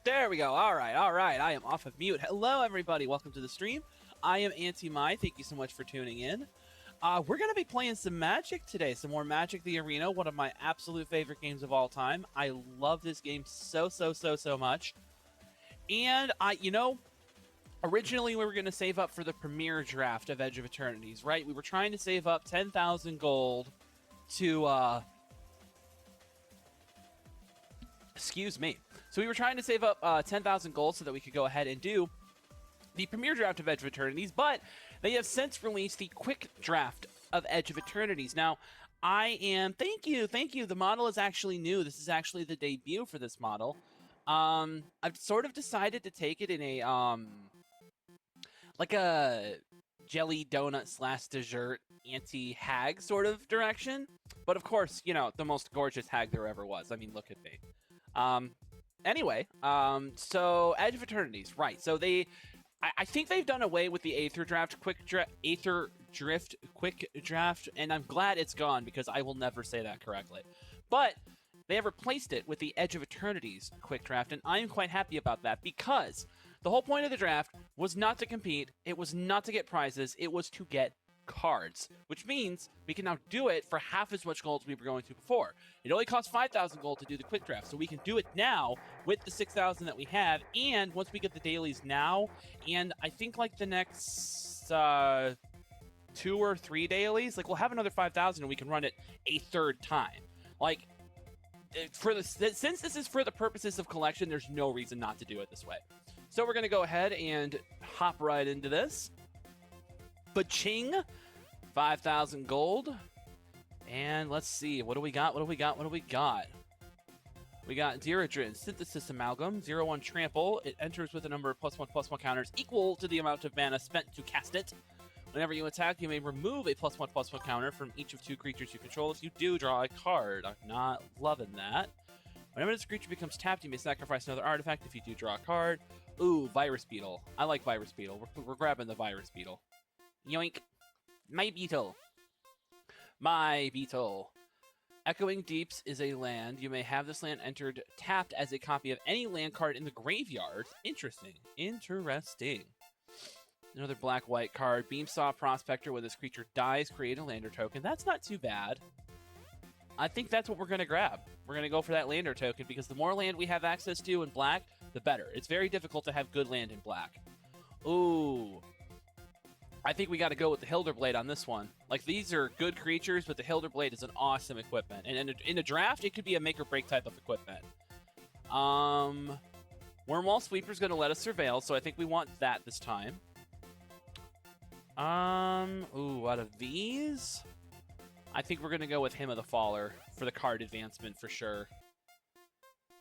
There we go. All right. I am off of mute. Hello, everybody. Welcome to the stream. I am Anti-My. Thank you so much for tuning in. We're going to be playing some Magic today. Some more Magic the Arena, one of my absolute favorite games of all time. I love this game so much. And originally we were going to save up for the premier draft of Edge of Eternities, right? We were trying to save up 10,000 gold to, excuse me. So we were trying to save up 10,000 gold so that we could go ahead and do the premier draft of Edge of Eternities, but they have since released the quick draft of Edge of Eternities. Now, thank you. The model is actually new. This is actually the debut for this model. I've sort of decided to take it in a, like a jelly donut / dessert anti-hag sort of direction. But of course, you know, the most gorgeous hag there ever was. I mean, look at me. Anyway, so Edge of Eternities, right. So I think they've done away with the Aether Drift quick draft, and I'm glad it's gone because I will never say that correctly. But they have replaced it with the Edge of Eternities quick draft, and I'm quite happy about that because the whole point of the draft was not to compete, it was not to get prizes, it was to get cards, which means we can now do it for half as much gold as we were going to before. It only costs 5,000 gold to do the quick draft, so we can do it now with the 6,000 that we have, and once we get the dailies now, and I think like the next 2 or 3 dailies, like we'll have another 5,000 and we can run it a third time. Like, since this is for the purposes of collection, there's no reason not to do it this way. So we're going to go ahead and hop right into this. Ba-ching! 5,000 gold. And let's see, what do we got? We got Diradrin, Synthesis Amalgam, 0/1 Trample. It enters with a number of +1/+1 counters equal to the amount of mana spent to cast it. Whenever you attack, you may remove a +1/+1 counter from each of 2 creatures you control if you do draw a card. I'm not loving that. Whenever this creature becomes tapped, you may sacrifice another artifact if you do draw a card. Ooh, Virus Beetle. I like Virus Beetle. We're grabbing the Virus Beetle. Yoink. My Beetle. Echoing Deeps is a land. You may have this land entered tapped as a copy of any land card in the graveyard. Interesting. Another black-white card. Beamsaw Prospector. When this creature dies, create a lander token. That's not too bad. I think that's what we're going to grab. We're going to go for that lander token because the more land we have access to in black, the better. It's very difficult to have good land in black. Ooh. I think we got to go with the Hilderblade on this one. Like, these are good creatures, but the Hilderblade is an awesome equipment. And in a draft, it could be a make-or-break type of equipment. Wormwall Sweeper's going to let us surveil, so I think we want that this time. Ooh, out of these, I think we're going to go with Hymn of the Faller for the card advancement for sure.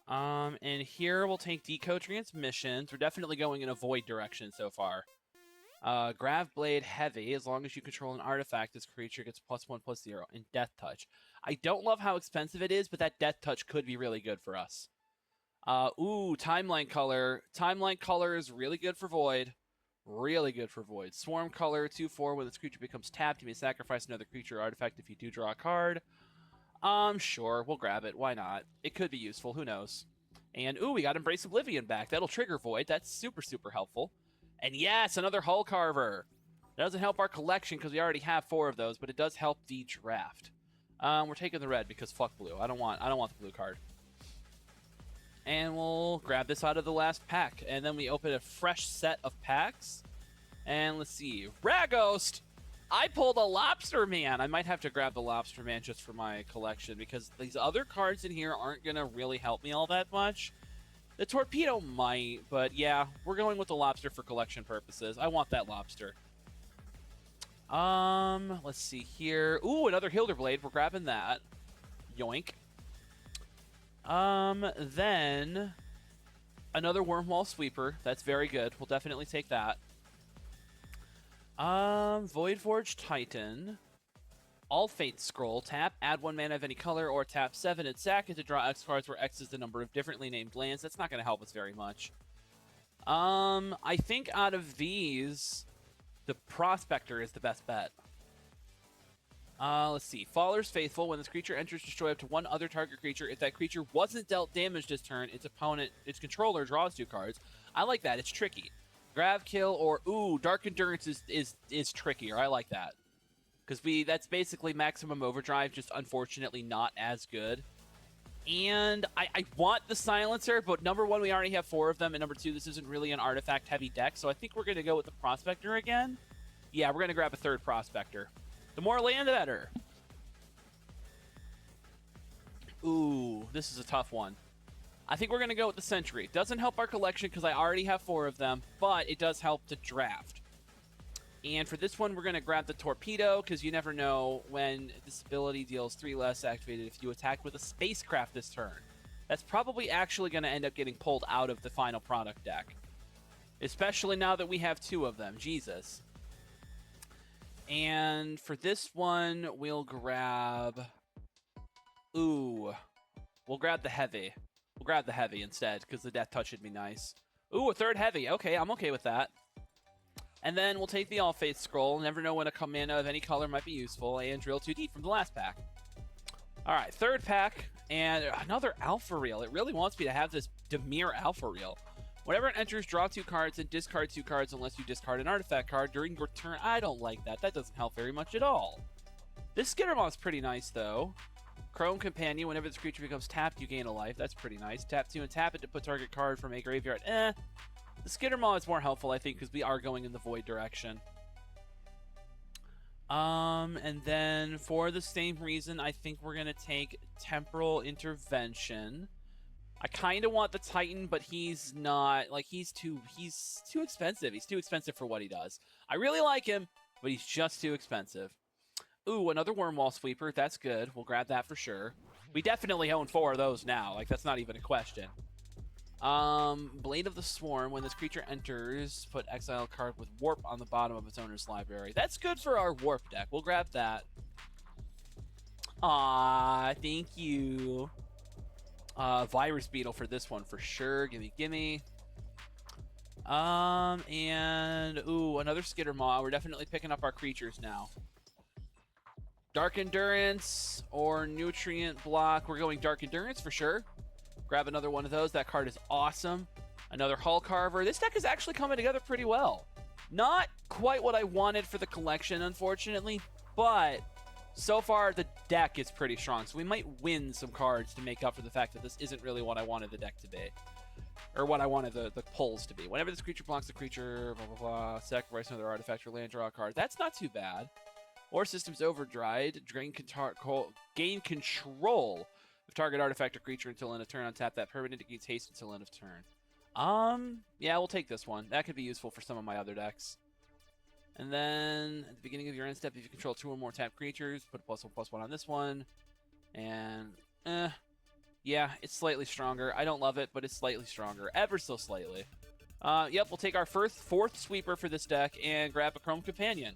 And here we'll take Decode Transmissions. We're definitely going in a Void direction so far. Graveblade Heavy. As long as you control an artifact, this creature gets +1/+0 in Death Touch. I don't love how expensive it is, but that Death Touch could be really good for us. Ooh, Timeline Color. Timeline Color is really good for Void. Really good for Void. Swarm Color, 2/4. When this creature becomes tapped, you may sacrifice another creature or artifact if you do draw a card. Sure, we'll grab it. Why not? It could be useful. Who knows? And, ooh, we got Embrace Oblivion back. That'll trigger Void. That's super helpful. And yes, another Hull Carver. It doesn't help our collection because we already have 4 of those, but it does help the draft. We're taking the red because fuck blue. I don't want the blue card. And we'll grab this out of the last pack. And then we open a fresh set of packs. And let's see. Ragost! I pulled a Lobster Man. I might have to grab the Lobster Man just for my collection because these other cards in here aren't going to really help me all that much. The Torpedo might, but yeah, we're going with the Lobster for collection purposes. I want that Lobster. Let's see here. Ooh, another Hilderblade. We're grabbing that. Yoink. Then another Wormwall Sweeper. That's very good. We'll definitely take that. Voidforge Titan. All Fate Scroll. Tap, add 1 mana of any color, or tap 7 and sack it to draw X cards where X is the number of differently named lands. That's not going to help us very much. I think out of these, the Prospector is the best bet. Let's see. Faller's Faithful. When this creature enters, destroy up to one other target creature. If that creature wasn't dealt damage this turn, its controller draws 2 cards. I like that. It's tricky. Grab, kill, or ooh, Dark Endurance is trickier. I like that. Because that's basically Maximum Overdrive, just unfortunately not as good. And I want the Silencer, but number 1, we already have 4 of them, and number 2, this isn't really an artifact-heavy deck, so I think we're going to go with the Prospector again. Yeah, we're going to grab a 3rd Prospector. The more land, the better. Ooh, this is a tough one. I think we're going to go with the Sentry. It doesn't help our collection because I already have 4 of them, but it does help to draft. And for this one, we're going to grab the Torpedo because you never know when this ability deals 3 less activated if you attack with a Spacecraft this turn. That's probably actually going to end up getting pulled out of the final product deck. Especially now that we have 2 of them. Jesus. And for this one, we'll grab... Ooh. We'll grab the Heavy. We'll grab the Heavy instead, because the Death Touch would be nice. Ooh, a 3rd Heavy. Okay, I'm okay with that. And then we'll take the All Faith Scroll. Never know when a command of any color might be useful. And drill 2 deep from the last pack. Alright, 3rd pack. And another Alpha Reel. It really wants me to have this Dimir Alpha Reel. Whenever it enters, draw 2 cards and discard 2 cards unless you discard an artifact card during your turn. I don't like that. That doesn't help very much at all. This Skittermaw is pretty nice, though. Chrome Companion. Whenever this creature becomes tapped, you gain a life. That's pretty nice. Tap 2 and tap it to put target card from a graveyard. The Skittermaw is more helpful, I think, because we are going in the Void direction. And then for the same reason, I think we're going to take Temporal Intervention. I kind of want the Titan, but he's not, like, he's too expensive. He's too expensive for what he does. I really like him, but he's just too expensive. Ooh, another Wormwall Sweeper. That's good. We'll grab that for sure. We definitely own 4 of those now. Like, that's not even a question. Blade of the Swarm. When this creature enters, put exile a card with Warp on the bottom of its owner's library. That's good for our Warp deck. We'll grab that. Ah, thank you. Virus Beetle for this one for sure. Gimme, gimme. And ooh, another Skittermaw. We're definitely picking up our creatures now. Dark Endurance or Nutrient Block. We're going Dark Endurance for sure. Grab another one of those. That card is awesome. Another Hull Carver. This deck is actually coming together pretty well. Not quite what I wanted for the collection, unfortunately, but so far the deck is pretty strong. So we might win some cards to make up for the fact that this isn't really what I wanted the deck to be. Or what I wanted the pulls to be. Whenever this creature blocks the creature, blah, blah, blah, sacrifice another artifact or land, draw a card. That's not too bad. Or Systems Overdrive, gain control of target artifact or creature until end of turn. Untap that permanent, it gains haste until end of turn. Yeah, we'll take this one. That could be useful for some of my other decks. And then, at the beginning of your end step, if you control 2 or more tapped creatures, put a +1/+1 on this one. And, yeah, it's slightly stronger. I don't love it, but it's slightly stronger. Ever so slightly. Yep, we'll take our 4th sweeper for this deck and grab a Chrome Companion.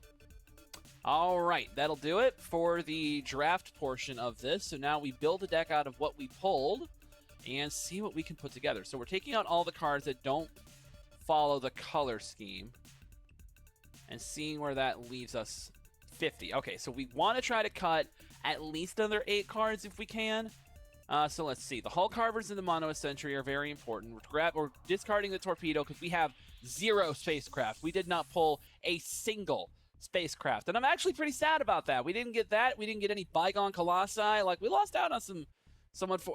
Alright, that'll do it for the draft portion of this. So now we build a deck out of what we pulled and see what we can put together. So we're taking out all the cards that don't follow the color scheme and seeing where that leaves us. 50. Okay, so we want to try to cut at least another 8 cards if we can. So let's see. The Hull Carvers and the Mono Sentry are very important. We're discarding the Torpedo because we have 0 spacecraft. We did not pull a single spacecraft, and I'm actually pretty sad about that. We didn't get that. We didn't get any Bygone Colossi. Like, we lost out on some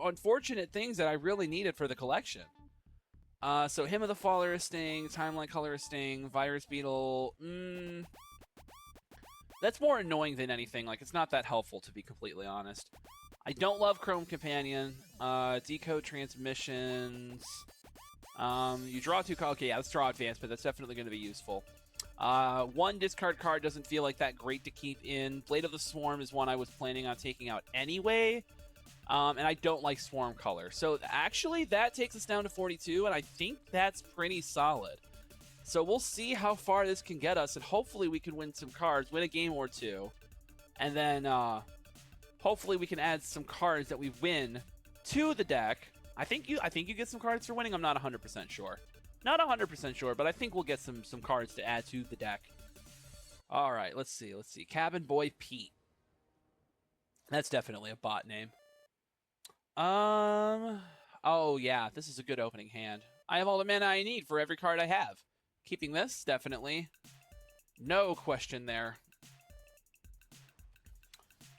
unfortunate things that I really needed for the collection. So Hymn of the Faller Sting, Timeline Color Sting, Virus Beetle. That's more annoying than anything. Like, it's not that helpful, to be completely honest. I don't love Chrome Companion. Decode Transmissions. You draw 2 cards. Okay, yeah, let's draw Advance, but that's definitely going to be useful. 1 discard card doesn't feel like that great to keep in. Blade of the Swarm is one I was planning on taking out anyway. And I don't like Swarm color. So actually, that takes us down to 42, and I think that's pretty solid. So we'll see how far this can get us, and hopefully we can win some cards, win a game or 2. And then hopefully we can add some cards that we win to the deck. I think you get some cards for winning. I'm not 100% sure. Not 100% sure, but I think we'll get some cards to add to the deck. All right, let's see. Cabin Boy Pete. That's definitely a bot name. Oh yeah, this is a good opening hand. I have all the mana I need for every card I have. Keeping this, definitely. No question there.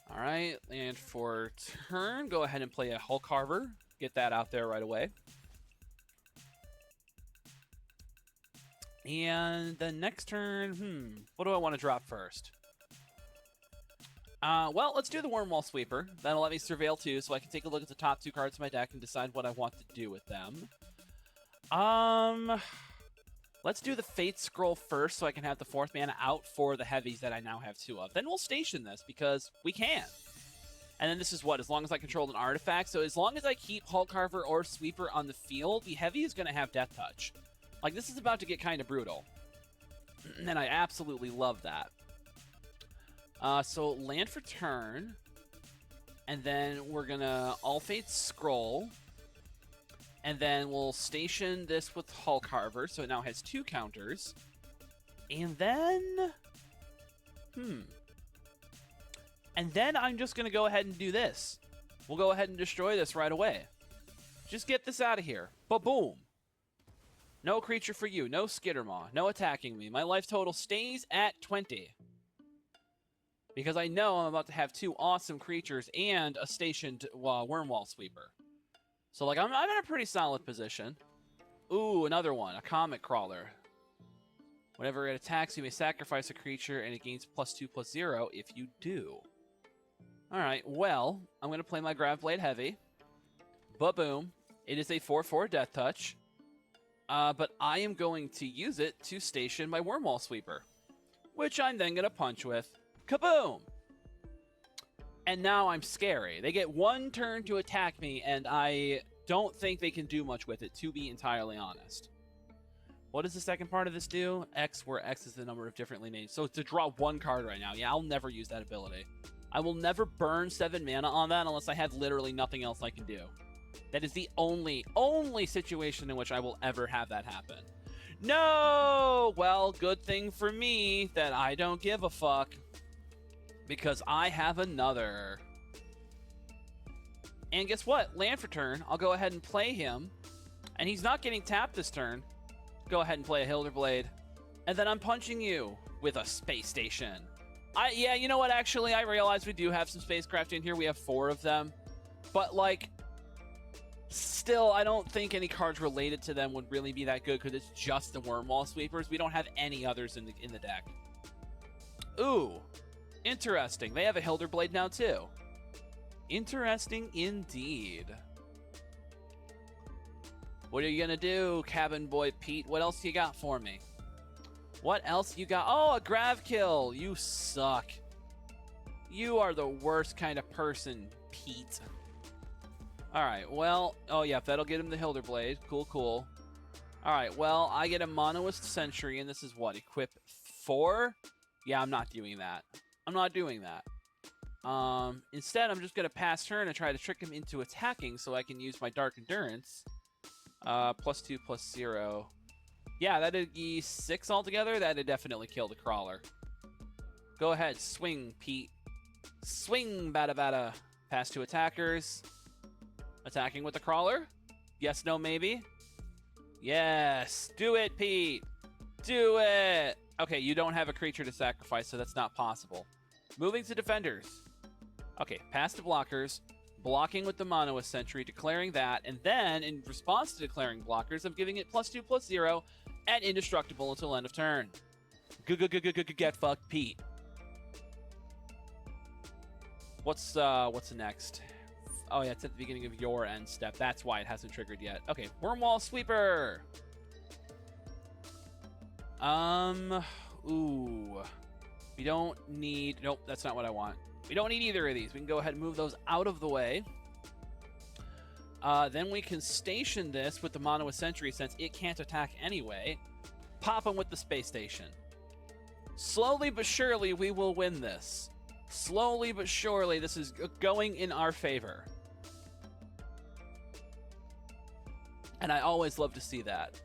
All right, and for turn, go ahead and play a Hull Carver. Get that out there right away. And the next turn, what do I want to drop first? Well, let's do the Wormwall Sweeper. That'll let me surveil too, so I can take a look at the top 2 cards of my deck and decide what I want to do with them. Let's do the Fate Scroll first, so I can have the 4th mana out for the heavies that I now have 2 of. Then we'll station this, because we can. And then this is what? As long as I control an artifact. So as long as I keep Hull Carver or Sweeper on the field, the heavy is going to have Death Touch. Like, this is about to get kind of brutal. And I absolutely love that. So land for turn. And then we're going to All Fate Scroll. And then we'll station this with Hull Carver, so it now has 2 counters. And then... And then I'm just going to go ahead and do this. We'll go ahead and destroy this right away. Just get this out of here. Ba-boom. No creature for you. No Skittermaw. No attacking me. My life total stays at 20. Because I know I'm about to have 2 awesome creatures and a stationed Wormwall Sweeper. So, like, I'm in a pretty solid position. Ooh, another one. A Comet Crawler. Whenever it attacks, you may sacrifice a creature and it gains +2/+0 if you do. Alright, well, I'm going to play my Graveblade Heavy. Ba-boom. It is a 4/4 Death Touch. But I am going to use it to station my Wormwall Sweeper. Which I'm then going to punch with. Kaboom! And now I'm scary. They get 1 turn to attack me, and I don't think they can do much with it, to be entirely honest. What does the second part of this do? X, where X is the number of differently named. So to draw 1 card right now. Yeah, I'll never use that ability. I will never burn 7 mana on that unless I have literally nothing else I can do. That is the only situation in which I will ever have that happen. No! Well, good thing for me that I don't give a fuck. Because I have another. And guess what? Land for turn. I'll go ahead and play him. And he's not getting tapped this turn. Go ahead and play a Hilderblade. And then I'm punching you with a space station. Yeah, you know what? Actually, I realize we do have some spacecraft in here. We have 4 of them. But, like, still, I don't think any cards related to them would really be that good because it's just the Wormwall Sweepers. We don't have any others in the deck. Ooh. Interesting. They have a Hilderblade now, too. Interesting indeed. What are you going to do, Cabin Boy Pete? What else you got for me? What else you got? Oh, a Grav Kill. You suck. You are the worst kind of person, Pete. Alright, well... Oh, yeah, that'll get him the Hilderblade. Cool, cool. Alright, well, I get a Monoist Sentry, and this is what? Equip 4? Yeah, I'm not doing that. I'm not doing that. Instead, I'm just going to pass turn and try to trick him into attacking so I can use my Dark Endurance. +2/+0. Yeah, that'd be 6 altogether. That'd definitely kill the Crawler. Go ahead, swing, Pete. Swing, Bada Bada. Pass 2 attackers. Attacking with the Crawler? Yes, no, maybe? Yes. Do it, Pete. Do it. Okay, you don't have a creature to sacrifice, so that's not possible. Moving to defenders. Okay, pass to blockers. Blocking with the Monoist Sentry, declaring that, and then, in response to declaring blockers, I'm giving it +2/+0 and indestructible until end of turn. Get fucked, Pete. What's next? Oh yeah, it's at the beginning of your end step. That's why it hasn't triggered yet. Okay, Wormwall Sweeper. Ooh. We don't need... Nope, that's not what I want. We don't need either of these. We can go ahead and move those out of the way. Then we can station this with the Monoist Sentry since it can't attack anyway. Pop them with the Space Station. Slowly but surely, we will win this. Slowly but surely, this is going in our favor. And I always love to see that.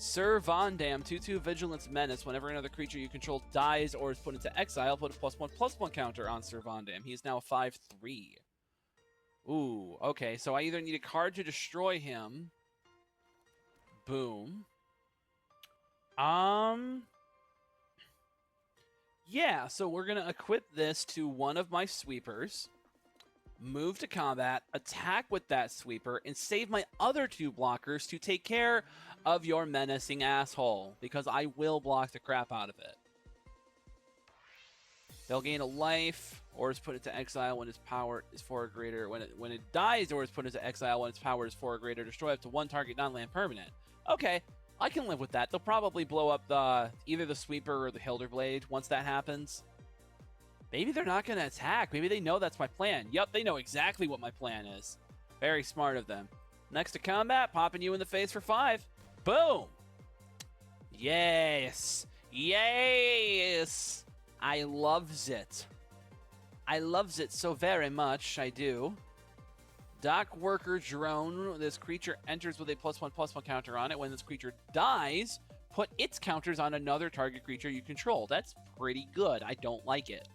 Sir Vondam, 2/2 Vigilance Menace. Whenever another creature you control dies or is put into exile, put a +1/+1 counter on Sir Vondam. He is now a 5/3. Ooh, okay. So I either need a card to destroy him. Boom. Yeah, so we're going to equip this to one of my sweepers, move to combat, attack with that sweeper, and save my other 2 blockers to take care of your menacing asshole, because I will block the crap out of it. They'll gain a life, or is put into exile when its power is 4 or greater. When it dies, or is put into exile when its power is 4 or greater. Destroy up to 1 target non-land permanent. Okay, I can live with that. They'll probably blow up either the sweeper or the Hilderblade once that happens. Maybe they're not going to attack. Maybe they know that's my plan. Yep, they know exactly what my plan is. Very smart of them. Next to combat, popping you in the face for 5. Boom! Yes! Yes! I loves it. I loves it so very much. I do. Dock Worker Drone. This creature enters with a +1/+1 counter on it. When this creature dies, put its counters on another target creature you control. That's pretty good. I don't like it.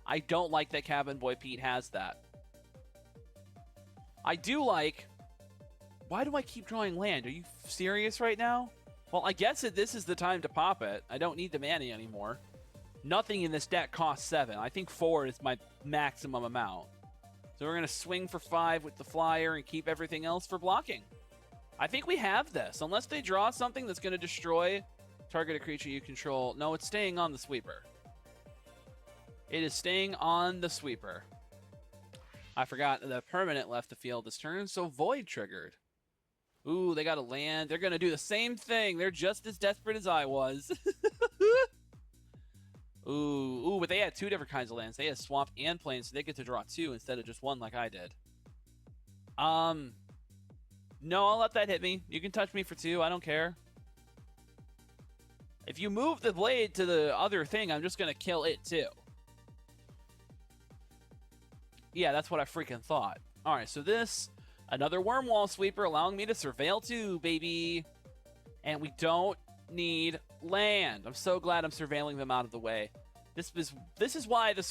I don't like that Cabin Boy Pete has that. I do like... Why do I keep drawing land? Are you serious right now? Well, I guess this is the time to pop it. I don't need the mana anymore. Nothing in this deck costs 7. I think 4 is my maximum amount. So we're going to swing for 5 with the flyer and keep everything else for blocking. I think we have this. Unless they draw something that's going to destroy target a creature you control. No, it's staying on the sweeper. It is staying on the sweeper. I forgot the permanent left the field this turn, so Void triggered. Ooh, they got a land. They're going to do the same thing. They're just as desperate as I was. Ooh, but they had 2 different kinds of lands. They had swamp and plain, so they get to draw 2 instead of just 1 like I did. No, I'll let that hit me. You can touch me for 2. I don't care. If you move the blade to the other thing, I'm just going to kill it too. Yeah, that's what I freaking thought. All right, so this, another Wormwall Sweeper allowing me to surveil 2, baby. And we don't need land. I'm so glad I'm surveilling them out of the way. This is why the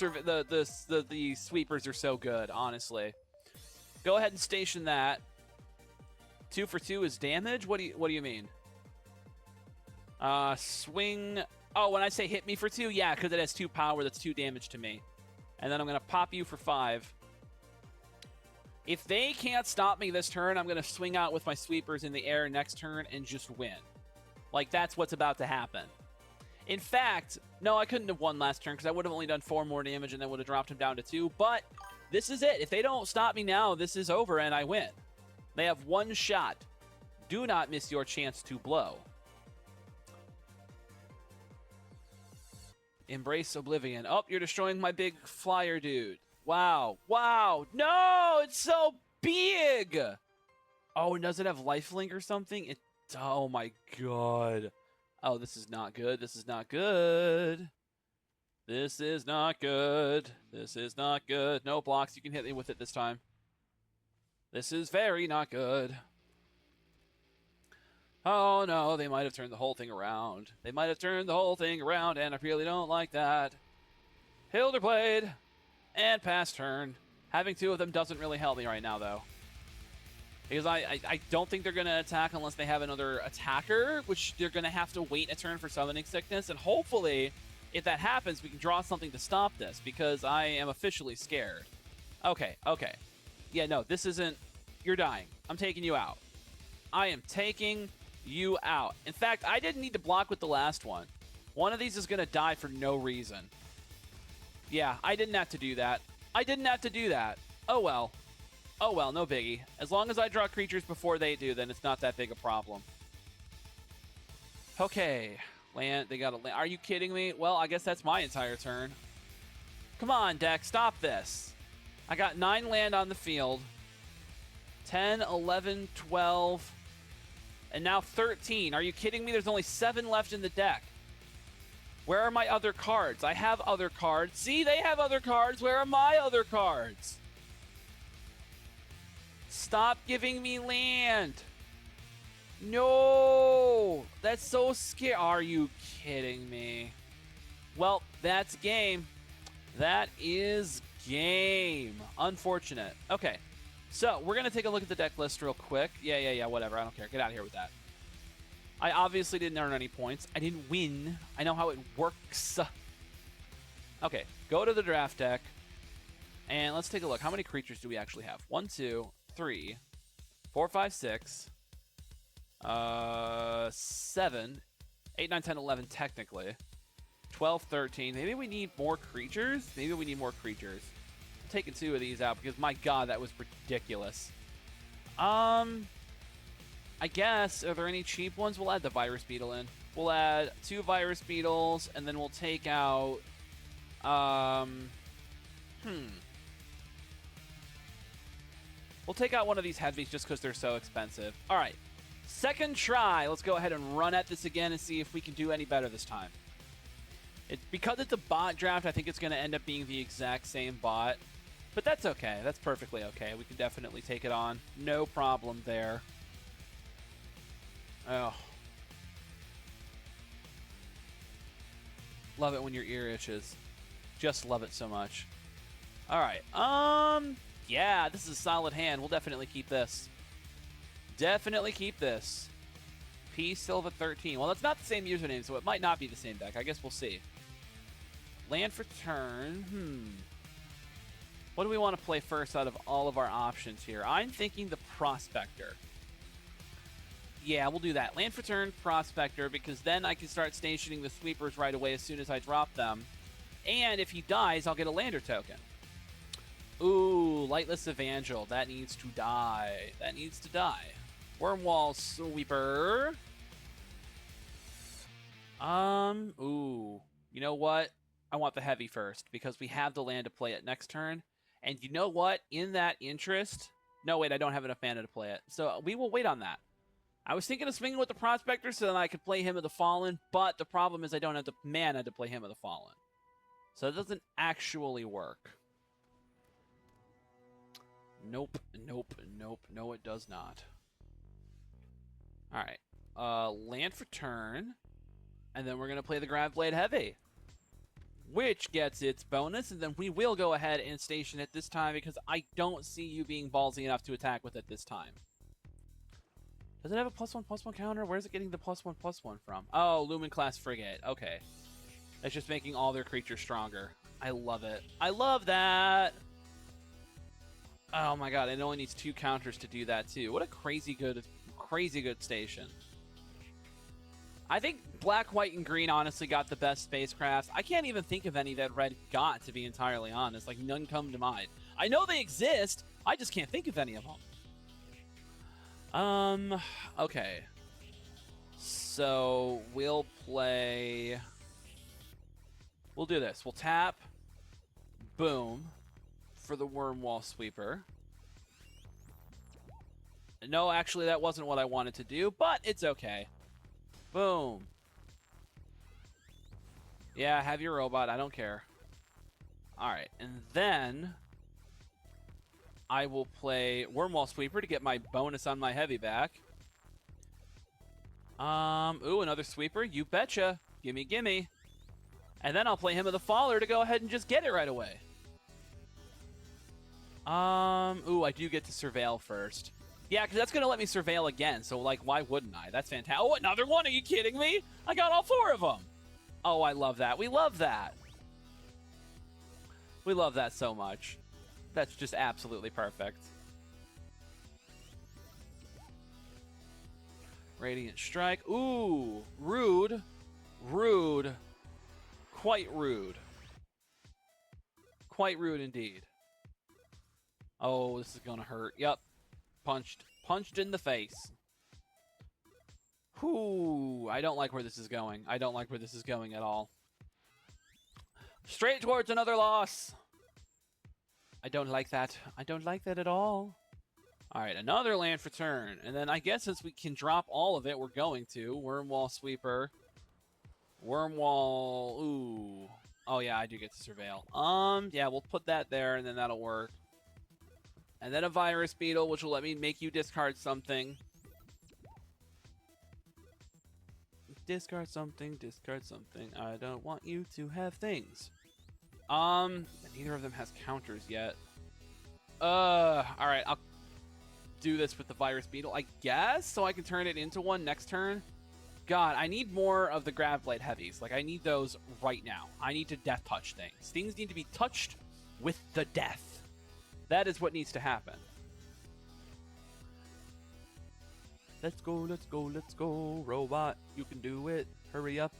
sweepers are so good, honestly. Go ahead and station that. 2 for 2 is damage? What do you mean? Swing. Oh, when I say hit me for 2, yeah, because it has 2 power, that's 2 damage to me. And then I'm going to pop you for 5. If they can't stop me this turn, I'm going to swing out with my sweepers in the air next turn and just win. Like, that's what's about to happen. In fact, no, I couldn't have won last turn because I would have only done 4 more damage and then would have dropped him down to 2. But this is it. If they don't stop me now, this is over and I win. They have 1 shot. Do not miss your chance to blow. Embrace Oblivion. Oh, you're destroying my big flyer dude. Wow. Wow. No, it's so big. Oh, and does it have lifelink or something? Oh my god. Oh, this is not good. This is not good. This is not good. This is not good. No blocks. You can hit me with it this time. This is very not good. Oh no, they might have turned the whole thing around. They might have turned the whole thing around, and I really don't like that. Hilderblade and pass turn. Having 2 of them doesn't really help me right now, though. Because I don't think they're going to attack unless they have another attacker, which they're going to have to wait a turn for Summoning Sickness. And hopefully, if that happens, we can draw something to stop this, because I am officially scared. Okay, okay. Yeah, no, this isn't... You're dying. I'm taking you out. I am taking you out. In fact, I didn't need to block with the last one. One of these is going to die for no reason. Yeah, I didn't have to do that. I didn't have to do that. Oh, well. Oh, well, no biggie. As long as I draw creatures before they do, then it's not that big a problem. Okay. Land. They got a land. Are you kidding me? Well, I guess that's my entire turn. Come on, deck. Stop this. I got 9 land on the field. 10, 11, 12, and now 13. Are you kidding me? There's only 7 left in the deck. Where are my other cards? I have other cards. See, they have other cards. Where are my other cards? Stop giving me land. No! That's so scary. Are you kidding me? Well, that's game. That is game. Unfortunate. Okay. So, we're going to take a look at the deck list real quick. Yeah, whatever. I don't care. Get out of here with that. I obviously didn't earn any points. I didn't win. I know how it works. Okay. Go to the draft deck. And let's take a look. How many creatures do we actually have? 1, 2, 3, 4, 5, 6, 7, 8, 9, 10, 11 technically. 12, 13. Maybe we need more creatures? Maybe we need more creatures. I'm taking 2 of these out because, my God, that was ridiculous. I guess, are there any cheap ones? We'll add the Virus Beetle in. We'll add 2 Virus Beetles, and then we'll take out... We'll take out one of these heavies just because they're so expensive. All right. Second try. Let's go ahead and run at this again and see if we can do any better this time. Because it's a bot draft, I think it's going to end up being the exact same bot. But that's okay. That's perfectly okay. We can definitely take it on. No problem there. Oh. Love it when your ear itches. Just love it so much. All right. Yeah, this is a solid hand. We'll definitely keep this. Definitely keep this. P Silva 13. Well, that's not the same username, so it might not be the same deck. I guess we'll see. Land for turn. What do we want to play first out of all of our options here? I'm thinking the Prospector. Yeah, we'll do that. Land for turn, Prospector, because then I can start stationing the sweepers right away as soon as I drop them. And if he dies, I'll get a lander token. Ooh, Lightless Evangel. That needs to die. That needs to die. Wormwall Sweeper. Ooh. You know what? I want the heavy first because we have the land to play it next turn. And you know what? In that interest... No, wait, I don't have enough mana to play it. So we will wait on that. I was thinking of swinging with the Prospector so that I could play Hymn of the Fallen, but the problem is I don't have the mana to play Hymn of the Fallen. So it doesn't actually work. Nope, nope, nope. No, it does not. All right. Land for turn. And then we're going to play the Graveblade Heavy, which gets its bonus. And then we will go ahead and station it this time because I don't see you being ballsy enough to attack with it this time. Does it have a +1/+1 counter? Where's it getting the +1/+1 from? Oh, Lumen Class Frigate. Okay. That's just making all their creatures stronger. I love it. I love that. Oh my God, it only needs 2 counters to do that too. What a crazy good station. I think black, white, and green honestly got the best spacecrafts. I can't even think of any that red got, to be entirely honest. Like, none come to mind. I know they exist. I just can't think of any of them. Okay. So, we'll play... We'll do this. We'll tap. Boom. For the Wormwall Sweeper. No, actually, that wasn't what I wanted to do, but it's okay. Boom. Yeah, have your robot. I don't care. All right, and then I will play Wormwall Sweeper to get my bonus on my heavy back. Ooh, another sweeper. You betcha. Gimme, gimme. And then I'll play Hymn of the Faller to go ahead and just get it right away. Ooh, I do get to surveil first. Yeah, because that's going to let me surveil again, so, like, why wouldn't I? That's fantastic. Oh, another one? Are you kidding me? I got all 4 of them. Oh, I love that. We love that. We love that so much. That's just absolutely perfect. Radiant Strike. Ooh, rude. Rude. Quite rude. Quite rude indeed. Oh, this is gonna hurt. Yep. Punched in the face. Whew. I don't like where this is going. I don't like where this is going at all. Straight towards another loss. I don't like that. I don't like that at all. All right, another land for turn. And then I guess since we can drop all of it, we're going to. Wormwall Sweeper. Wormwall. Ooh. Oh, yeah, I do get to surveil. Yeah, we'll put that there, and then that'll work. And then a Virus Beetle, which will let me make you discard something. discard something, discard something. I don't want you to have things. Neither of them has counters yet. Alright, I'll do this with the Virus Beetle, I guess, so I can turn it into one next turn. God, I need more of the Grav Blade Heavies. Like, I need those right now. I need to Death Touch things. Things need to be touched with the death. That is what needs to happen. Let's go, let's go, let's go, robot. You can do it. Hurry up.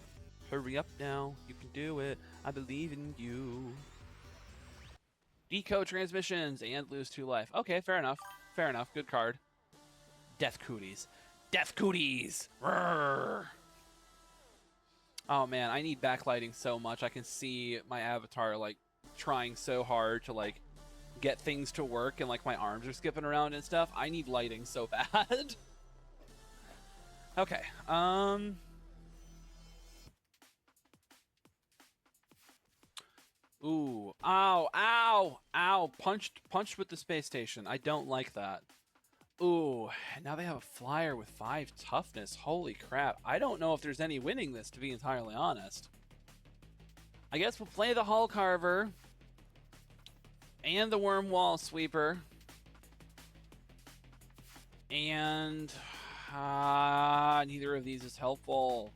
Hurry up now. You can do it. I believe in you. Decode transmissions and lose 2 life. Okay, fair enough. Fair enough. Good card. Death Cooties. Death Cooties! Rrrr. Oh man, I need backlighting so much. I can see my avatar like trying so hard to like get things to work and like my arms are skipping around and stuff. I need lighting so bad. Okay. Ooh. Ow. Ow. Ow. Punched with the space station. I don't like that. Ooh. Now they have a flyer with 5 toughness. Holy crap. I don't know if there's any winning this, to be entirely honest. I guess we'll play the Hull Carver and the Worm Wall Sweeper. And neither of these is helpful.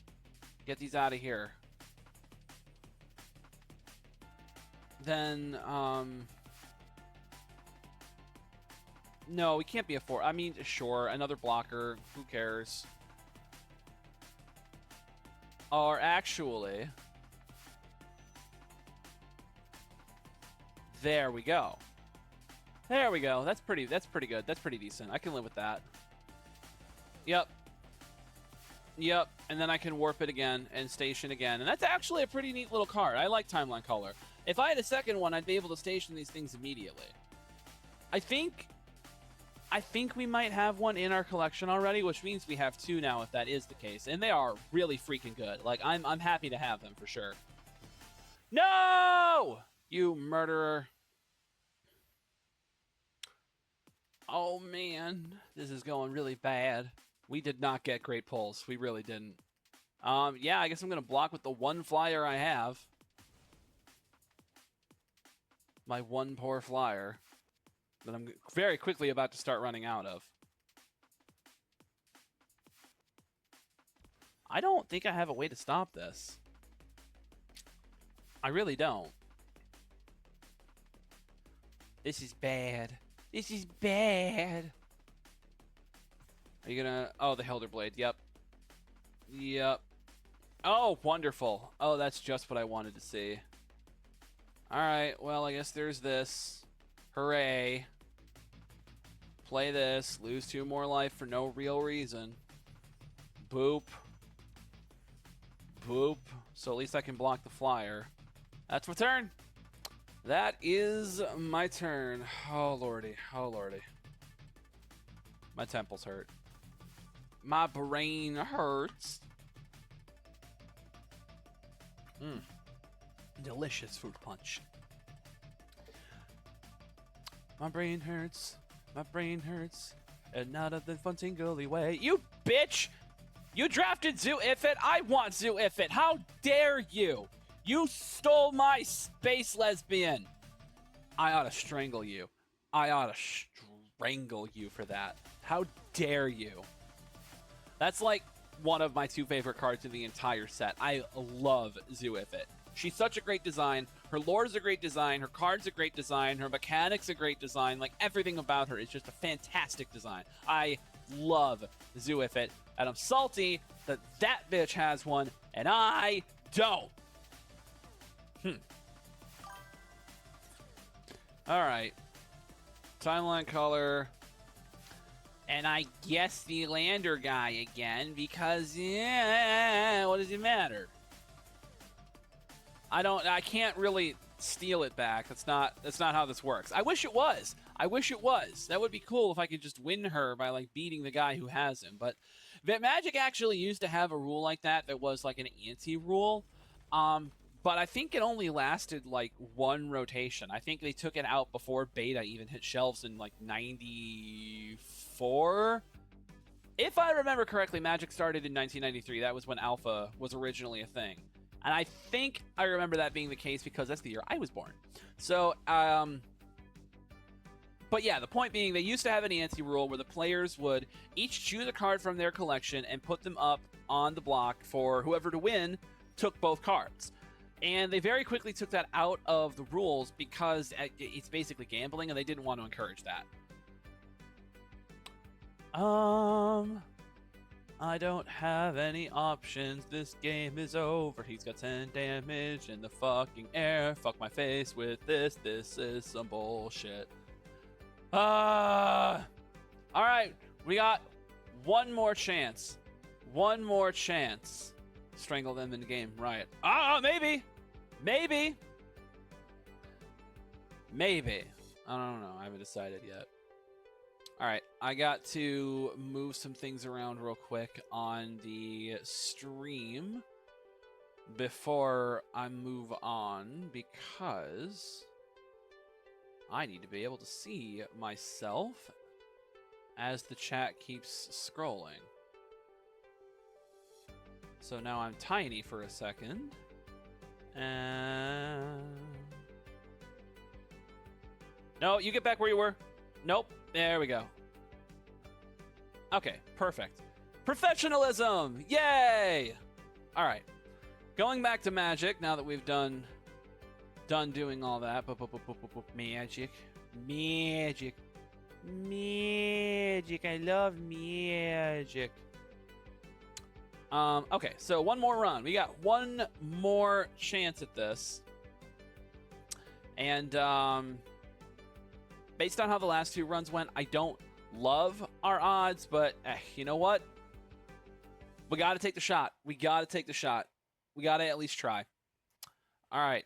Get these out of here. Then, no, we can't be a 4. I mean, sure, another blocker. Who cares? Or actually, there we go. There we go. That's pretty good. That's pretty decent. I can live with that. Yep. Yep. And then I can warp it again and station again. And that's actually a pretty neat little card. I like Timeline Color. If I had a second one, I'd be able to station these things immediately. I think we might have one in our collection already, which means we have 2 now if that is the case. And they are really freaking good. Like, I'm happy to have them for sure. No! You murderer. Oh, man. This is going really bad. We did not get great pulls. We really didn't. Yeah, I guess I'm going to block with the 1 flyer I have. My 1 poor flyer that I'm very quickly about to start running out of. I don't think I have a way to stop this. I really don't. This is bad. This is bad. Are you gonna... Oh, the Helder Blade. Yep. Yep. Oh, wonderful. Oh, that's just what I wanted to see. Alright, well, I guess there's this. Hooray. Play this. Lose 2 more life for no real reason. Boop. Boop. So at least I can block the flyer. That's my turn. That is my turn. Oh, lordy. Oh, lordy. My temples hurt. My brain hurts. Delicious fruit punch. My brain hurts. My brain hurts. And not of the fun tingly way. You bitch! You drafted Zoo Ifit. I want Zoo Ifit. How dare you? You stole my space lesbian. I ought to strangle you. I ought to strangle you for that. How dare you? That's like one of my 2 favorite cards in the entire set. I love Zoo Ifit. She's such a great design. Her lore is a great design. Her card's a great design. Her mechanics a great design. Like, everything about her is just a fantastic design. I love Zoo Ifit, and I'm salty that that bitch has one, and I don't. Alright. Timeline Color. And I guess the Lander guy again, because, yeah, what does it matter? I can't really steal it back. That's not how this works. I wish it was. I wish it was. That would be cool if I could just win her by, like, beating the guy who has him. But Magic actually used to have a rule like that was, like, an anti-rule. But I think it only lasted, like, 1 rotation. I think they took it out before beta even hit shelves in, like, 94? If I remember correctly, Magic started in 1993. That was when Alpha was originally a thing. And I think I remember that being the case because that's the year I was born. So, but yeah, the point being, they used to have an ante rule where the players would each choose a card from their collection and put them up on the block for whoever to win took both cards. And they very quickly took that out of the rules because it's basically gambling, and they didn't want to encourage that. I don't have any options. This game is over. He's got 10 damage in the fucking air. Fuck my face with this. This is some bullshit. All right, we got one more chance. One more chance. Strangle them in the game, right? Maybe. Maybe. Maybe. I don't know. I haven't decided yet. All right, I got to move some things around real quick on the stream before I move on because I need to be able to see myself as the chat keeps scrolling. So now I'm tiny for a second. No, you get back where you were. Nope. There we go. Okay, perfect. Professionalism! Yay! All right. Going back to Magic, now that we've done doing all that. Magic. Magic. Magic. I love magic. Okay, so one more run. We got one more chance at this. And, based on how the last two runs went, I don't love our odds, but you know what? We got to take the shot. We got to take the shot. We got to at least try. All right.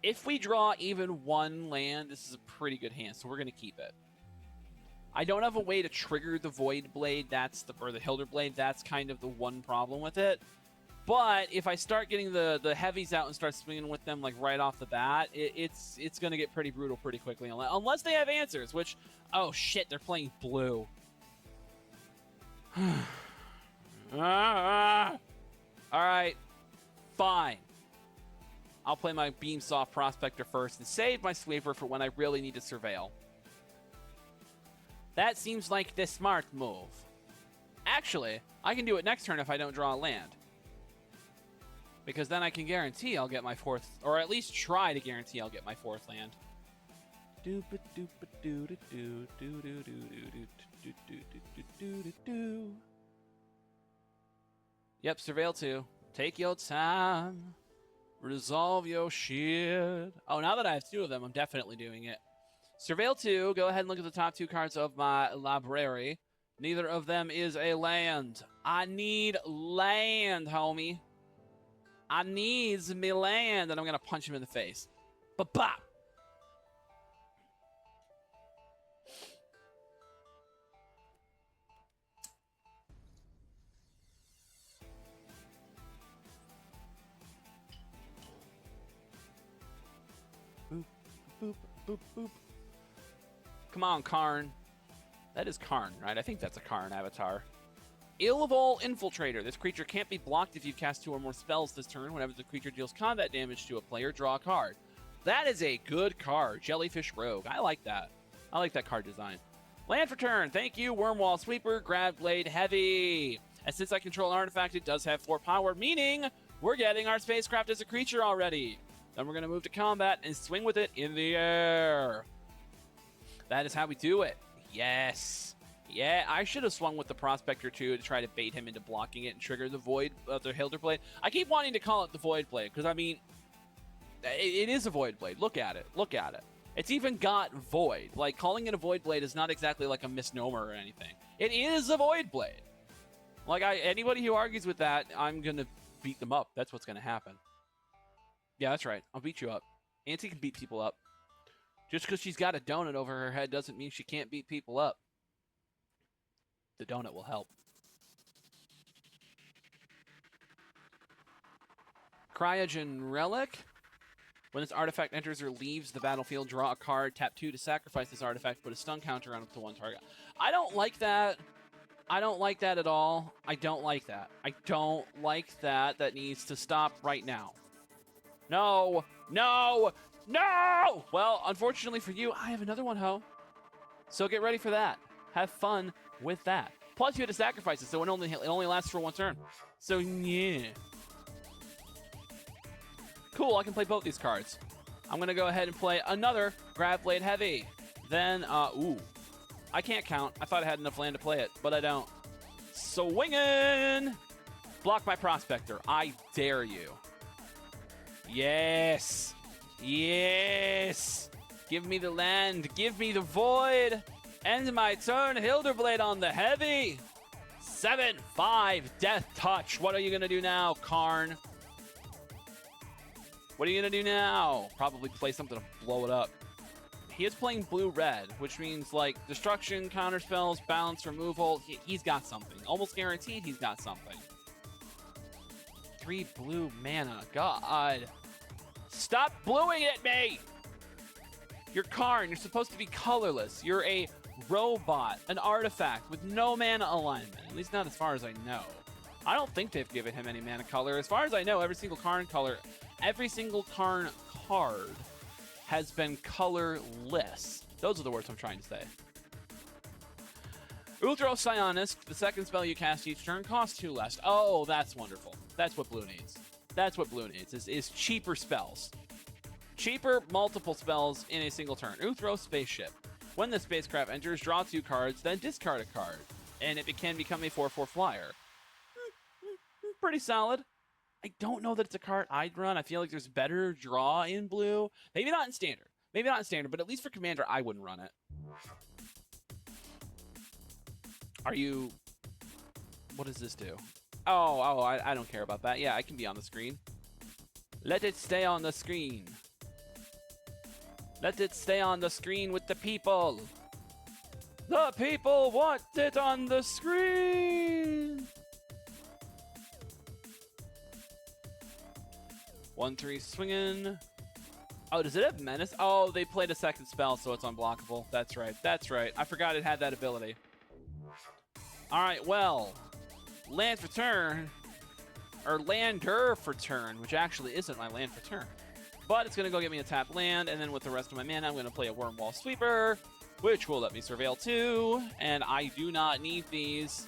If we draw even one land, this is a pretty good hand, so we're going to keep it. I don't have a way to trigger the Void Blade, or the Hilder Blade. That's kind of the one problem with it. But if I start getting the heavies out and start swinging with them like right off the bat, it's going to get pretty brutal pretty quickly. Unless they have answers, which, oh shit, they're playing blue. All right, fine. I'll play my Beamsoft Prospector first and save my Sweeper for when I really need to surveil. That seems like the smart move. Actually, I can do it next turn if I don't draw a land. Because then I can guarantee I'll get my fourth, or at least try to guarantee I'll get my fourth land. Yep, Surveil 2. Take your time. Resolve your shit. Oh, now that I have two of them, I'm definitely doing it. Surveil 2, go ahead and look at the top two cards of my library. Neither of them is a land. I need land, homie. I needs me land, and I'm going to punch him in the face. Ba-bop! Boop, boop, boop, boop. Come on, Karn. That is Karn, right? I think that's a Karn avatar. Illival Infiltrator. This creature can't be blocked if you cast 2 or more spells this turn. Whenever the creature deals combat damage to a player, draw a card. That is a good card. Jellyfish Rogue. I like that. I like that card design. Land for turn. Thank you, Wormwall Sweeper, Graveblade Heavy. And since I control an artifact, it does have 4 power, meaning we're getting our spacecraft as a creature already. Then we're going to move to combat and swing with it in the air. That is how we do it. Yes. Yeah, I should have swung with the Prospector too to try to bait him into blocking it and trigger the Void, the Hilder Blade. I keep wanting to call it the Void Blade because, I mean, it is a Void Blade. Look at it. Look at it. It's even got Void. Like, calling it a Void Blade is not exactly like a misnomer or anything. It is a Void Blade. Like, anybody who argues with that, I'm going to beat them up. That's what's going to happen. Yeah, that's right. I'll beat you up. Auntie can beat people up. Just because she's got a donut over her head doesn't mean she can't beat people up. The donut will help. Cryogen Relic. When this artifact enters or leaves the battlefield, draw a card, tap 2 to sacrifice this artifact, put a stun counter on up to 1 target. I don't like that. I don't like that at all. I don't like that. I don't like that. That needs to stop right now. No! No! No! Well, unfortunately for you, I have another one, ho. So get ready for that. Have fun with that. Plus, you had to sacrifice it, so it only lasts for 1 turn. So, yeah. Cool, I can play both these cards. I'm going to go ahead and play another Grav Blade Heavy. Then, ooh. I can't count. I thought I had enough land to play it, but I don't. Swingin'! Block my Prospector. I dare you. Yes! Yes! Give me the land. Give me the void. End my turn. Hilderblade on the heavy. 7/5 Death Touch. What are you going to do now, Karn? What are you going to do now? Probably play something to blow it up. He is playing blue-red, which means, like, destruction, counterspells, balance, removal. He's got something. Almost guaranteed he's got something. 3 blue mana. God. Stop bluing at me! You're Karn. You're supposed to be colorless. You're a robot, an artifact with no mana alignment. At least not as far as I know. I don't think they've given him any mana color. As far as I know, every single Karn card has been colorless. Those are the words I'm trying to say. Uthro Psionisk, the second spell you cast each turn, costs 2 less. Oh, that's wonderful. That's what blue needs. That's what blue needs, is cheaper spells. Cheaper multiple spells in a single turn. Uthro Spaceship. When the spacecraft enters, draw 2 cards, then discard a card. And it can become a 4/4 flyer. Pretty solid. I don't know that it's a card I'd run. I feel like there's better draw in blue. Maybe not in standard. Maybe not in standard, but at least for commander, I wouldn't run it. Are you... What does this do? Oh, I don't care about that. Yeah, I can be on the screen. Let it stay on the screen. Let it stay on the screen with the people. The people want it on the screen. 1/3 swinging. Oh, does it have menace? Oh, they played a second spell, so it's unblockable. That's right. That's right. I forgot it had that ability. All right, well, land for turn, or lander for turn, which actually isn't my land for turn. But it's going to go get me a tap land, and then with the rest of my mana, I'm going to play a Wormwall Sweeper, which will let me Surveil 2, and I do not need these.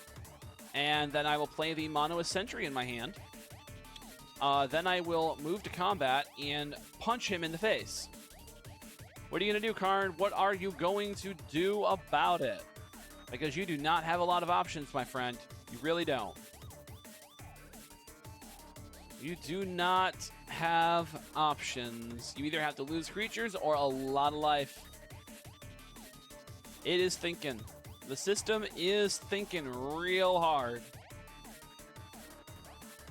And then I will play the Monoist Sentry in my hand. Then I will move to combat and punch him in the face. What are you going to do, Karn? What are you going to do about it? Because you do not have a lot of options, my friend. You really don't. You do not have options. You either have to lose creatures or a lot of life. It is thinking. The system is thinking real hard.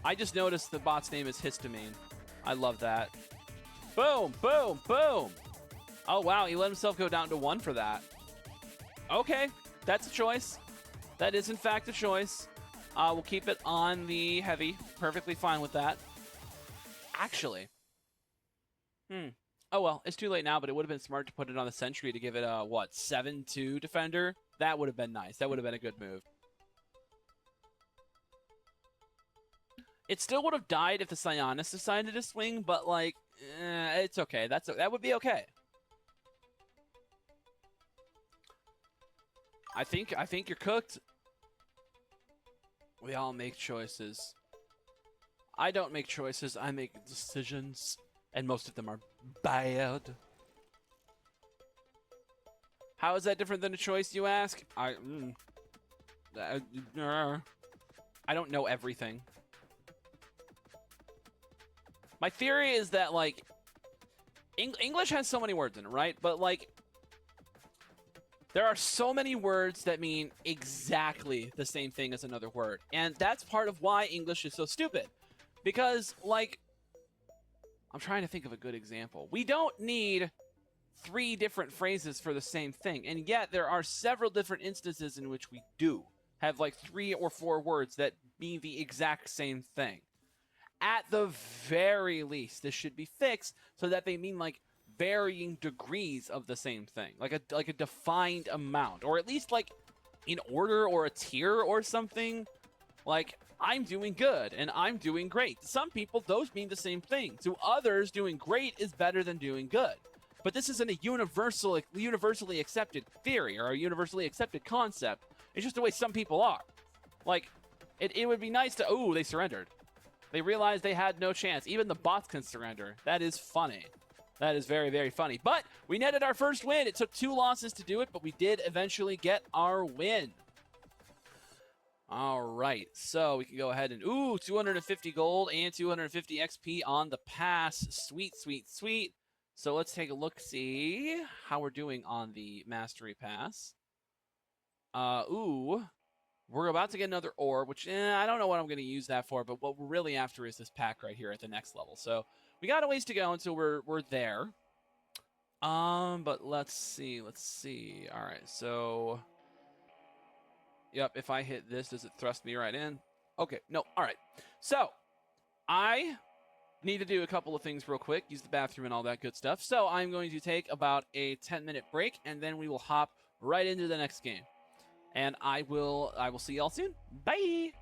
I just noticed the bot's name is Histamine. I love that. Boom, boom, boom. Oh, wow. He let himself go down to 1 for that. Okay. That's a choice. That is, in fact, a choice. We'll keep it on the heavy. Perfectly fine with that. Actually. Oh, well. It's too late now, but it would have been smart to put it on the Sentry to give it a, what, 7/2 defender? That would have been nice. That would have been a good move. It still would have died if the Psionis decided to swing, but, like, it's okay. That would be okay. I think you're cooked. We all make choices. I don't make choices. I make decisions, and most of them are bad. How is that different than a choice, you ask? I don't know everything. My theory is that, like, English has so many words in it, right? But, like, there are so many words that mean exactly the same thing as another word. And that's part of why English is so stupid. Because, like, I'm trying to think of a good example. We don't need 3 different phrases for the same thing. And yet, there are several different instances in which we do have, like, 3 or 4 words that mean the exact same thing. at the very least, this should be fixed so that they mean like varying degrees of the same thing, like a defined amount, or at least like in order or a tier or something. Like, I'm doing good and I'm doing great. To some people, those mean the same thing. To others, doing great is better than doing good. But this isn't a universally accepted theory or a universally accepted concept. It's just the way some people are. Like, it would be nice to, oh, they surrendered. They realized they had no chance. Even the bots can surrender. That is funny. That is very, very funny. But we netted our first win. It took 2 losses to do it, but we did eventually get our win. All right, so we can go ahead and, 250 gold and 250 XP on the pass. Sweet, sweet, sweet. So let's take a look, see how we're doing on the Mastery Pass. We're about to get another orb, which I don't know what I'm going to use that for, but what we're really after is this pack right here at the next level. So we got a ways to go until we're there. But let's see. All right, so... Yep, if I hit this, does it thrust me right in? Okay, no, all right. So, I need to do a couple of things real quick, use the bathroom and all that good stuff. So, I'm going to take about a 10-minute break, and then we will hop right into the next game. And I will see y'all soon. Bye!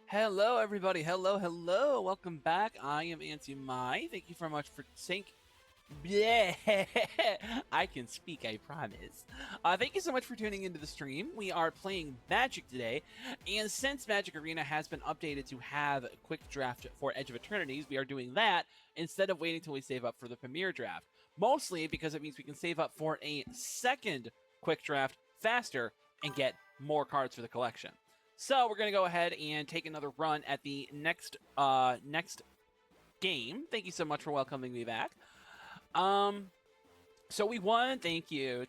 Hello, everybody. Hello, hello. Welcome back. I am MtG. Thank you very much for Yeah, I can speak, I promise. Thank you so much for tuning into the stream. We are playing Magic today, and since Magic Arena has been updated to have a quick draft for Edge of Eternities, we are doing that instead of waiting till we save up for the Premier draft. Mostly because it means we can save up for a second quick draft faster and get more cards for the collection. So we're going to go ahead and take another run at the next game. Thank you so much for welcoming me back. So we won. Thank you.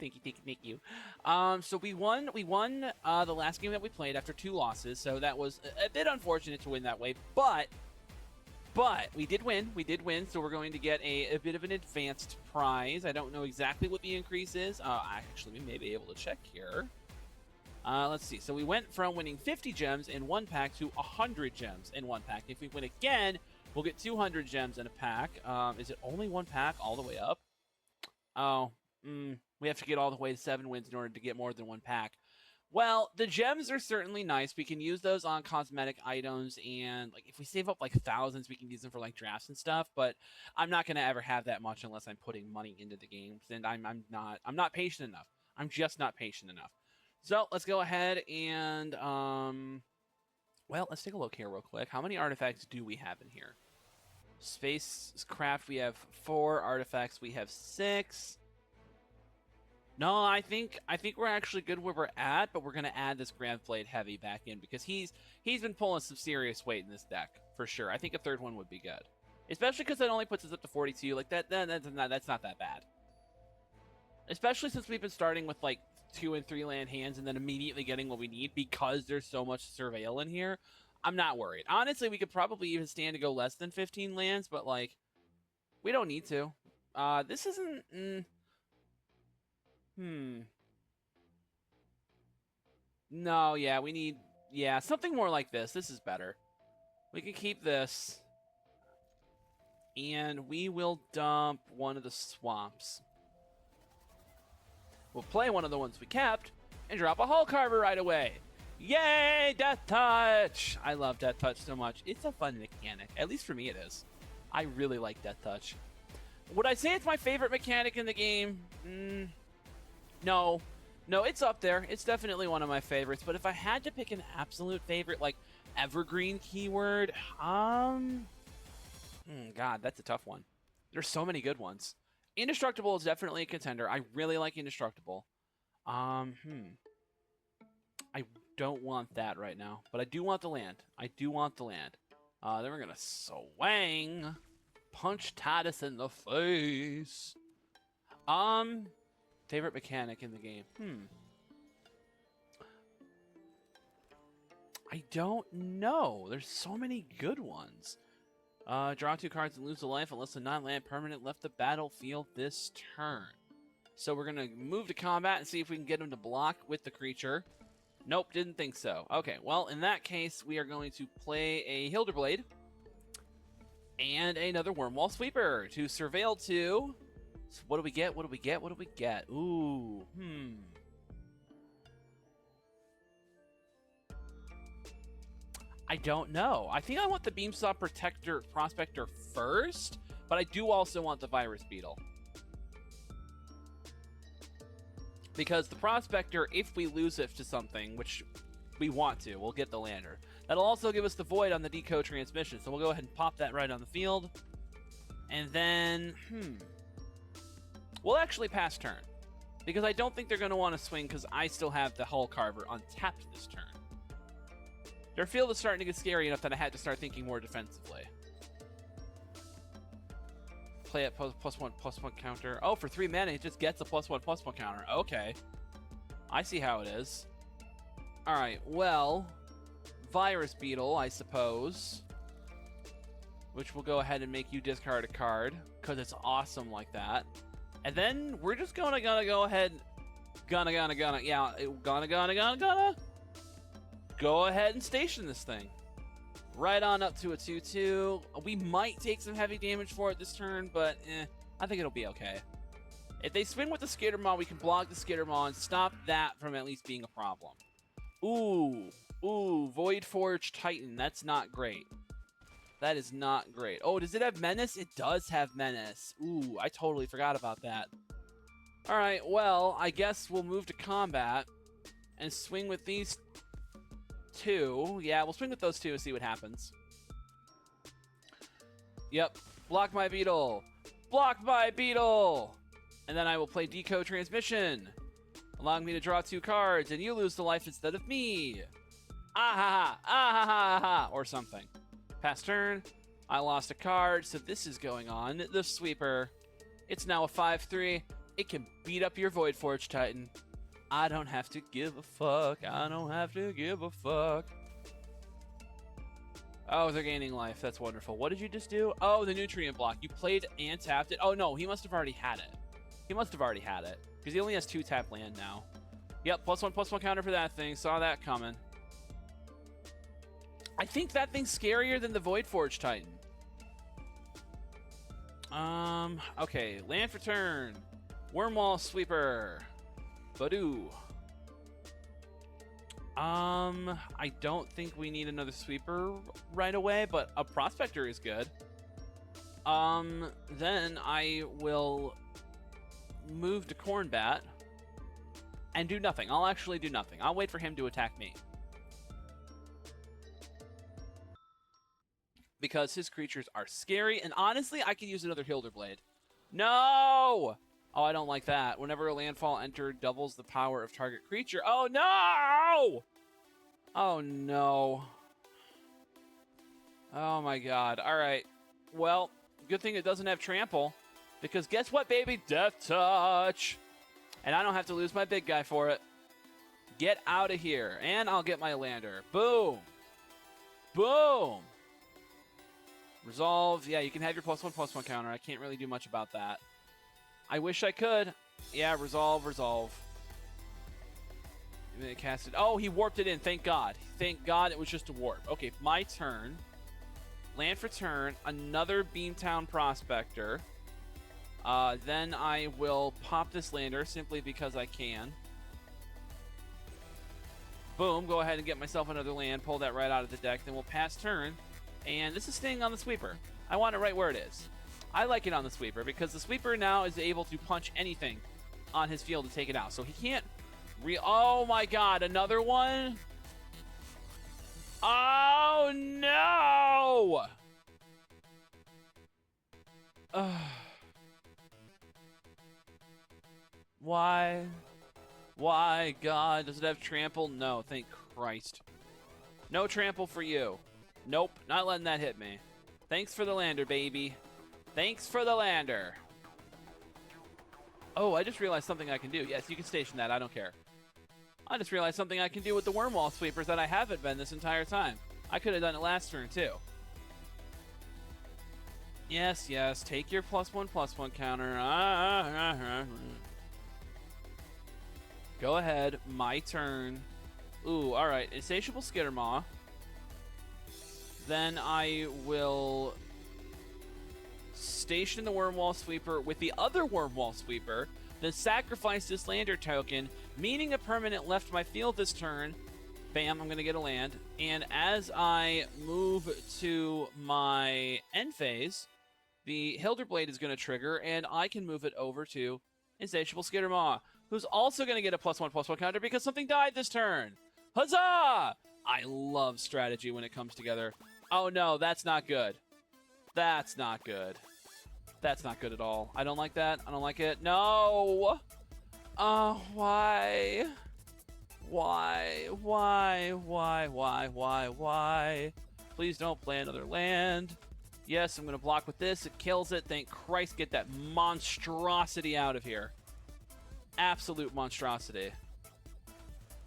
So we won the last game that we played after 2 losses. So that was a bit unfortunate to win that way, but we did win. So we're going to get a bit of an advanced prize. I don't know exactly what the increase is. Actually, we may be able to check here. Let's see. So we went from winning 50 gems in 1 pack to 100 gems in 1 pack. If we win again, we'll get 200 gems in a pack. Is it only 1 pack all the way up? Oh, we have to get all the way to 7 wins in order to get more than 1 pack. Well, the gems are certainly nice. We can use those on cosmetic items, and like if we save up like thousands, we can use them for like drafts and stuff. But I'm not gonna ever have that much unless I'm putting money into the games, and I'm not patient enough. I'm just not patient enough. So let's go ahead and well, let's take a look here real quick. How many artifacts do we have in here? Spacecraft, we have 4. Artifacts, we have 6. No, I think we're actually good where we're at, but we're gonna add this Grav Blade Heavy back in because he's been pulling some serious weight in this deck for sure. I think a 3rd one would be good, especially because that only puts us up to 42. Like that's not that bad. Especially since we've been starting with like 2 and 3 land hands and then immediately getting what we need because there's so much surveil in here. I'm not worried. Honestly, we could probably even stand to go less than 15 lands, but like we don't need to. This isn't No, yeah, we need something more like this. This is better. We can keep this. And we will dump one of the swamps. We'll play one of the ones we kept and drop a Hull Carver right away. Yay, Death Touch! I love Death Touch so much. It's a fun mechanic. At least for me it is. I really like Death Touch. Would I say it's my favorite mechanic in the game? No. No, it's up there. It's definitely one of my favorites. But if I had to pick an absolute favorite, like, evergreen keyword, God, that's a tough one. There's so many good ones. Indestructible is definitely a contender. I really like Indestructible. I don't want that right now, but I do want the land. Then we're gonna swing. Punch Titus in the face. Favorite mechanic in the game. I don't know. There's so many good ones. Draw 2 cards and lose a life unless a non-land permanent left the battlefield this turn. So we're going to move to combat and see if we can get him to block with the creature. Nope, didn't think so. Okay, well, in that case, we are going to play a Hilderblade and another Wormwall Sweeper to Surveil 2. So what do we get? Ooh, I don't know. I think I want the Beamsaw Prospector first, but I do also want the Virus Beetle. Because the Prospector, if we lose it to something, which we want to, we'll get the Lander. That'll also give us the Void on the Deco Transmission, so we'll go ahead and pop that right on the field. And then, we'll actually pass turn. Because I don't think they're going to want to swing because I still have the Hull Carver untapped this turn. Their field is starting to get scary enough that I had to start thinking more defensively. Play at +1/+1 counter. Oh, for 3 mana, it just gets a +1/+1 counter. Okay. I see how it is. Alright, well, Virus Beetle, I suppose. Which will go ahead and make you discard a card, because it's awesome like that. And then we're just gonna go ahead. Gonna go ahead and station this thing. Right on up to a 2/2. We might take some heavy damage for it this turn, but I think it'll be okay. If they swing with the Skittermaw, we can block the Skittermaw and stop that from at least being a problem. Ooh. Ooh, Void Forge Titan. That's not great. That is not great. Oh, does it have Menace? It does have Menace. Ooh, I totally forgot about that. All right, well, I guess we'll move to combat and swing with these two. Yeah, we'll swing with those two and see what happens. Yep, block my beetle. Block my beetle. And then I will play Decode Transmission, allowing me to draw 2 cards, and you lose the life instead of me. Ah ha ha, ah ha ha ha, or something. Pass turn. I lost a card, so this is going on. The sweeper. It's now a 5/3. It can beat up your Void Forge Titan. I don't have to give a fuck. I don't have to give a fuck. Oh, they're gaining life. That's wonderful. What did you just do? Oh, the nutrient block. You played and tapped it. Oh, no. He must have already had it. He must have already had it. Because he only has 2 tap land now. Yep, +1/+1 counter for that thing. Saw that coming. I think that thing's scarier than the Void Forge Titan. Okay. Land for turn. Wormwall Sweeper. Badoo. I don't think we need another sweeper right away, but a prospector is good. Then I will move to Cornbat and do nothing. I'll actually do nothing. I'll wait for him to attack me. Because his creatures are scary, and honestly, I could use another Hilder Blade. No! Oh, I don't like that. Whenever a landfall entered, doubles the power of target creature. Oh, no! Oh, no. Oh, my God. All right. Well, good thing it doesn't have trample, because guess what, baby? Death Touch. And I don't have to lose my big guy for it. Get out of here, and I'll get my lander. Boom. Boom. Resolve. Yeah, you can have your +1/+1 counter. I can't really do much about that. I wish I could. Yeah, resolve, resolve. Cast it. Oh, he warped it in. Thank God. Thank God it was just a warp. Okay, my turn. Land for turn. Another Beamtown Prospector. Then I will pop this lander simply because I can. Boom. Go ahead and get myself another land. Pull that right out of the deck. Then we'll pass turn. And this is staying on the sweeper. I want it right where it is. I like it on the sweeper because the sweeper now is able to punch anything on his field to take it out. So he can't oh my God, another one? Oh no! Why? Why, God? Does it have trample? No, thank Christ. No trample for you. Nope, not letting that hit me. Thanks for the lander, baby. Thanks for the lander. Oh, I just realized something I can do. Yes, you can station that. I don't care. I just realized something I can do with the Wormwall Sweepers that I haven't been this entire time. I could have done it last turn, too. Yes, yes. Take your +1/+1 counter. Go ahead. My turn. Ooh, all right. Insatiable Skittermaw. Then I will station the Wormwall Sweeper with the other Wormwall Sweeper, then sacrifice this lander token, meaning a permanent left my field this turn. Bam, I'm going to get a land. And as I move to my end phase, the Hilder Blade is going to trigger, and I can move it over to Insatiable Skittermaw, who's also going to get a +1/+1 counter because something died this turn. Huzzah! I love strategy when it comes together. Oh no, that's not good. That's not good. That's not good at all. I don't like that. I don't like it. No! Oh, why? Why? Why? Please don't play another land. Yes, I'm going to block with this. It kills it. Thank Christ, get that monstrosity out of here. Absolute monstrosity.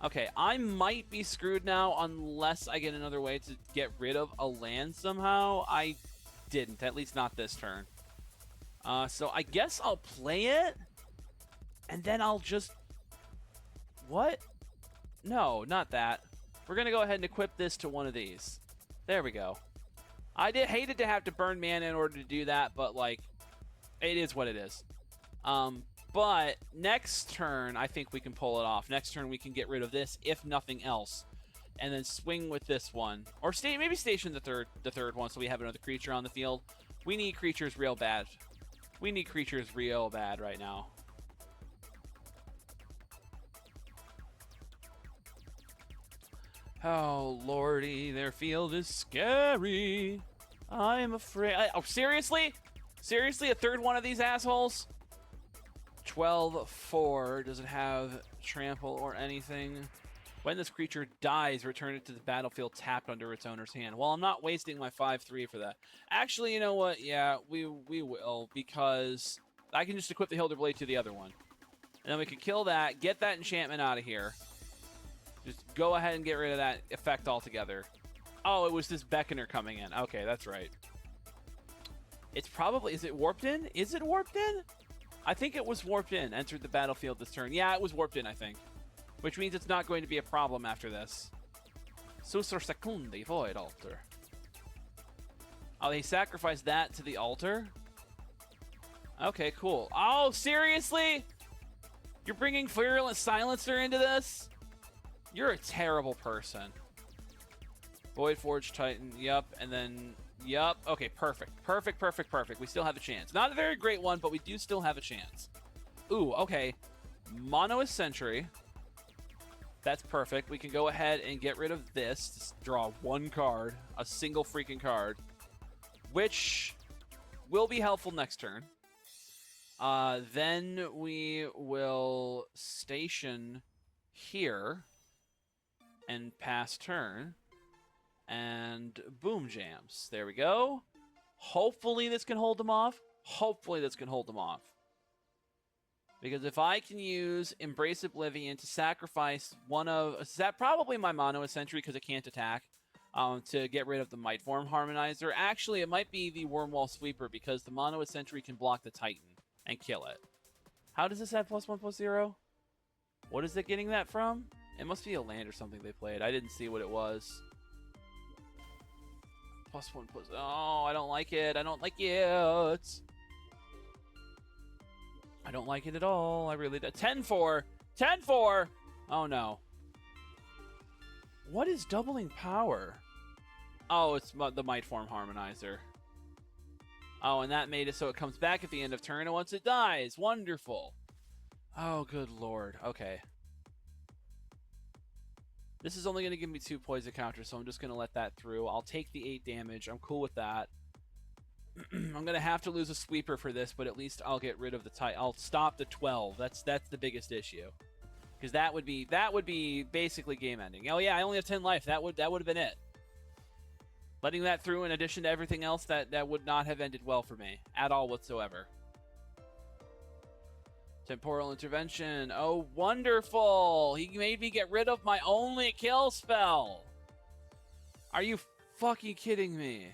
Okay, I might be screwed now unless I get another way to get rid of a land somehow. I didn't, at least not this turn. So I guess I'll play it, and then I'll just... What? No, not that. We're going to go ahead and equip this to one of these. There we go. I hated to have to burn mana in order to do that, but, like, it is what it is. But next turn, I think we can pull it off. Next turn, we can get rid of this, if nothing else. and then swing with this one. Or maybe station the third one so we have another creature on the field. We need creatures real bad. We need creatures real bad right now. Oh, lordy, their field is scary. I'm afraid. Oh, seriously? Seriously, a third one of these assholes? 12-4. Does it have trample or anything? When this creature dies, return it to the battlefield tapped under its owner's hand. Well, I'm not wasting my 5-3 for that. Actually, you know what? Yeah, we will, because I can just equip the Hilder Blade to the other one. And then we can kill that, get that enchantment out of here. Just go ahead and get rid of that effect altogether. Oh, it was this Beckoner coming in. Okay, that's right. It's probably... Is it warped in? Is it warped in? I think it was warped in. Entered the battlefield this turn. Yeah, it was warped in, I think. Which means it's not going to be a problem after this. Susur Secundi, Void Altar. Oh, they sacrificed that to the altar? Okay, cool. Oh, seriously? You're bringing Virulent Silencer into this? You're a terrible person. Void Forge Titan, yup, and then, yup. Okay, perfect. Perfect, perfect, perfect. We still have a chance. Not a very great one, but we do still have a chance. Ooh, okay. Monoist Sentry. That's perfect. We can go ahead and get rid of this. Just draw one card, a single freaking card, which will be helpful next turn. Then we will station here and pass turn. And boom jams. There we go. Hopefully this can hold them off. Hopefully this can hold them off. Because if I can use Embrace Oblivion to sacrifice one of... Is that probably my Mono Sentry because it can't attack? To get rid of the Might Form Harmonizer. Actually, it might be the Wormwall Sweeper because the Mono Sentry can block the Titan and kill it. How does this have +1/+0? What is it getting that from? It must be a land or something they played. I didn't see what it was. +1/+... Oh, I don't like it. I don't like it. I don't like it at all. I really do. 10-4. 10-4. Oh, no. What is doubling power? Oh, it's the Might Form Harmonizer. Oh, and that made it so it comes back at the end of turn, and once it dies. Wonderful. Oh, good lord. Okay. This is only going to give me 2 poison counters, so I'm just going to let that through. I'll take the 8 damage. I'm cool with that. I'm going to have to lose a sweeper for this, but at least I'll get rid of the Titan. I'll stop the 12. That's the biggest issue. Because that would be basically game ending. Oh yeah, I only have 10 life. That would have been it. Letting that through in addition to everything else, that would not have ended well for me at all whatsoever. Temporal Intervention. Oh, wonderful. He made me get rid of my only kill spell. Are you fucking kidding me?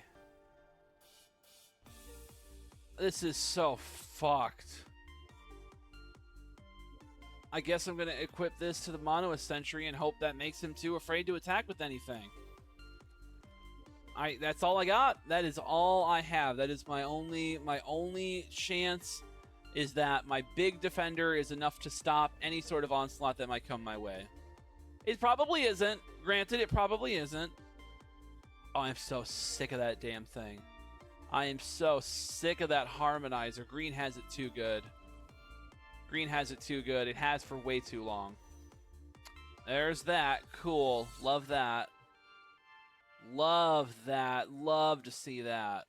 This is so fucked. I guess I'm going to equip this to the Monoist Sentry and hope that makes him too afraid to attack with anything. That's all I got. That is all I have. That is my only chance is that my big defender is enough to stop any sort of onslaught that might come my way. It probably isn't. Granted, it probably isn't. Oh, I'm so sick of that damn thing. I am so sick of that Harmonizer. Green has it too good. Green has it too good. It has for way too long. There's that. Cool. Love that. Love that. Love to see that.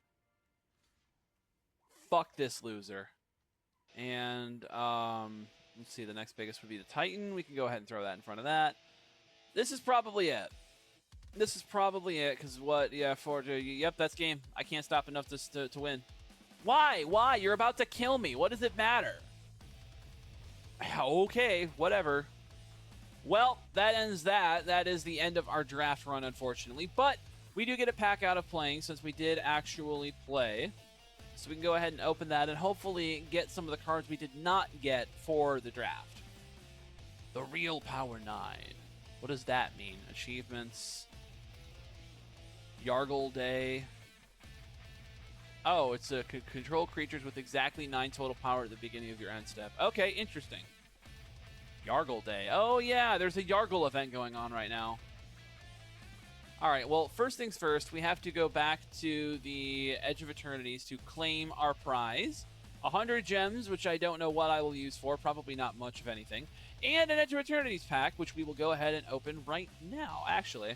Fuck this loser. And, let's see. The next biggest would be the Titan. We can go ahead and throw that in front of that. This is probably it. This is probably it, because what? Yeah, yep, that's game. I can't stop enough to win. Why? Why? You're about to kill me. What does it matter? Okay, whatever. Well, that ends that. That is the end of our draft run, unfortunately. But we do get a pack out of playing since we did actually play. So we can go ahead and open that and hopefully get some of the cards we did not get for the draft. The Real Power 9. What does that mean? Achievements. Yargle Day. Oh, it's a control creatures with exactly 9 total power at the beginning of your end step. Okay, interesting. Yargle Day. Oh, yeah, there's a Yargle event going on right now. All right, well, first things first, we have to go back to the Edge of Eternities to claim our prize. 100 gems, which I don't know what I will use for, probably not much of anything. And an Edge of Eternities pack, which we will go ahead and open right now. Actually,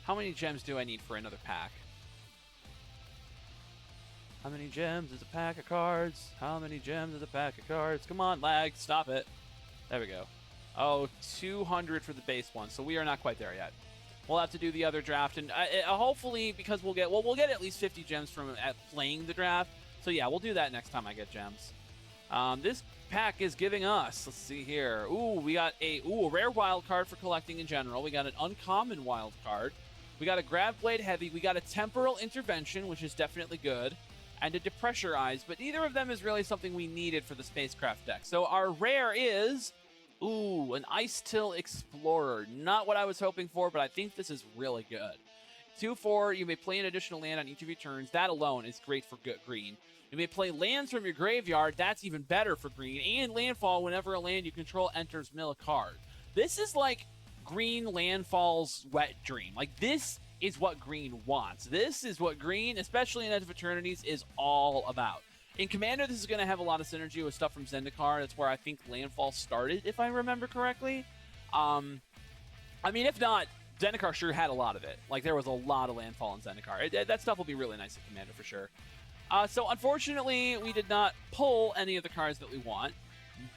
how many gems do I need for another pack? How many gems is a pack of cards? How many gems is a pack of cards? Come on, lag, stop it. There we go. Oh, 200 for the base one, so we are not quite there yet. We'll have to do the other draft, and hopefully, because we'll get at least 50 gems from playing the draft. So yeah, we'll do that next time I get gems. This pack is giving us, let's see here. Ooh, we got a rare wild card for collecting in general. We got an uncommon wild card. We got a Grav Blade Heavy. We got a Temporal Intervention, which is definitely good, and a Depressurize, but neither of them is really something we needed for the Spacecraft deck. So our rare is, an Ice Till Explorer. Not what I was hoping for, but I think this is really good. 2/4, you may play an additional land on each of your turns. That alone is great for green. You may play lands from your graveyard. That's even better for green. And landfall whenever a land you control enters mill a card. This is like green landfall's wet dream. Like, this is what green wants. This is what green, especially in Edge of Eternities, is all about. In Commander, this is going to have a lot of synergy with stuff from Zendikar. That's where I think landfall started, if I remember correctly. I mean, if not, Zendikar sure had a lot of it. Like, there was a lot of landfall in Zendikar. That stuff will be really nice in Commander for sure. So, unfortunately, we did not pull any of the cards that we want.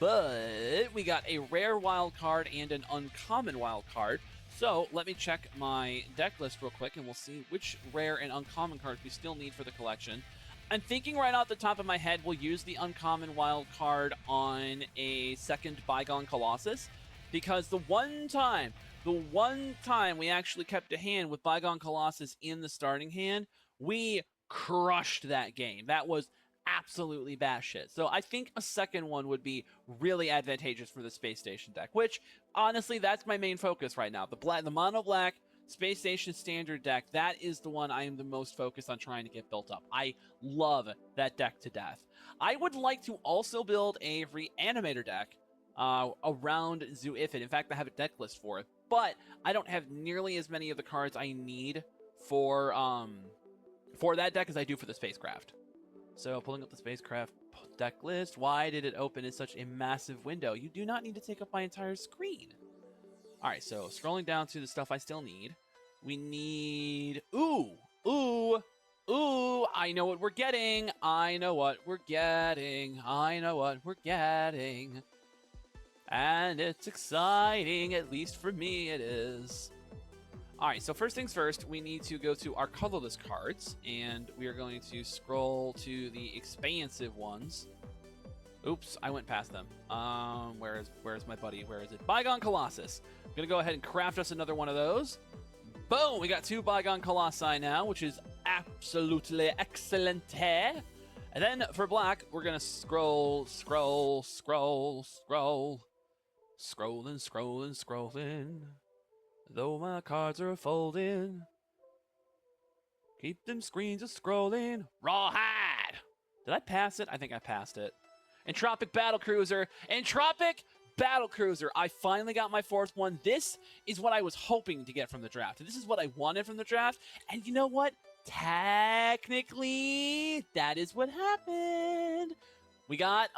But we got a rare wild card and an uncommon wild card. So, let me check my deck list real quick, and we'll see which rare and uncommon cards we still need for the collection. I'm thinking right off the top of my head, we'll use the uncommon wild card on a second Bygone Colossus, because the one time we actually kept a hand with Bygone Colossus in the starting hand, we crushed that game. That was absolutely batshit. So I think a second one would be really advantageous for the Space Station deck, which, honestly, that's my main focus right now. The mono black Space Station standard deck, that is the one I am the most focused on trying to get built up. I love that deck to death. I would like to also build a Reanimator deck around Zoo-Ifit. In fact, I have a deck list for it, but I don't have nearly as many of the cards I need for that deck as I do for the Spacecraft. So, pulling up the Spacecraft deck list. Why did it open in such a massive window? You do not need to take up my entire screen. All right, so scrolling down to the stuff I still need. We need... Ooh! I know what we're getting. I know what we're getting. And it's exciting, at least for me it is. All right, so first things first, we need to go to our colorless cards, and we are going to scroll to the expansive ones. Oops, I went past them. Where's my buddy? Where is it? Bygone Colossus. I'm going to go ahead and craft us another one of those. Boom! We got 2 Bygone Colossi now, which is absolutely excellent. And then for black, we're going to scrolling. Though my cards are folding. Keep them screens a scrolling. Rawhide! Did I pass it? I think I passed it. Entropic Battlecruiser. I finally got my 4th one. This is what I was hoping to get from the draft. This is what I wanted from the draft. And you know what? Technically, that is what happened. We got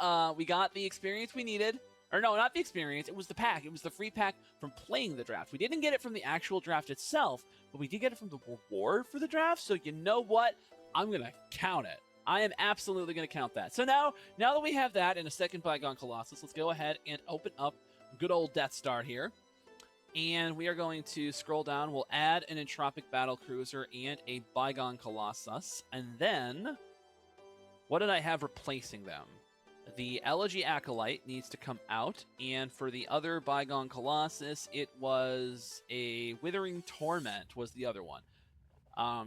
the experience we needed. Or no, not the experience. It was the pack. It was the free pack from playing the draft. We didn't get it from the actual draft itself, but we did get it from the reward for the draft. So you know what? I'm going to count it. I am absolutely going to count that. So now that we have that and a second Bygone Colossus, let's go ahead and open up good old Death Star here. And we are going to scroll down. We'll add an Entropic Battlecruiser and a Bygone Colossus. And then, what did I have replacing them? The Elegy Acolyte needs to come out, and for the other Bygone Colossus, it was a Withering Torment was the other one.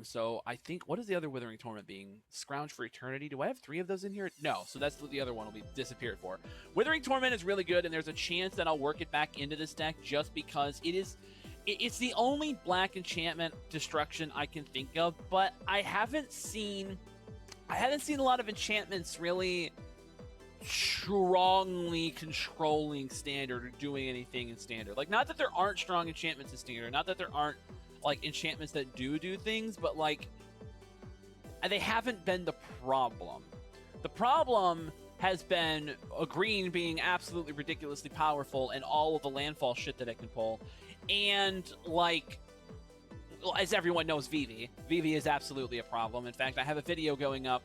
So I think, what is the other Withering Torment being? Scrounge for Eternity. Do I have 3 of those in here? No, so that's what the other one will be disappeared for. Withering Torment is really good, and there's a chance that I'll work it back into this deck just because it's the only black enchantment destruction I can think of, but I haven't seen a lot of enchantments really strongly controlling standard or doing anything in standard. Like, not that there aren't strong enchantments in standard, not that there aren't like enchantments that do things, but like they haven't been the problem. The problem has been a green being absolutely ridiculously powerful and all of the landfall shit that it can pull. And, like, as everyone knows, Vivi. Vivi is absolutely a problem. In fact, I have a video going up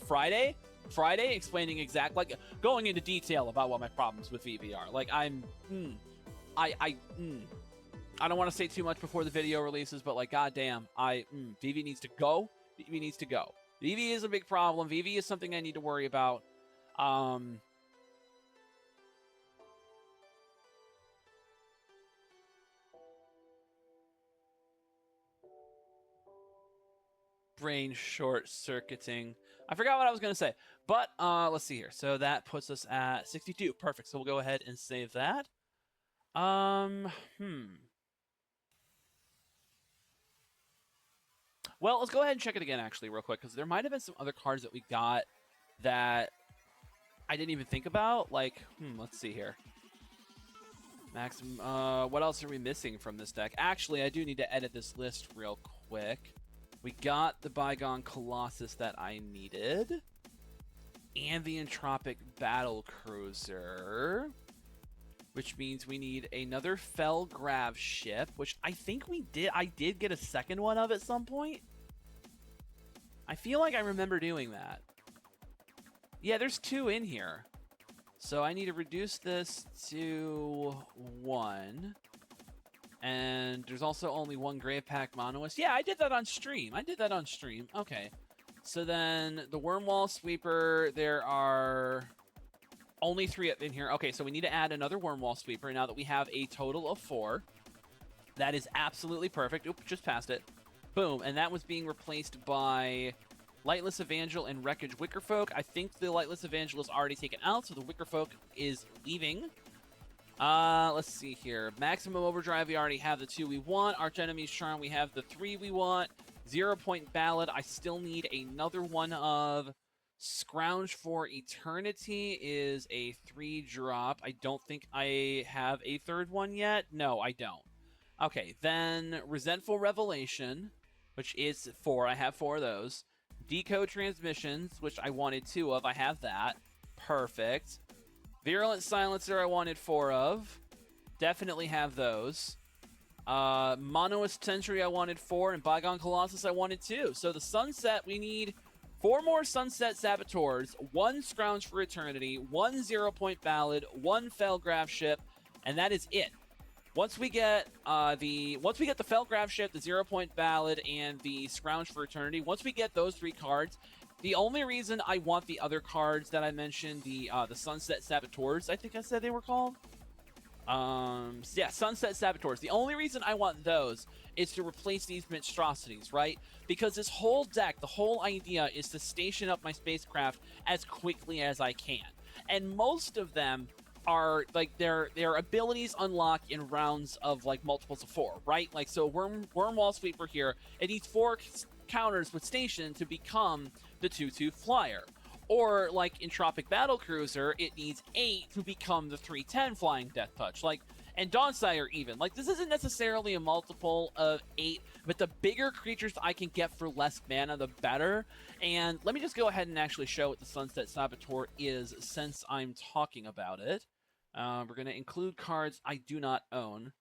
Friday explaining like, going into detail about what my problems with Vivi are. Like, I don't want to say too much before the video releases, but, like, goddamn, Vivi needs to go. Vivi needs to go. Vivi is a big problem. Vivi is something I need to worry about. Brain short-circuiting. I forgot what I was going to say, but let's see here. So that puts us at 62. Perfect. So we'll go ahead and save that. Well, let's go ahead and check it again, actually, real quick, because there might have been some other cards that we got that I didn't even think about. Like, let's see here. Maximum. What else are we missing from this deck? Actually, I do need to edit this list real quick. We got the Bygone Colossus that I needed, and the Entropic Battle Cruiser, which means we need another Felgrav ship, which I think we did. I did get a second one of at some point. I feel like I remember doing that. Yeah, there's 2 in here. So I need to reduce this to 1. And there's also only 1 Grave Pack Monoist. Yeah, I did that on stream. Okay. So then the Wormwall Sweeper, there are only 3 in here. Okay, so we need to add another Wormwall Sweeper now that we have a total of 4. That is absolutely perfect. Oop, just passed it. Boom, and that was being replaced by Lightless Evangel and Wreckage Wickerfolk. I think the Lightless Evangel is already taken out, so the Wickerfolk is leaving. Let's see here. Maximum Overdrive, we already have the 2 we want. Archenemy's Charm, we have the 3 we want. 0 Point Ballad, I still need another one of. Scrounge for Eternity is a 3-drop. I don't think I have a 3rd one yet. No, I don't. Okay, then Resentful Revelation, which is 4. I have 4 of those. Decode Transmissions, which I wanted 2 of. I have that. Perfect. Virulent Silencer, I wanted 4 of. Definitely have those. Monoist Sentry, I wanted 4. And Bygone Colossus, I wanted 2. So the Sunset, we need 4 more Sunset Saboteurs, 1 Scrounge for Eternity, 1 0 Point Ballad, 1 Felgrav ship, and that is it. Once we get the Felgrav ship, the 0 Point Ballad, and the Scrounge for Eternity, once we get those 3 cards, the only reason I want the other cards that I mentioned, the Sunset Saboteurs, I think I said they were called. Yeah, Sunset Saboteurs. The only reason I want those is to replace these monstrosities, right? Because this whole deck, the whole idea is to station up my spacecraft as quickly as I can. And most of them are, like, their abilities unlock in rounds of, like, multiples of 4, right? Like, so Wormwall Sweeper here, it needs 4 counters with station to become the 2/2 flyer. Or, like, Entropic Battle Cruiser, it needs 8 to become the 3/10 Flying Death Touch. Like, and Dawnsire even. Like, this isn't necessarily a multiple of 8, but the bigger creatures I can get for less mana, the better. And let me just go ahead and actually show what the Sunset Saboteur is since I'm talking about it. We're going to include cards I do not own.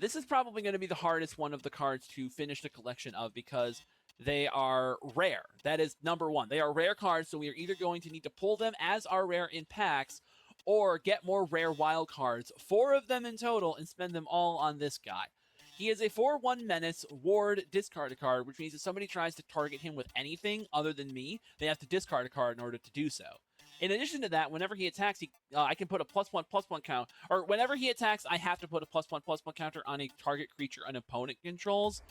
This is probably going to be the hardest one of the cards to finish the collection of because they are rare. That is number 1. They are rare cards, so we are either going to need to pull them as are rare in packs or get more rare wild cards, 4 of them in total, and spend them all on this guy. He is a 4/1 Menace, Ward, discard a card, which means if somebody tries to target him with anything other than me, they have to discard a card in order to do so. In addition to that, whenever he attacks, I can put a +1/+1 count, or whenever he attacks, I have to put a +1/+1 counter on a target creature an opponent controls,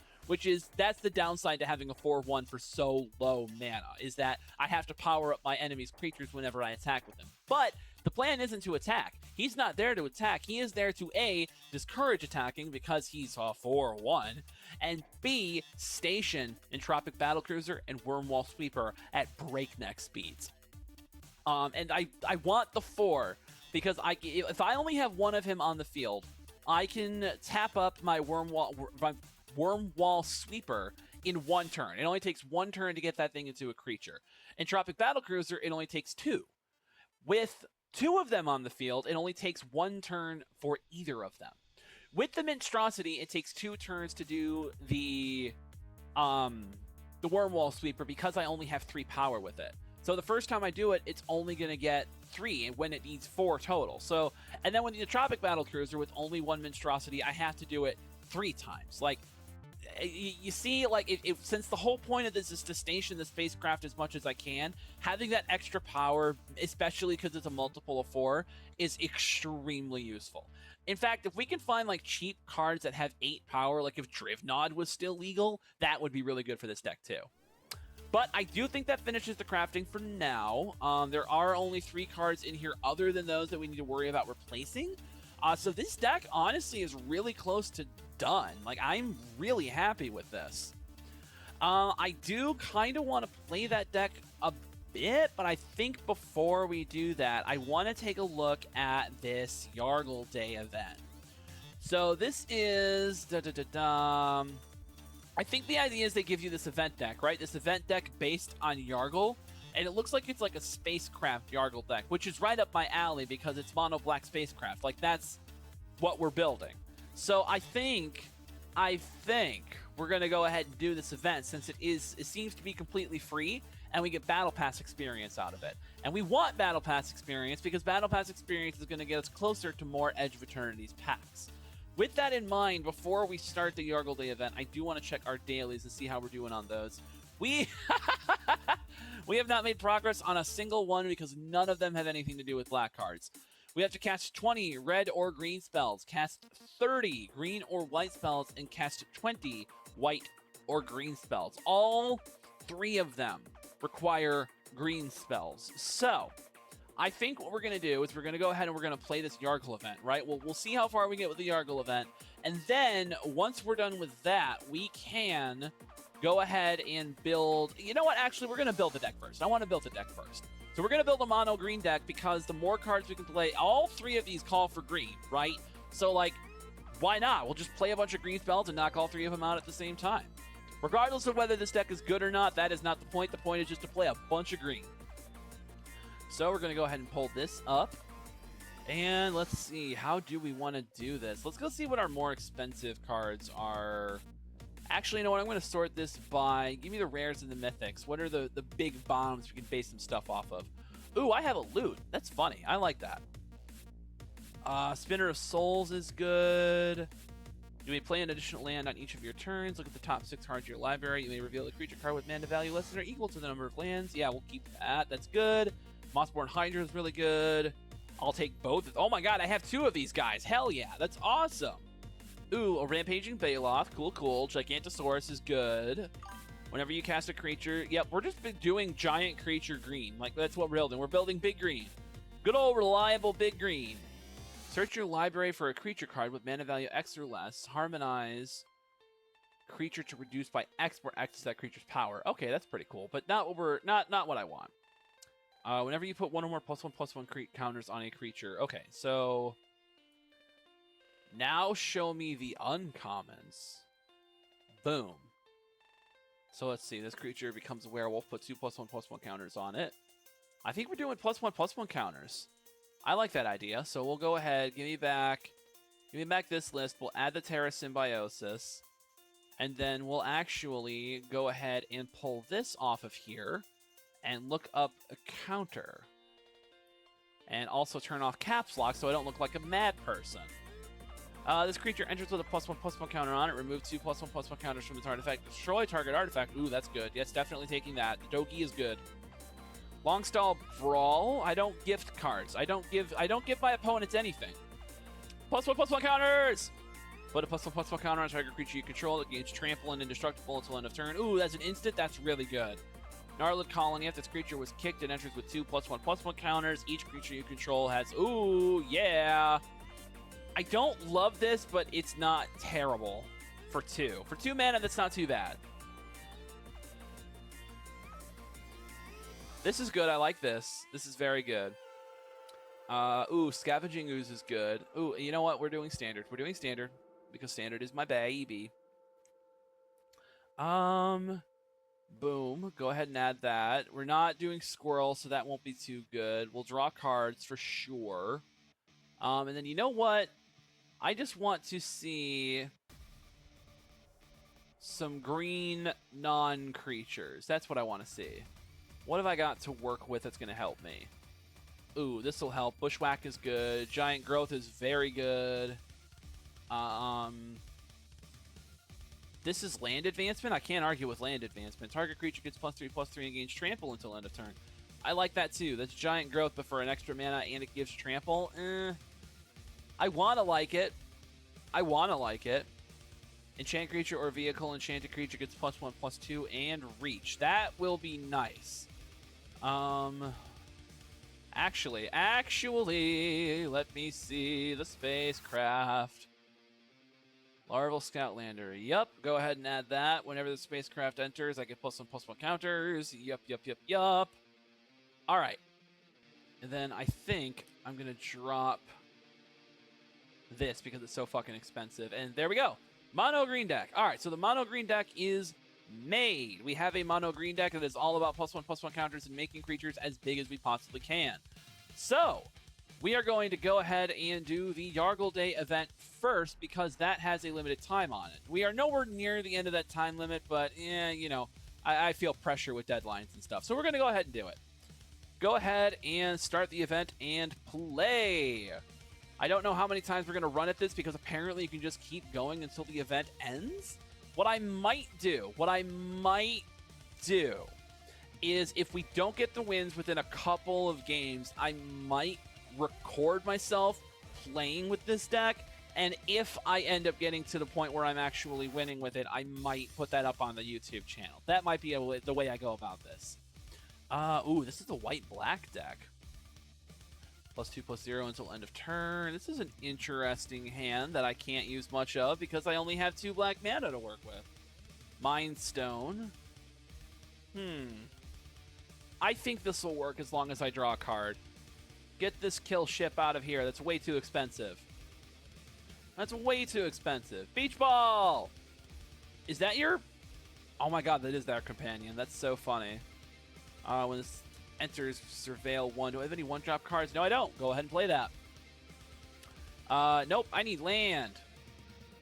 that's the downside to having a 4/1 for so low mana, is that I have to power up my enemy's creatures whenever I attack with them. But the plan isn't to attack. He's not there to attack. He is there to A, discourage attacking because he's a 4/1, and B, station Entropic Battlecruiser and Wormwall Sweeper at breakneck speeds. And I want the 4 because if I only have 1 of him on the field, I can tap up my Worm Wall Sweeper in 1 turn. It only takes 1 turn to get that thing into a creature. In Tropic Battlecruiser, it only takes 2. With 2 of them on the field, it only takes 1 turn for either of them. With the Monstrosity, it takes 2 turns to do the Worm Wall Sweeper because I only have 3 power with it. So the first time I do it, it's only going to get 3 when it needs 4 total. So, and then when the Tropic Battlecruiser with only 1 Monstrosity, I have to do it 3 times. Like, you see, like, since the whole point of this is to station the spacecraft as much as I can, having that extra power, especially because it's a multiple of 4, is extremely useful. In fact, if we can find, like, cheap cards that have 8 power, like if Drivnod was still legal, that would be really good for this deck, too. But I do think that finishes the crafting for now. There are only 3 cards in here other than those that we need to worry about replacing. So this deck, honestly, is really close to done. Like, I'm really happy with this. I do kind of want to play that deck a bit, but I think before we do that, I want to take a look at this Yargle Day event. So this is... I think the idea is they give you this event deck, right? This event deck based on Yargle, and it looks like it's like a spacecraft Yargle deck, which is right up my alley because it's mono black spacecraft. Like, that's what we're building. So I think we're gonna go ahead and do this event since it seems to be completely free, and we get Battle Pass experience out of it. And we want Battle Pass experience because Battle Pass experience is gonna get us closer to more Edge of Eternities packs. With that in mind, before we start the Yargle Day event, I do want to check our dailies and see how we're doing on those. We have not made progress on a single one because none of them have anything to do with black cards. We have to cast 20 red or green spells, cast 30 green or white spells, and cast 20 white or green spells. All 3 of them require green spells. So I think what we're going to do is we're going to go ahead and we're going to play this Yargle event, right? We'll see how far we get with the Yargle event. And then once we're done with that, we can go ahead and build... You know what? Actually, we're going to build the deck first. I want to build the deck first. So we're going to build a mono green deck because the more cards we can play, all 3 of these call for green, right? So, like, why not? We'll just play a bunch of green spells and knock all 3 of them out at the same time. Regardless of whether this deck is good or not, that is not the point. The point is just to play a bunch of green. So we're going to go ahead and pull this up. And let's see, how do we want to do this? Let's go see what our more expensive cards are. Actually, you know what? I'm going to sort this by... Give me the rares and the mythics. What are the big bombs we can base some stuff off of? Ooh, I have a loot. That's funny. I like that. Spinner of Souls is good. You may play an additional land on each of your turns. Look at the top 6 cards of your library. You may reveal a creature card with mana value less than or equal to the number of lands. Yeah, we'll keep that. That's good. Mossborn Hydra is really good. I'll take both. Oh my god, I have 2 of these guys. Hell yeah, that's awesome. Ooh, a Rampaging Baloth. Cool, cool. Gigantosaurus is good. Whenever you cast a creature... Yep, we're just doing giant creature green. Like, that's what we're building. We're building big green. Good old reliable big green. Search your library for a creature card with mana value X or less. Harmonize creature to reduce by X, where X is that creature's power. Okay, that's pretty cool, but not what we're not what I want. Whenever you put 1 or more +1/+1 counters on a creature. Okay, so now show me the uncommons. Boom. So let's see. This creature becomes a werewolf. Put 2 +1/+1 counters on it. I think we're doing +1/+1 counters. I like that idea. So we'll go ahead. Give me back this list. We'll add the Terra Symbiosis. And then we'll actually go ahead and pull this off of here. And look up a counter. And also turn off caps lock so I don't look like a mad person. This creature enters with a +1/+1 counter on it. Remove 2 +1/+1 counters from its artifact. Destroy target artifact. Ooh, that's good. Yes, definitely taking that. Dogi is good. Longstall Brawl. I don't gift cards. I don't give my opponents anything. +1/+1 counters! Put a +1/+1 counter on target creature you control. It gains trample and indestructible until end of turn. Ooh, that's an instant. That's really good. Gnarled Colony. If this creature was kicked, it enters with 2 +1/+1 counters. Each creature you control has... Ooh, yeah. I don't love this, but it's not terrible for 2. For 2 mana, that's not too bad. This is good. I like this. This is very good. Ooh, Scavenging Ooze is good. Ooh, you know what? We're doing standard. We're doing standard because standard is my baby. Boom. Go ahead and add that. We're not doing squirrel, so that won't be too good. We'll draw cards for sure. And then you know what? I just want to see some green non-creatures. That's what I want to see. What have I got to work with that's going to help me? Ooh, this will help. Bushwhack is good. Giant Growth is very good. This is land advancement. I can't argue with land advancement. Target creature gets +3/+3 and gains trample until end of turn. I like that too. That's giant growth, but for an extra mana and it gives trample. I want to like it. I want to like it. Enchant creature or vehicle. Enchanted creature gets +1/+2 and reach. That will be nice. Actually, let me see the spacecraft. Larval Scoutlander. Yup, go ahead and add that. Whenever the spacecraft enters, I get +1/+1 counters. Yup. All right. And then I think I'm going to drop this because it's so fucking expensive. And there we go. Mono green deck. All right, so the mono green deck is made. We have a mono green deck that is all about +1/+1 counters and making creatures as big as we possibly can. So we are going to go ahead and do the Yargle Day event first because that has a limited time on it. We are nowhere near the end of that time limit, but you know, I feel pressure with deadlines and stuff. So we're going to go ahead and do it. Go ahead and start the event and play. I don't know how many times we're going to run at this because apparently you can just keep going until the event ends. What I might do is if we don't get the wins within a couple of games, I might record myself playing with this deck, and if I end up getting to the point where I'm actually winning with it, I might put that up on the YouTube channel. That might be the way I go about this. Ooh, this is a white-black deck. +2/+0 until end of turn. This is an interesting hand that I can't use much of because I only have 2 black mana to work with. Mind Stone. I think this will work as long as I draw a card. Get this kill ship out of here. That's way too expensive. That's way too expensive. Beach Ball! Is that your... Oh my god, that is their companion. That's so funny. When this enters Surveil 1. Do I have any 1-drop cards? No, I don't. Go ahead and play that. Nope, I need land.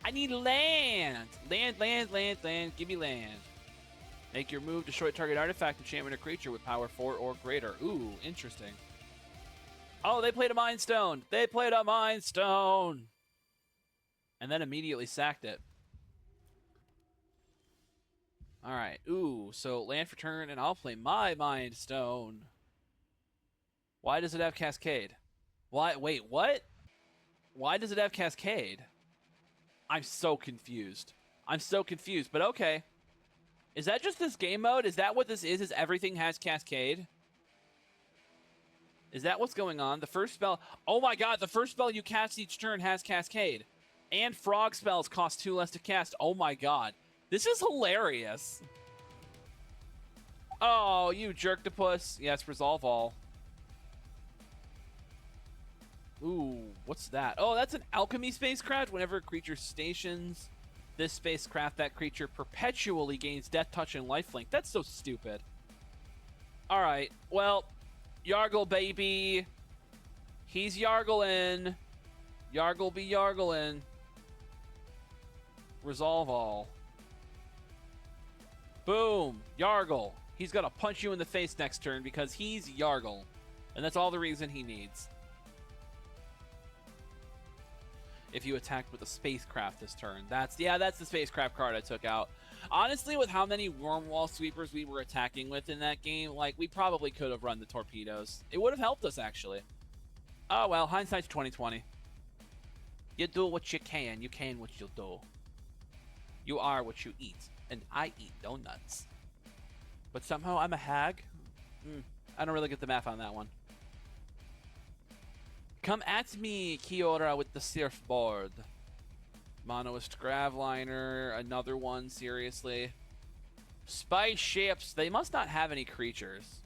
I need land! Land. Give me land. Make your move, destroy target artifact, enchantment, or creature with power 4 or greater. Ooh, interesting. Oh, they played a Mind Stone. And then immediately sacked it. All right. Ooh, so land for turn, and I'll play my Mind Stone. Why does it have Cascade? Why? Wait, what? Why does it have Cascade? I'm so confused. But okay. Is that just this game mode? Is that what this is? Is everything has Cascade? Is that what's going on? The first spell... Oh my god, the first spell you cast each turn has Cascade. And frog spells cost 2 less to cast. Oh my god. This is hilarious. Oh, you jerktopus. Yes, resolve all. Ooh, what's that? Oh, that's an alchemy spacecraft. Whenever a creature stations this spacecraft, that creature perpetually gains death touch and lifelink. That's so stupid. All right, well, Yargle baby. He's Yargling. Yargle be Yargling. Resolve all. Boom, Yargle. He's gonna punch you in the face next turn because he's Yargle. And that's all the reason he needs. If you attacked with a spacecraft this turn. That's the spacecraft card I took out. Honestly, with how many worm wall sweepers we were attacking with in that game, like, we probably could have run the torpedoes. It would have helped us, actually. Oh, well, hindsight's 20/20. You do what you can what you'll do. You are what you eat, and I eat donuts. But somehow I'm a hag? I don't really get the math on that one. Come at me, Kiora, with the surfboard. Monoist Gravliner, another one, seriously. Spaceships, they must not have any creatures.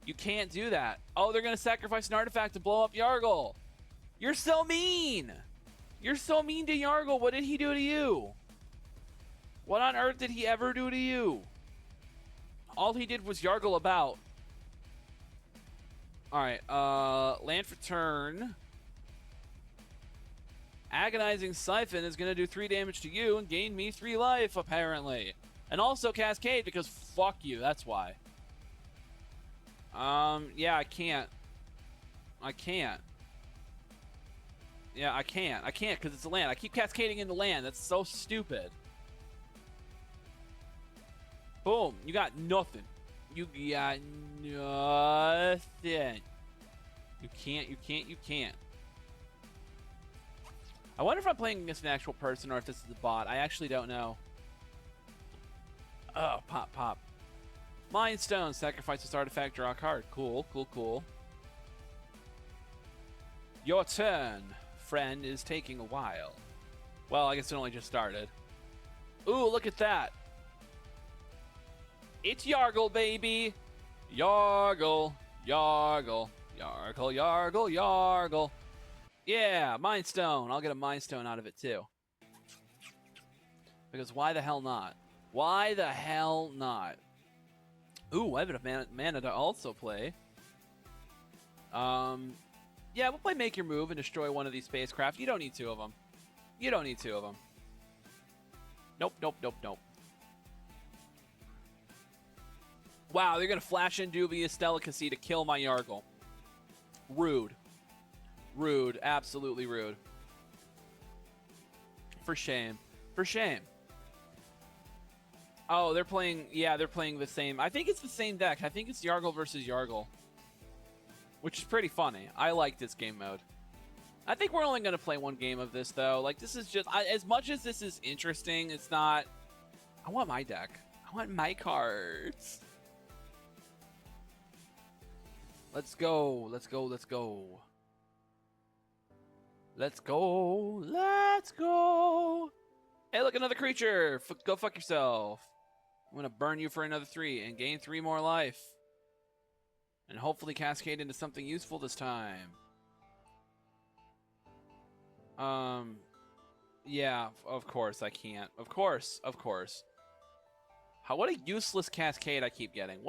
You can't do that. Oh, they're going to sacrifice an artifact to blow up Yargle. You're so mean. You're so mean to Yargle. What did he do to you? What on earth did he ever do to you? All he did was Yargle about. Alright, land for turn. Agonizing Siphon is going to do 3 damage to you and gain me 3 life, apparently. And also Cascade, because fuck you, that's why. Yeah, I can't. Yeah, I can't because it's a land. I keep cascading into land. That's so stupid. Boom. You got nothing. You got nothing. You can't. I wonder if I'm playing against an actual person or if this is a bot. I actually don't know. Oh, pop. Mind Stone. Sacrifice this artifact, draw a card. Cool. Your turn. Friend is taking a while. Well, I guess it only just started. Ooh, look at that. It's Yargle, baby. Yargle. Yeah, Mind Stone. I'll get a Mind Stone out of it, too. Because why the hell not? Why the hell not? Ooh, I have enough mana to also play. Yeah, we'll play Make Your Move and destroy one of these spacecraft. You don't need 2 of them. Nope. Wow, they're going to flash in Dubious Delicacy to kill my Yargle. Rude. Absolutely rude. For shame. Oh, they're playing the same. I think it's the same deck. I think it's Yargle versus Yargle. Which is pretty funny. I like this game mode. I think we're only going to play 1 game of this, though. Like, this is just... as much as this is interesting, it's not... I want my deck. I want my cards. Let's go. Hey, look, another creature. Go fuck yourself. I'm going to burn you for another 3 and gain 3 more life. And hopefully cascade into something useful this time. Yeah, of course I can't. Of course. What a useless cascade I keep getting.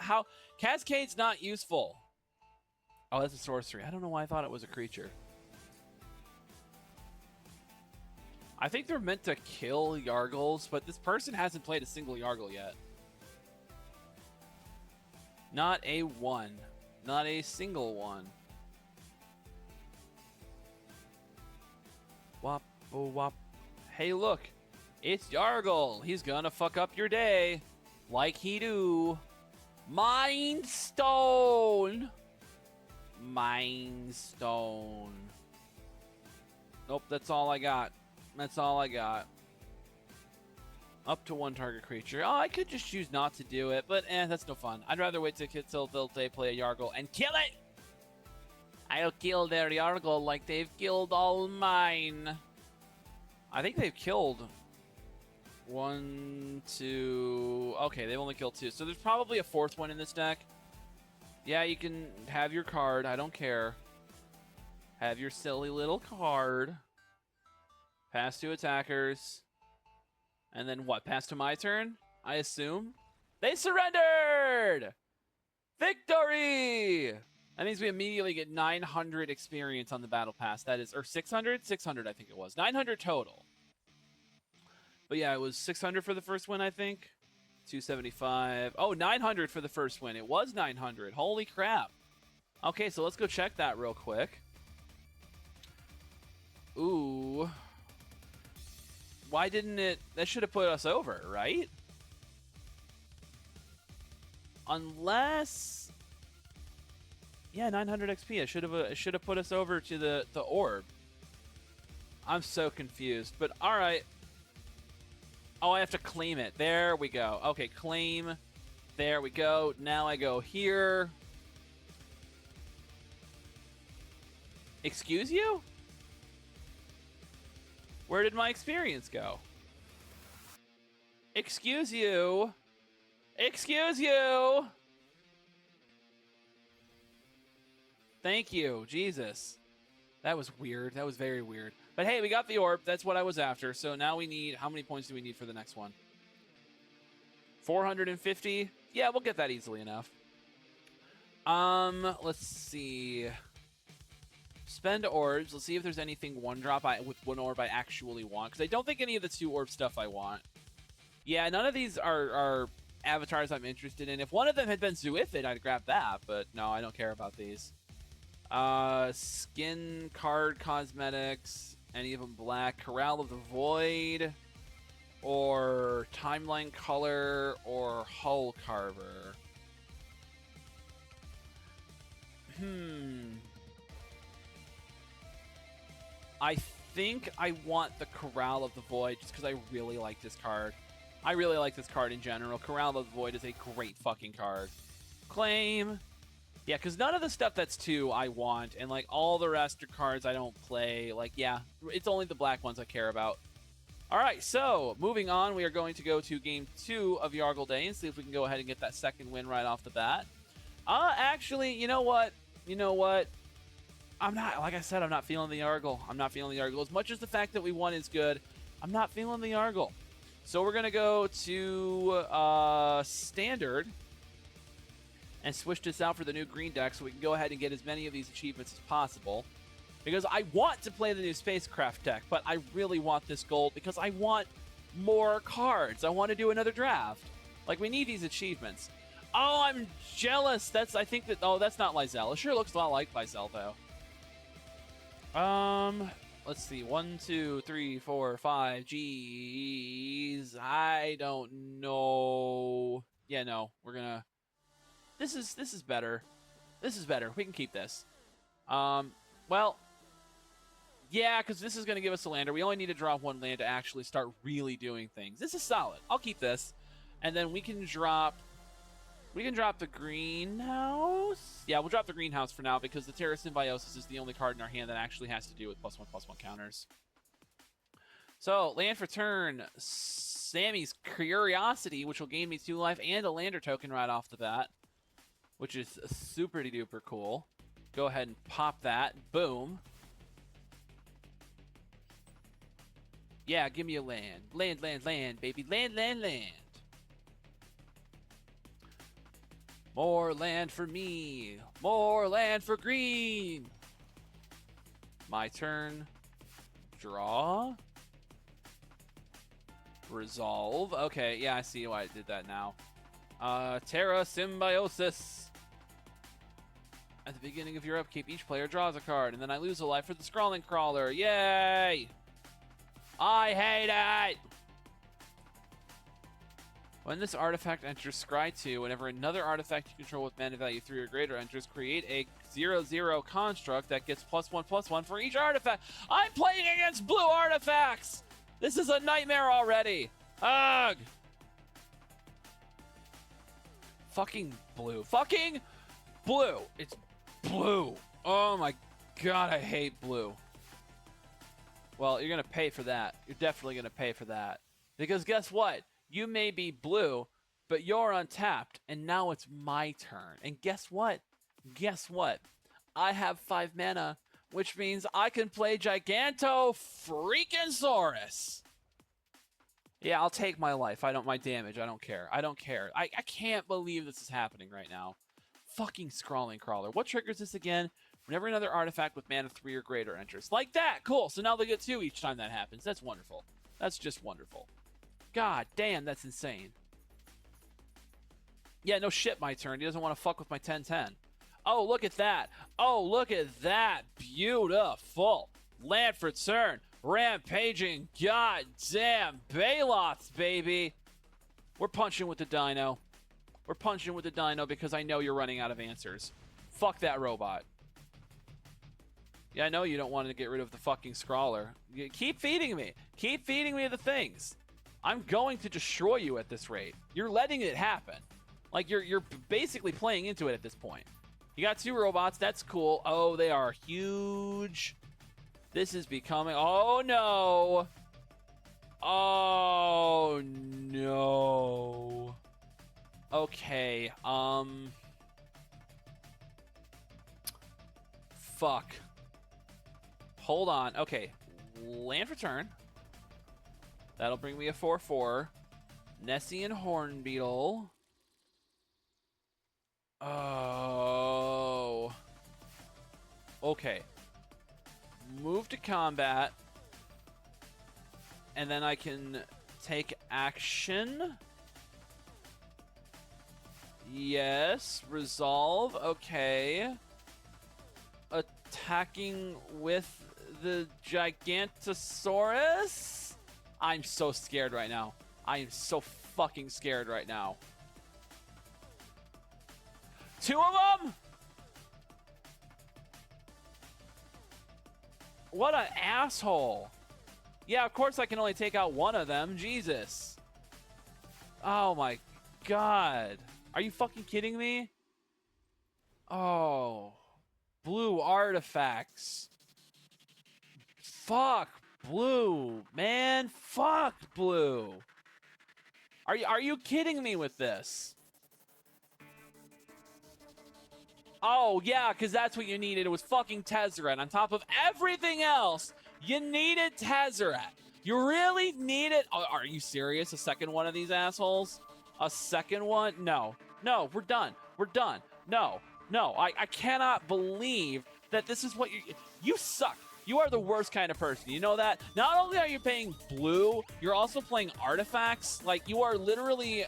How? Cascade's not useful. Oh, that's a sorcery. I don't know why I thought it was a creature. I think they're meant to kill Yargles, but this person hasn't played a single Yargle yet. Not a one. Not a single one. Wop, oh, wop. Hey, look. It's Yargle. He's gonna fuck up your day. Like he do. Mind Stone. Nope, that's all I got. Up to 1 target creature. Oh, I could just choose not to do it, but that's no fun. I'd rather wait till they play a Yargle and kill it! I'll kill their Yargle like they've killed all mine. I think they've killed 1, 2... Okay, they've only killed 2. So there's probably a 4th one in this deck. Yeah, you can have your card. I don't care. Have your silly little card. Pass to attackers. And then what? Pass to my turn? I assume. They surrendered! Victory! That means we immediately get 900 experience on the battle pass. That is, or 600? 600, I think it was. 900 total. But yeah, it was 600 for the first win, I think. 275. Oh, 900 for the first win. It was 900. Holy crap. Okay, so let's go check that real quick. Ooh. Why didn't it... That should have put us over, right? Unless... Yeah, 900 XP. It should have put us over to the orb. I'm so confused. But all right. Oh, I have to claim it. There we go. Okay, claim. There we go. Now I go here. Excuse you? Where did my experience go? Excuse you. Excuse you. Thank you. Jesus. That was weird. That was very weird. But hey, we got the orb. That's what I was after. So now we need... How many points do we need for the next one? 450? Yeah, we'll get that easily enough. Let's see. Spend orbs. Let's see if there's anything one drop with one orb I actually want. Because I don't think any of the 2 orb stuff I want. Yeah, none of these are avatars I'm interested in. If one of them had been Zuithid, I'd grab that. But no, I don't care about these. Skin, card, cosmetics. Any of them black. Corral of the Void. Or Timeline Color. Or Hull Carver. I think I want the Corral of the Void just because I really like this card. I really like this card in general. Corral of the Void is a great fucking card. Claim. Yeah, because none of the stuff that's 2 I want, and like all the rest are cards I don't play. Like, yeah, it's only the black ones I care about. All right, so moving on, we are going to go to game 2 of Yargle Day and see if we can go ahead and get that second win right off the bat. Actually, you know what? I'm not, like I said, I'm not feeling the Yargle. I'm not feeling the Yargle. As much as the fact that we won is good, I'm not feeling the Yargle. So we're going to go to Standard and switch this out for the new green deck so we can go ahead and get as many of these achievements as possible. Because I want to play the new Spacecraft deck, but I really want this gold because I want more cards. I want to do another draft. Like, we need these achievements. Oh, I'm jealous. That's not Lysel. It sure looks a lot like Lysel, though. Let's see. 1, 2, 3, 4, 5. Jeez. I don't know. Yeah, no. We're gonna... This is better. This is better. We can keep this. Well... Yeah, because this is going to give us a lander. We only need to draw 1 land to actually start really doing things. This is solid. I'll keep this. And then we can drop... We can drop the greenhouse. Yeah, we'll drop the greenhouse for now because the Terra Symbiosis is the only card in our hand that actually has to do with +1/+1 counters. So, land for turn. Sammy's Curiosity, which will gain me 2 life and a lander token right off the bat, which is super duper cool. Go ahead and pop that. Boom. Yeah, give me a land. Land, land, land, baby. Land, land, land. More land for me. More land for green. My turn. Draw. Resolve. Okay, yeah, I see why I did that now. Terra Symbiosis. At the beginning of your upkeep, each player draws a card, and then I lose a life for the Scrawling Crawler. Yay! I hate it! When this artifact enters Scry 2, whenever another artifact you control with mana value 3 or greater enters, create a 0/0 construct that gets +1/+1 for each artifact. I'm playing against blue artifacts! This is a nightmare already! Ugh! Fucking blue. Fucking blue! It's blue! Oh my god, I hate blue. Well, you're gonna pay for that. You're definitely gonna pay for that. Because guess what? You may be blue, but you're untapped, and now it's my turn. And guess what? Guess what? I have 5 mana, which means I can play Giganto freaking Saurus. Yeah, I'll take my life. My damage. I don't care. I don't care. I can't believe this is happening right now. Fucking Scrawling Crawler. What triggers this again? Whenever another artifact with mana 3 or greater enters. Like that! Cool! So now they get 2 each time that happens. That's wonderful. That's just wonderful. God damn, that's insane. Yeah, no shit, my turn. He doesn't want to fuck with my 10/10. Oh, look at that. Oh, look at that. Beautiful. Land for turn. Rampaging. God damn. Baloths, baby. We're punching with the dino. We're punching with the dino because I know you're running out of answers. Fuck that robot. Yeah, I know you don't want to get rid of the fucking Scrawler. Keep feeding me. Keep feeding me the things. I'm going to destroy you at this rate. You're letting it happen. Like, you're basically playing into it at this point. You got 2 robots. That's cool. Oh, they are huge. This is becoming... Oh, no. Oh, no. Okay. Fuck. Hold on. Okay. Land for turn. That'll bring me a 4/4. Nessian Hornbeetle. Oh. Okay. Move to combat. And then I can take action. Yes. Resolve. Okay. Attacking with the Gigantosaurus? I'm so scared right now. I am so fucking scared right now. 2 of them? What an asshole. Yeah, of course I can only take out 1 of them. Jesus. Oh my god. Are you fucking kidding me? Oh. Blue artifacts. Fuck blue, man. Fuck blue. Are you kidding me with this? Oh, yeah, because that's what you needed. It was fucking Tezzeret. On top of everything else, you needed Tezzeret. You really needed... Oh, are you serious? A second one of these assholes? A second one? No. No, we're done. We're done. No. No, I cannot believe that this is what you... You suck. You are the worst kind of person. You know that? Not only are you playing blue, you're also playing artifacts. Like, you are literally...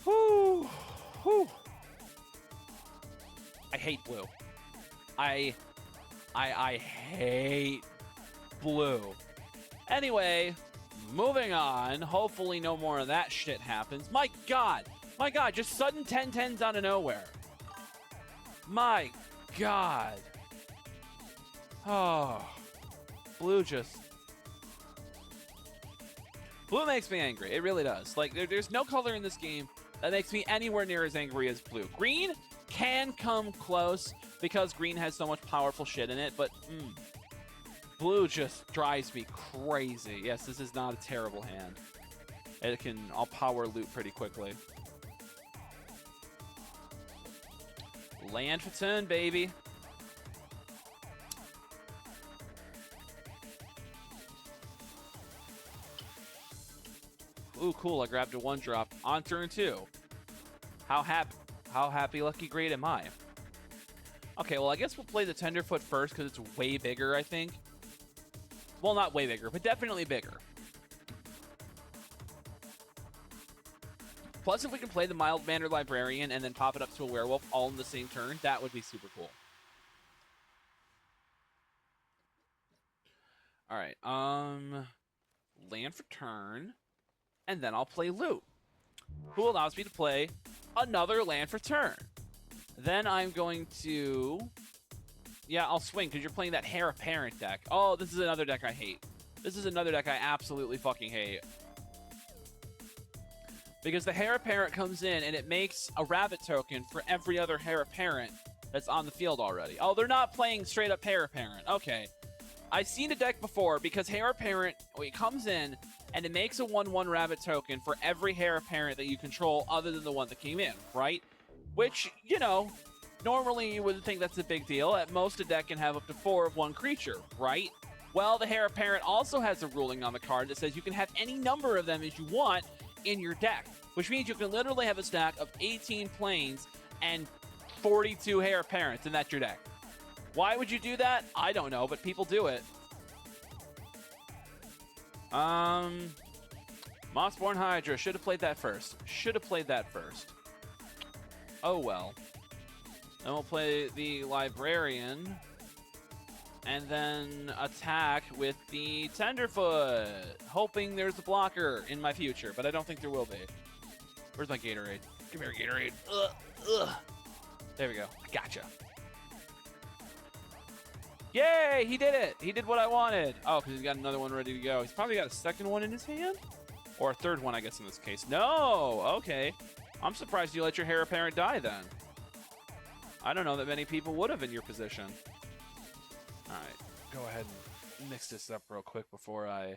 Whew. Whew. I hate blue. I hate blue. Anyway, moving on. Hopefully no more of that shit happens. My god, just sudden 10-10s out of nowhere. My god. Oh, blue makes me angry. It really does. Like, there's no color in this game that makes me anywhere near as angry as blue. Green can come close because green has so much powerful shit in it, but blue just drives me crazy. Yes, this is not a terrible hand. I'll power loot pretty quickly. Land for turn, baby. Ooh, cool. I grabbed a 1-drop on turn 2. How happy, lucky, great am I? Okay, well, I guess we'll play the Tenderfoot first because it's way bigger, I think. Well, not way bigger, but definitely bigger. Plus, if we can play the Mild-Mannered Librarian and then pop it up to a Werewolf all in the same turn, that would be super cool. All right, land for turn, and then I'll play loot, who allows me to play another land for turn. Then I'm going to... Yeah, I'll swing, because you're playing that Heir Apparent deck. Oh, this is another deck I hate. This is another deck I absolutely fucking hate. Because the Heir Apparent comes in, and it makes a rabbit token for every other Heir Apparent that's on the field already. Oh, they're not playing straight-up Heir Apparent. Okay. I've seen a deck before, because Heir Apparent, it comes in, and it makes a 1/1 rabbit token for every Heir Apparent that you control other than the one that came in, right? Which, you know, normally you wouldn't think that's a big deal. At most, a deck can have up to 4 of one creature, right? Well, the Heir Apparent also has a ruling on the card that says you can have any number of them as you want in your deck, which means you can literally have a stack of 18 planes and 42 Heir Apparents, and that's your deck. Why would you do that? I don't know, but people do it. Mossborn Hydra. Should have played that first. Oh, well. Then we'll play the Librarian. And then attack with the Tenderfoot. Hoping there's a blocker in my future, but I don't think there will be. Where's my Gatorade? Come here, Gatorade. Ugh. There we go. I gotcha. Yay! He did it! He did what I wanted. Oh, because he's got another one ready to go. He's probably got a second one in his hand? Or a third one, I guess, in this case. No! Okay. I'm surprised you let your Heir Apparent die, then. I don't know that many people would have in your position. Alright. Go ahead and mix this up real quick before I...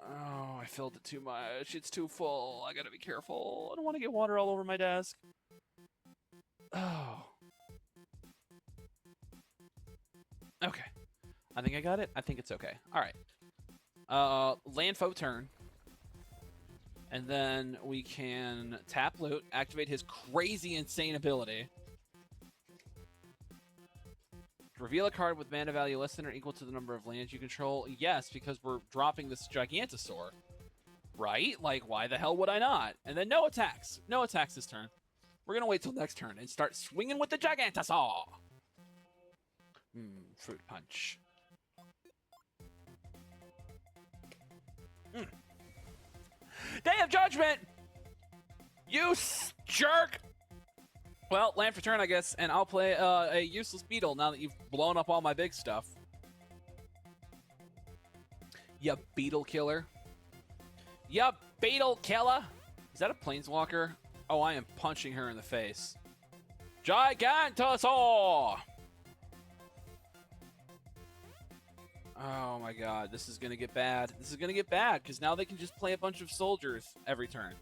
Oh, I filled it too much. It's too full. I gotta be careful. I don't want to get water all over my desk. Oh. Okay. I think I got it. I think it's okay. All right. Landfo turn. And then we can tap loot, activate his crazy insane ability. Reveal a card with mana value less than or equal to the number of lands you control. Yes, because we're dropping this Gigantosaur. Right? Like, why the hell would I not? And then no attacks. No attacks this turn. We're going to wait till next turn and start swinging with the Gigantosaur. Fruit punch. Day of Judgment! You jerk! Well, land for turn, I guess, and I'll play a useless beetle now that you've blown up all my big stuff. Ya beetle killer. Ya beetle killer! Is that a planeswalker? Oh, I am punching her in the face. Gigantosaur! Oh my god, this is gonna get bad. This is gonna get bad, because now they can just play a bunch of soldiers every turn.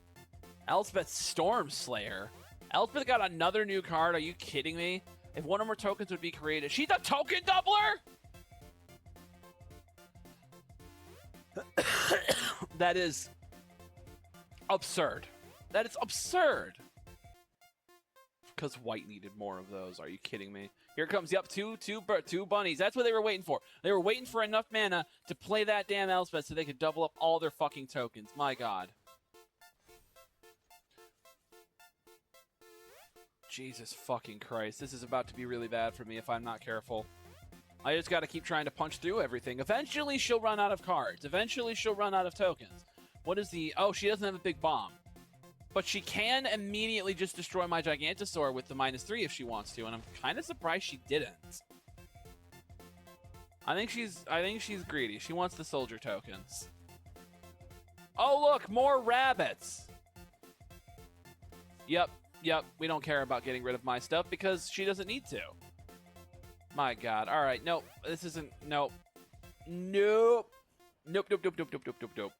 Elspeth Stormslayer. Elspeth got another new card. Are you kidding me? If one or more tokens would be created. She's a token doubler? That is absurd. That is absurd. Because white needed more of those. Are you kidding me? Here comes, yep, two bunnies. That's what they were waiting for. They were waiting for enough mana to play that damn Elspeth so they could double up all their fucking tokens. My god. Jesus fucking Christ. This is about to be really bad for me if I'm not careful. I just got to keep trying to punch through everything. Eventually, she'll run out of cards. Eventually, she'll run out of tokens. What is the... Oh, she doesn't have a big bomb. But she can immediately just destroy my Gigantosaur with the -3 if she wants to, and I'm kind of surprised she didn't. I think she's greedy. She wants the soldier tokens. Oh, look, more rabbits. Yep, we don't care about getting rid of my stuff because she doesn't need to. My god. All right, nope. This isn't... Nope. Nope. Nope.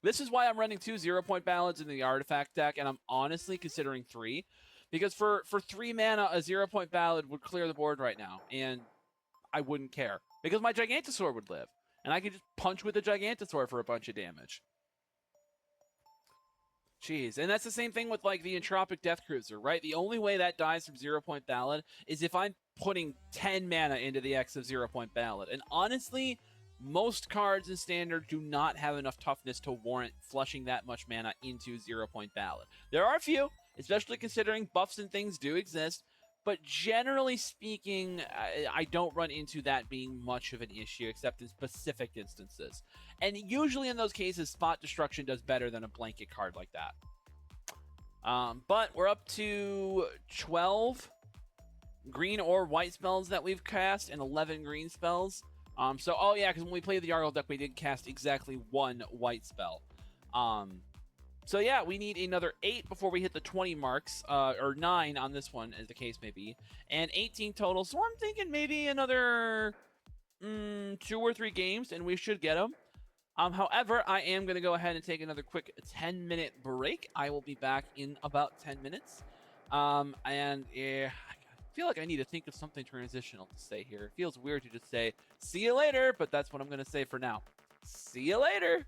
This is why I'm running 2 0-point ballads in the artifact deck, and I'm honestly considering 3. Because for 3 mana, a 0-point ballad would clear the board right now, and I wouldn't care. Because my Gigantosaur would live, and I could just punch with the Gigantosaur for a bunch of damage. Jeez, and that's the same thing with, like, the Entropic Death Cruiser, right? The only way that dies from 0-point ballad is if I'm putting 10 mana into the X of 0-point ballad. And honestly... most cards in Standard do not have enough toughness to warrant flushing that much mana into 0-point ballad. There are a few, especially considering buffs and things do exist, but generally speaking, I don't run into that being much of an issue, except in specific instances. And usually in those cases, Spot Destruction does better than a blanket card like that. But we're up to 12 green or white spells that we've cast, and 11 green spells. Oh yeah, because when we played the Yargle deck, we did cast exactly 1 white spell. So yeah, we need another 8 before we hit the 20 marks, or 9 on this one, as the case may be, and 18 total. So I'm thinking maybe another 2 or 3 games, and we should get them. However, I am going to go ahead and take another quick 10-minute break. I will be back in about 10 minutes. And yeah, I feel like I need to think of something transitional to say here. It feels weird to just say, see you later, but that's what I'm going to say for now. See you later.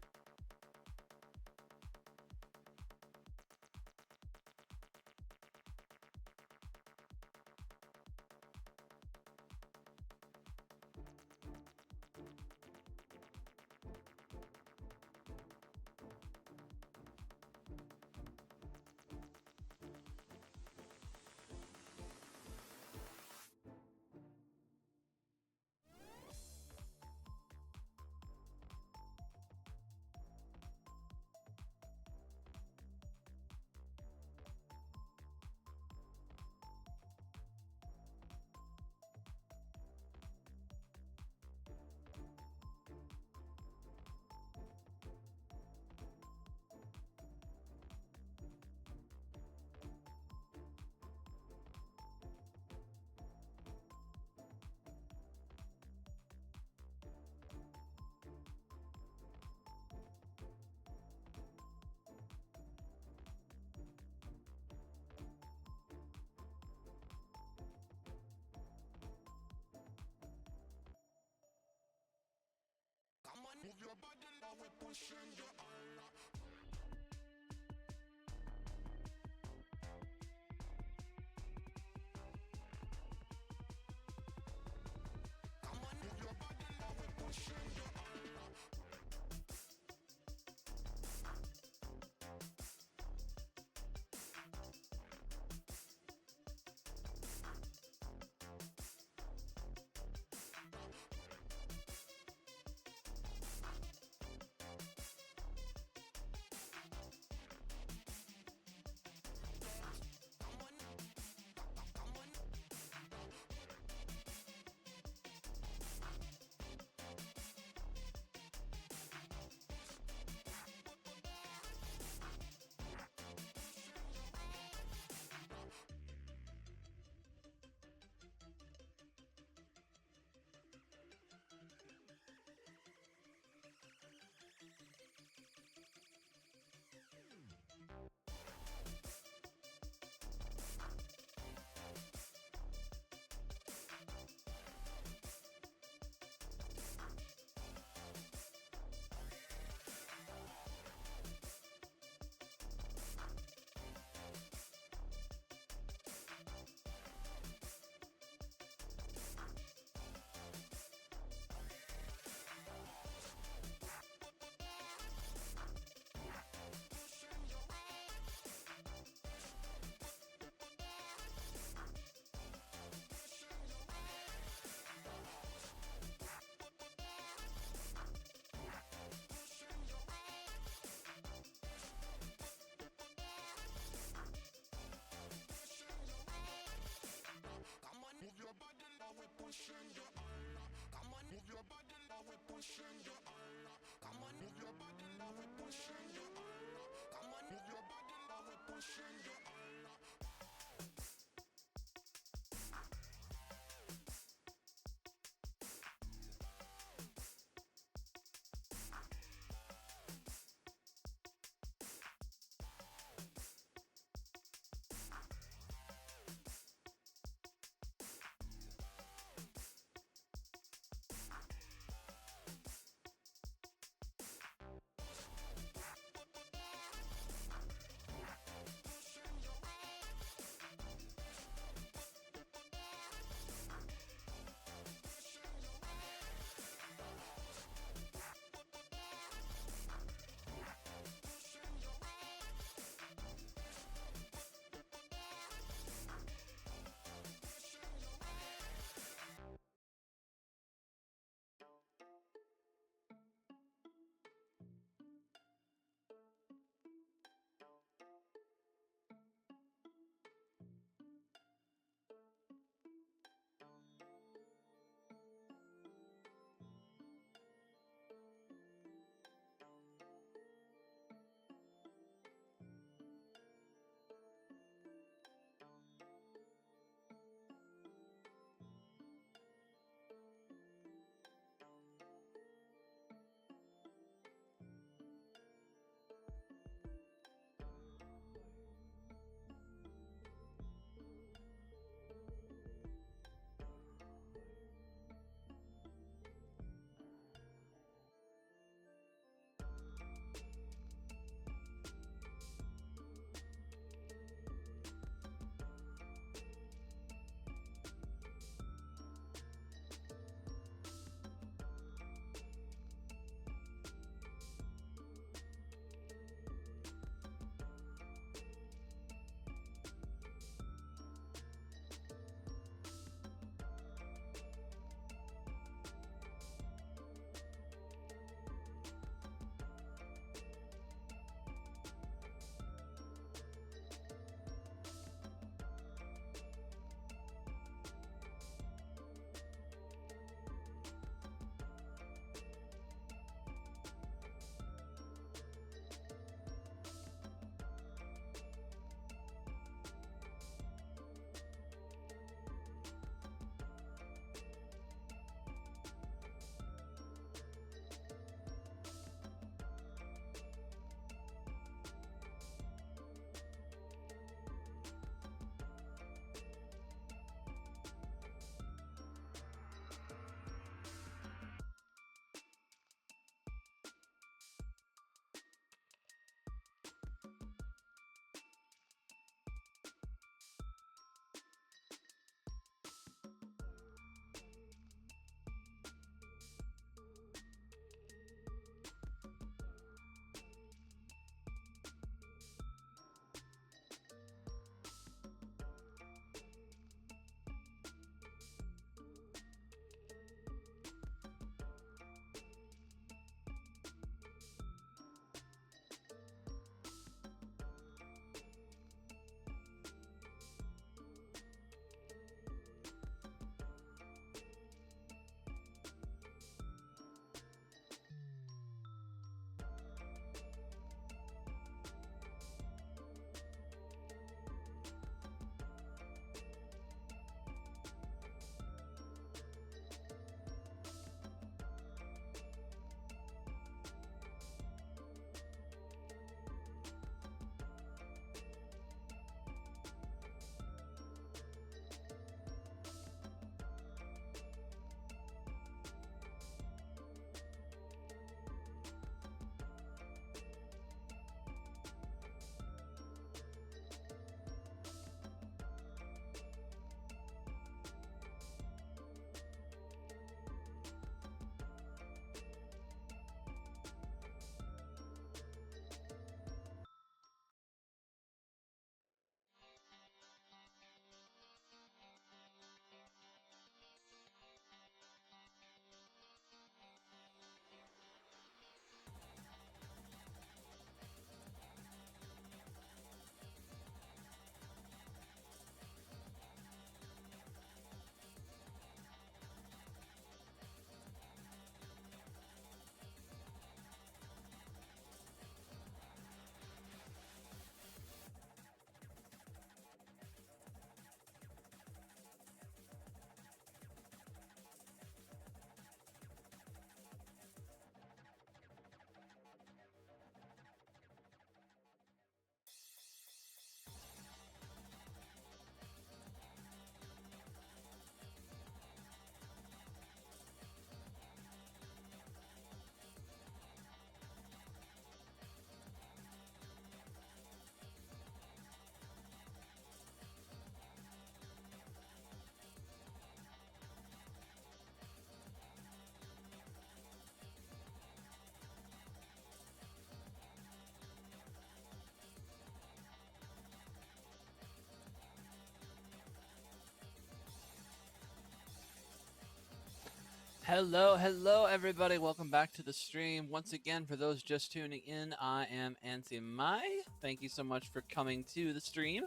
Hello, everybody. Welcome back to the stream. Once again, for those just tuning in, I am Mai. Thank you so much for coming to the stream.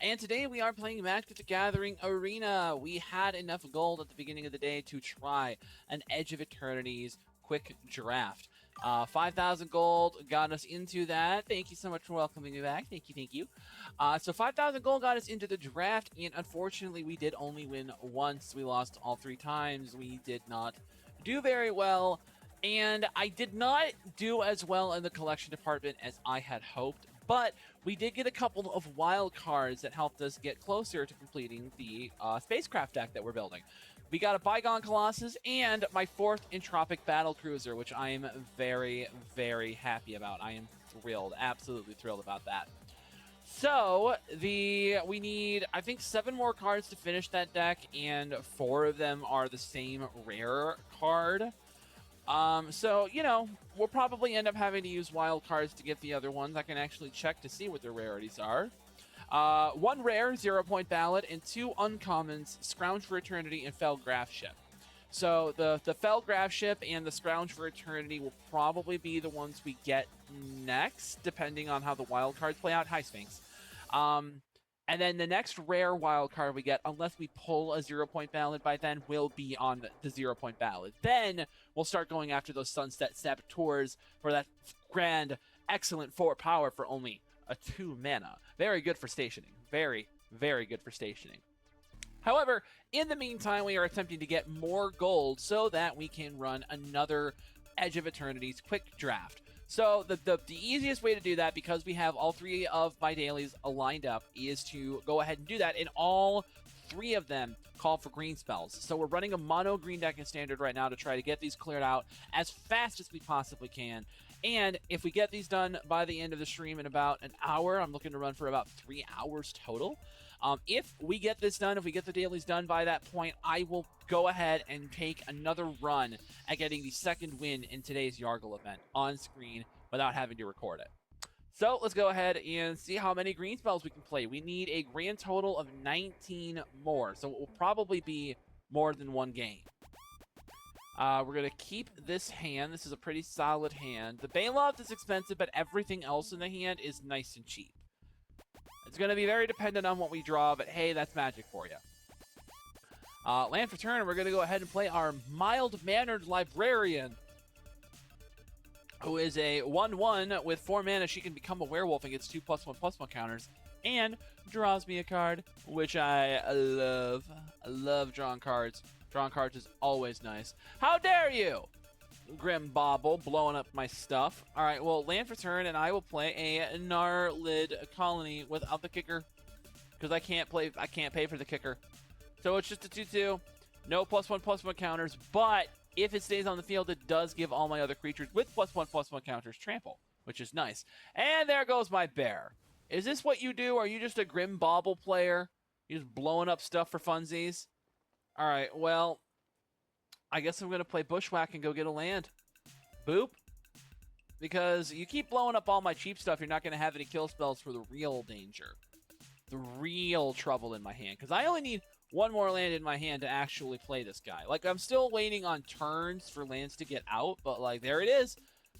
And today we are playing Magic the Gathering Arena. We had enough gold at the beginning of the day to try an Edge of Eternities quick draft. 5,000 gold got us into that. Thank you so much for welcoming me back. Thank you. So 5,000 gold got us into the draft, and unfortunately, we did only win once. We lost all 3 times. We did not do very well, and I did not do as well in the collection department as I had hoped, but we did get a couple of wild cards that helped us get closer to completing the spacecraft deck that we're building. We got a Bygone Colossus and my 4th Entropic Battle Cruiser, which I am very, very happy about. I am thrilled, absolutely thrilled about that. So, we need, I think, 7 more cards to finish that deck, and 4 of them are the same rare card. So, you know, we'll probably end up having to use wild cards to get the other ones. I can actually check to see what their rarities are. 1 rare, 0-point ballot, and 2 uncommons, Scrounge for Eternity and Felgraf Ship. So the Felgraf Ship and the Scrounge for Eternity will probably be the ones we get next, depending on how the wild cards play out. Hi, Sphinx. And then the next rare wild card we get, unless we pull a 0-point ballot by then, will be on the 0-point ballot. Then we'll start going after those Sunset Saboteurs for that grand, excellent 4 power for only a 2 mana. Very good for stationing. Very, very good for stationing. However, in the meantime, we are attempting to get more gold so that we can run another Edge of Eternities quick draft. So the easiest way to do that, because we have all 3 of my dailies lined up, is to go ahead and do that, and all 3 of them call for green spells. So we're running a mono green deck in Standard right now to try to get these cleared out as fast as we possibly can. And if we get these done by the end of the stream in about an hour, I'm looking to run for about 3 hours total. If we get this done, if we get the dailies done by that point, I will go ahead and take another run at getting the 2nd win in today's Yargle event on screen without having to record it. So let's go ahead and see how many green spells we can play. We need a grand total of 19 more, so it will probably be more than 1 game. We're going to keep this hand. This is a pretty solid hand. The Bailoff is expensive, but everything else in the hand is nice and cheap. It's going to be very dependent on what we draw, but hey, that's Magic for you. Land for turn, we're going to go ahead and play our Mild-Mannered Librarian, who is a 1/1 with 4 mana. She can become a werewolf and gets 2 +1/+1 counters, and draws me a card, which I love. I love drawing cards. Drawing cards is always nice. How dare you! Grim Bobble, blowing up my stuff. All right, well, land for turn, and I will play a Gnarlid Colony without the kicker, because I can't pay for the kicker. So it's just a 2/2. No +1/+1 counters, but if it stays on the field, it does give all my other creatures with +1/+1 counters trample, which is nice. And there goes my bear. Is this what you do? Are you just a Grim Bobble player? You just blowing up stuff for funsies? All right, well, I guess I'm going to play Bushwhack and go get a land. Boop. Because you keep blowing up all my cheap stuff, you're not going to have any kill spells for the real danger. The real trouble in my hand. Because I only need 1 more land in my hand to actually play this guy. Like, I'm still waiting on turns for lands to get out, but, like, there it is.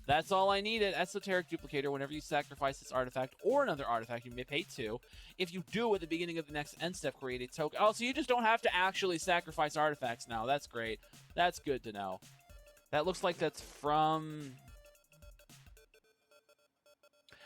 That's all I needed. Esoteric Duplicator. Whenever you sacrifice this artifact or another artifact, you may pay 2. If you do at the beginning of the next end step, create a token. Oh, so you just don't have to actually sacrifice artifacts now. That's great. That's good to know. That looks like that's from...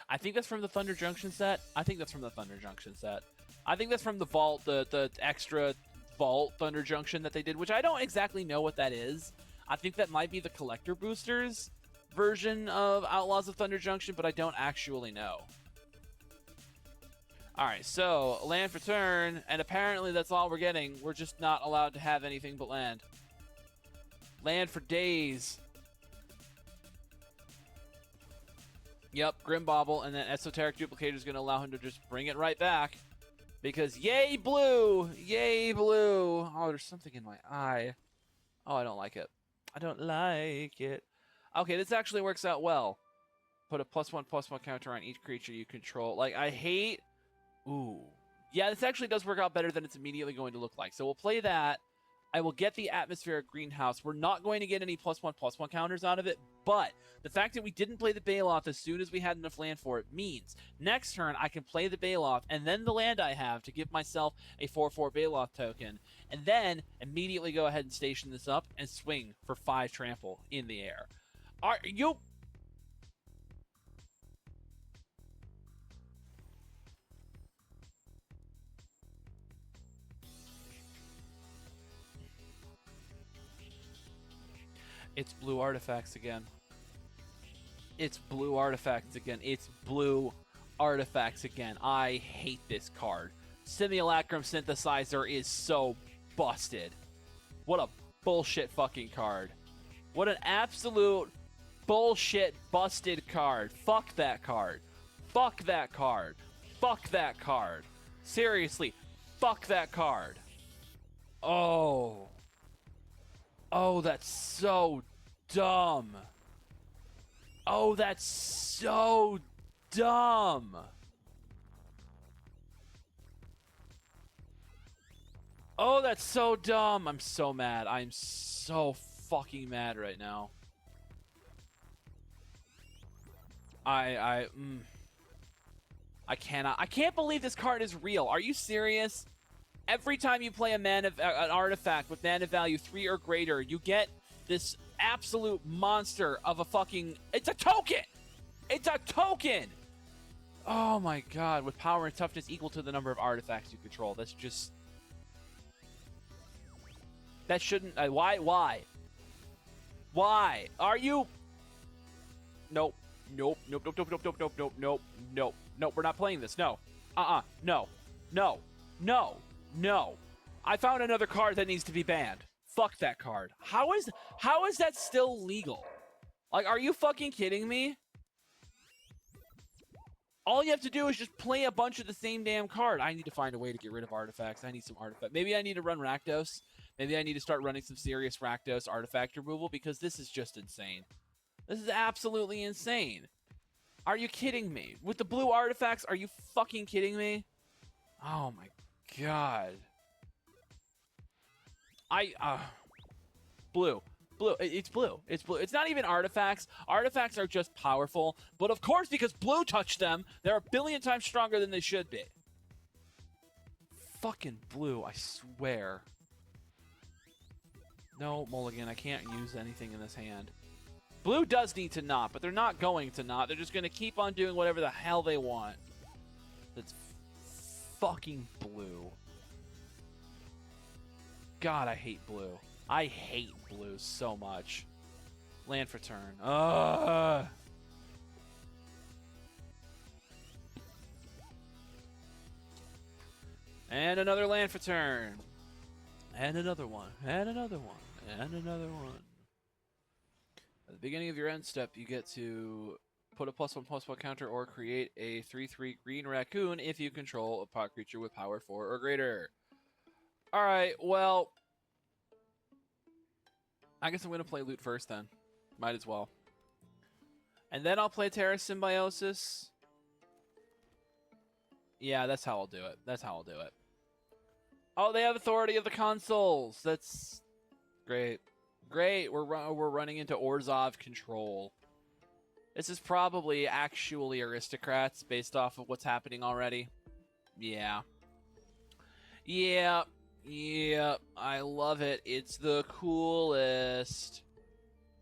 I think that's from the Thunder Junction set. I think that's from the Thunder Junction set. I think that's from the Vault, the extra Vault Thunder Junction that they did, which I don't exactly know what that is. I think that might be the Collector Boosters version of Outlaws of Thunder Junction, but I don't actually know. Alright, so land for turn, and apparently that's all we're getting. We're just not allowed to have anything but land. Land for days. Yep, Grim Bobble, and then Esoteric Duplicator is going to allow him to just bring it right back. Because yay blue! Yay blue! Oh, there's something in my eye. Oh, I don't like it. I don't like it. Okay, this actually works out well. Put a +1/+1 counter on each creature you control. Like, I hate... Ooh. Yeah, this actually does work out better than it's immediately going to look like. So we'll play that. I will get the atmospheric greenhouse. We're not going to get any +1/+1 counters out of it, but the fact that we didn't play the Bailoff as soon as we had enough land for it means next turn I can play the Bailoff and then the land I have to give myself a 4/4 Bailoff token, and then immediately go ahead and station this up and swing for 5 trample in the air. Are you... It's blue artifacts again. It's blue artifacts again. It's blue artifacts again. I hate this card. Simulacrum Synthesizer is so busted. What a bullshit fucking card. What an absolute bullshit busted card. Fuck that card. Fuck that card. Fuck that card. Seriously, fuck that card. Oh. Oh, that's so dumb. Oh, that's so dumb. Oh, that's so dumb. I'm so mad. I'm so fucking mad right now. I can't believe this card is real. Are you serious? Every time you play an artifact with mana value 3 or greater, you get this absolute monster of a fucking... It's a token! It's a token! Oh my god, with power and toughness equal to the number of artifacts you control. That's just... That shouldn't... Why? Why? Are you... Nope. Nope. Nope. Nope. Nope. Nope. Nope. Nope. Nope. Nope. Nope. Nope. We're not playing this. No. No. No. No. No. I found another card that needs to be banned. Fuck that card. How is that still legal? Like, are you fucking kidding me? All you have to do is just play a bunch of the same damn card. I need to find a way to get rid of artifacts. I need some artifacts. Maybe I need to run Rakdos. Maybe I need to start running some serious Rakdos artifact removal because this is just insane. This is absolutely insane. Are you kidding me? With the blue artifacts, are you fucking kidding me? Oh my god. Blue. Blue. It's blue. It's blue. It's not even artifacts. Artifacts are just powerful. But of course, because blue touched them, they're a billion times stronger than they should be. Fucking blue, I swear. No, Mulligan, I can't use anything in this hand. Blue does need to not, but they're not going to not. They're just going to keep on doing whatever the hell they want. That's fucking blue. God, I hate blue. I hate blue so much. Land for turn. Ugh. And another land for turn. And another one. And another one. And another one. At the beginning of your end step, you get to put a +1/+1 counter or create a 3/3 green raccoon if you control a pot creature with power 4 or greater. Alright, well... I guess I'm going to play loot first then. Might as well. And then I'll play Terra Symbiosis. Yeah, that's how I'll do it. That's how I'll do it. Oh, they have authority of the consoles. That's great. Great. We're running into Orzhov control. This is probably actually aristocrats based off of what's happening already. Yeah. Yeah. Yeah. I love it. It's the coolest.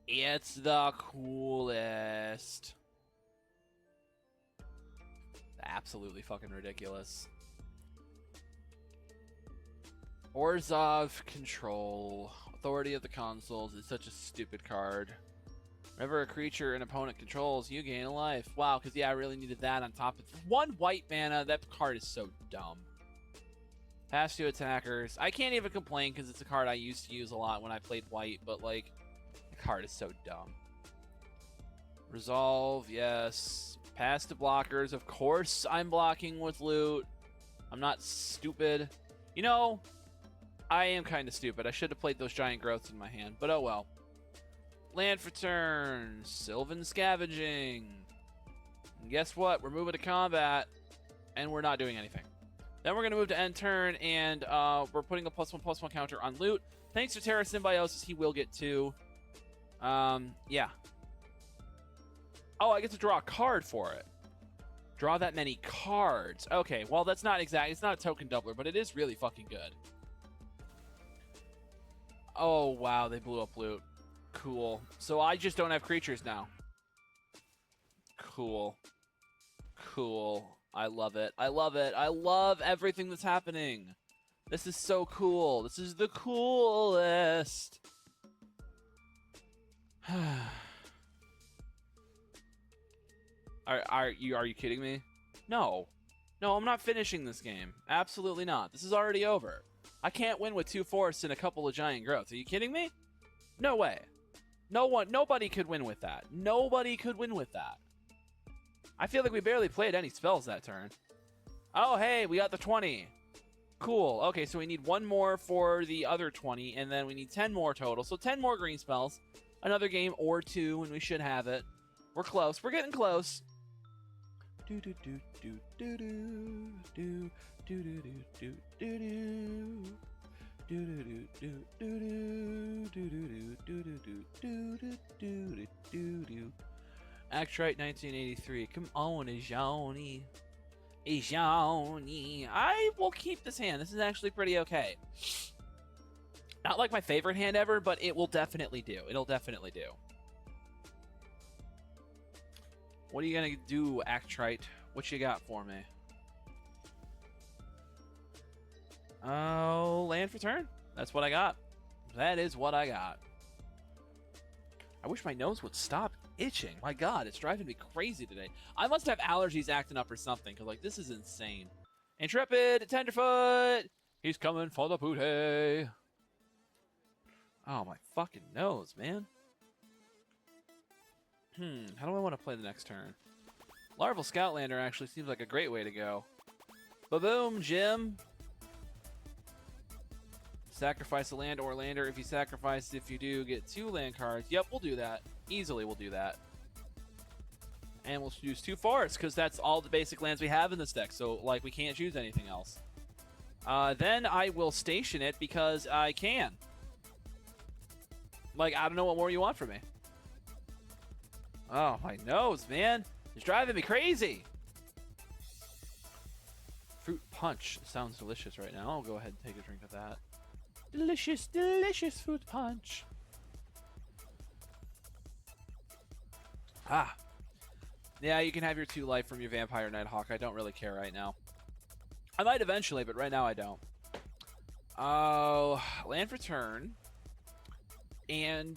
It's the coolest. Absolutely fucking ridiculous. Orzhov control. Authority of the consoles is such a stupid card. Whenever a creature an opponent controls, you gain a life. Wow, because yeah, I really needed that on top of one white mana. That card is so dumb. Pass to attackers. I can't even complain because it's a card I used to use a lot when I played white, but like, the card is so dumb. Resolve, yes. Pass to blockers. Of course I'm blocking with loot. I'm not stupid. You know, I am kind of stupid. I should have played those giant growths in my hand, but oh well. Land for turn. Sylvan Scavenging. And guess what? We're moving to combat, and we're not doing anything. Then we're going to move to end turn, and we're putting a +1/+1 counter on loot. Thanks to Terra Symbiosis, he will get 2. Yeah. Oh, I get to draw a card for it. Draw that many cards. Okay, well, that's not exact. It's not a token doubler, but it is really fucking good. Oh, wow, they blew up loot. Cool. So I just don't have creatures now. Cool. Cool. I love it. I love it. I love everything that's happening. This is so cool. This is the coolest. Are you kidding me? No. No, I'm not finishing this game. Absolutely not. This is already over. I can't win with 2 forests and a couple of giant growths. Are you kidding me? No way. Nobody could win with that. Nobody could win with that. I feel like we barely played any spells that turn. Oh, hey, we got the 20. Cool. Okay, so we need 1 more for the other 20, and then we need 10 more total. So 10 more green spells. Another game or 2, and we should have it. We're close. We're getting close. Do do do do do do do do do do do. Act-Right 1983. Come on, Johnny. Johnny. I will keep this hand. This is actually pretty okay. Not like my favorite hand ever, but it will definitely do. It'll definitely do. What are you gonna do, Act-Right? What you got for me? Oh, land for turn? That's what I got. That is what I got. I wish my nose would stop itching. My God, it's driving me crazy today. I must have allergies acting up or something, because, like, this is insane. Intrepid, Tenderfoot! He's coming for the booty. Oh, my fucking nose, man. How do I want to play the next turn? Larval Scoutlander actually seems like a great way to go. Ba-boom, Jim. Sacrifice a land or lander. If you sacrifice, if you do, get 2 land cards. Yep, we'll do that. Easily we'll do that. And we'll use 2 forests, because that's all the basic lands we have in this deck. So, like, we can't choose anything else. Then I will station it, because I can. Like, I don't know what more you want from me. Oh, my nose, man. It's driving me crazy. Fruit punch sounds delicious right now. I'll go ahead and take a drink of that. Delicious, delicious fruit punch. Ah. Yeah, you can have your 2 life from your Vampire Nighthawk. I don't really care right now. I might eventually, but right now I don't. Oh, land for turn. And,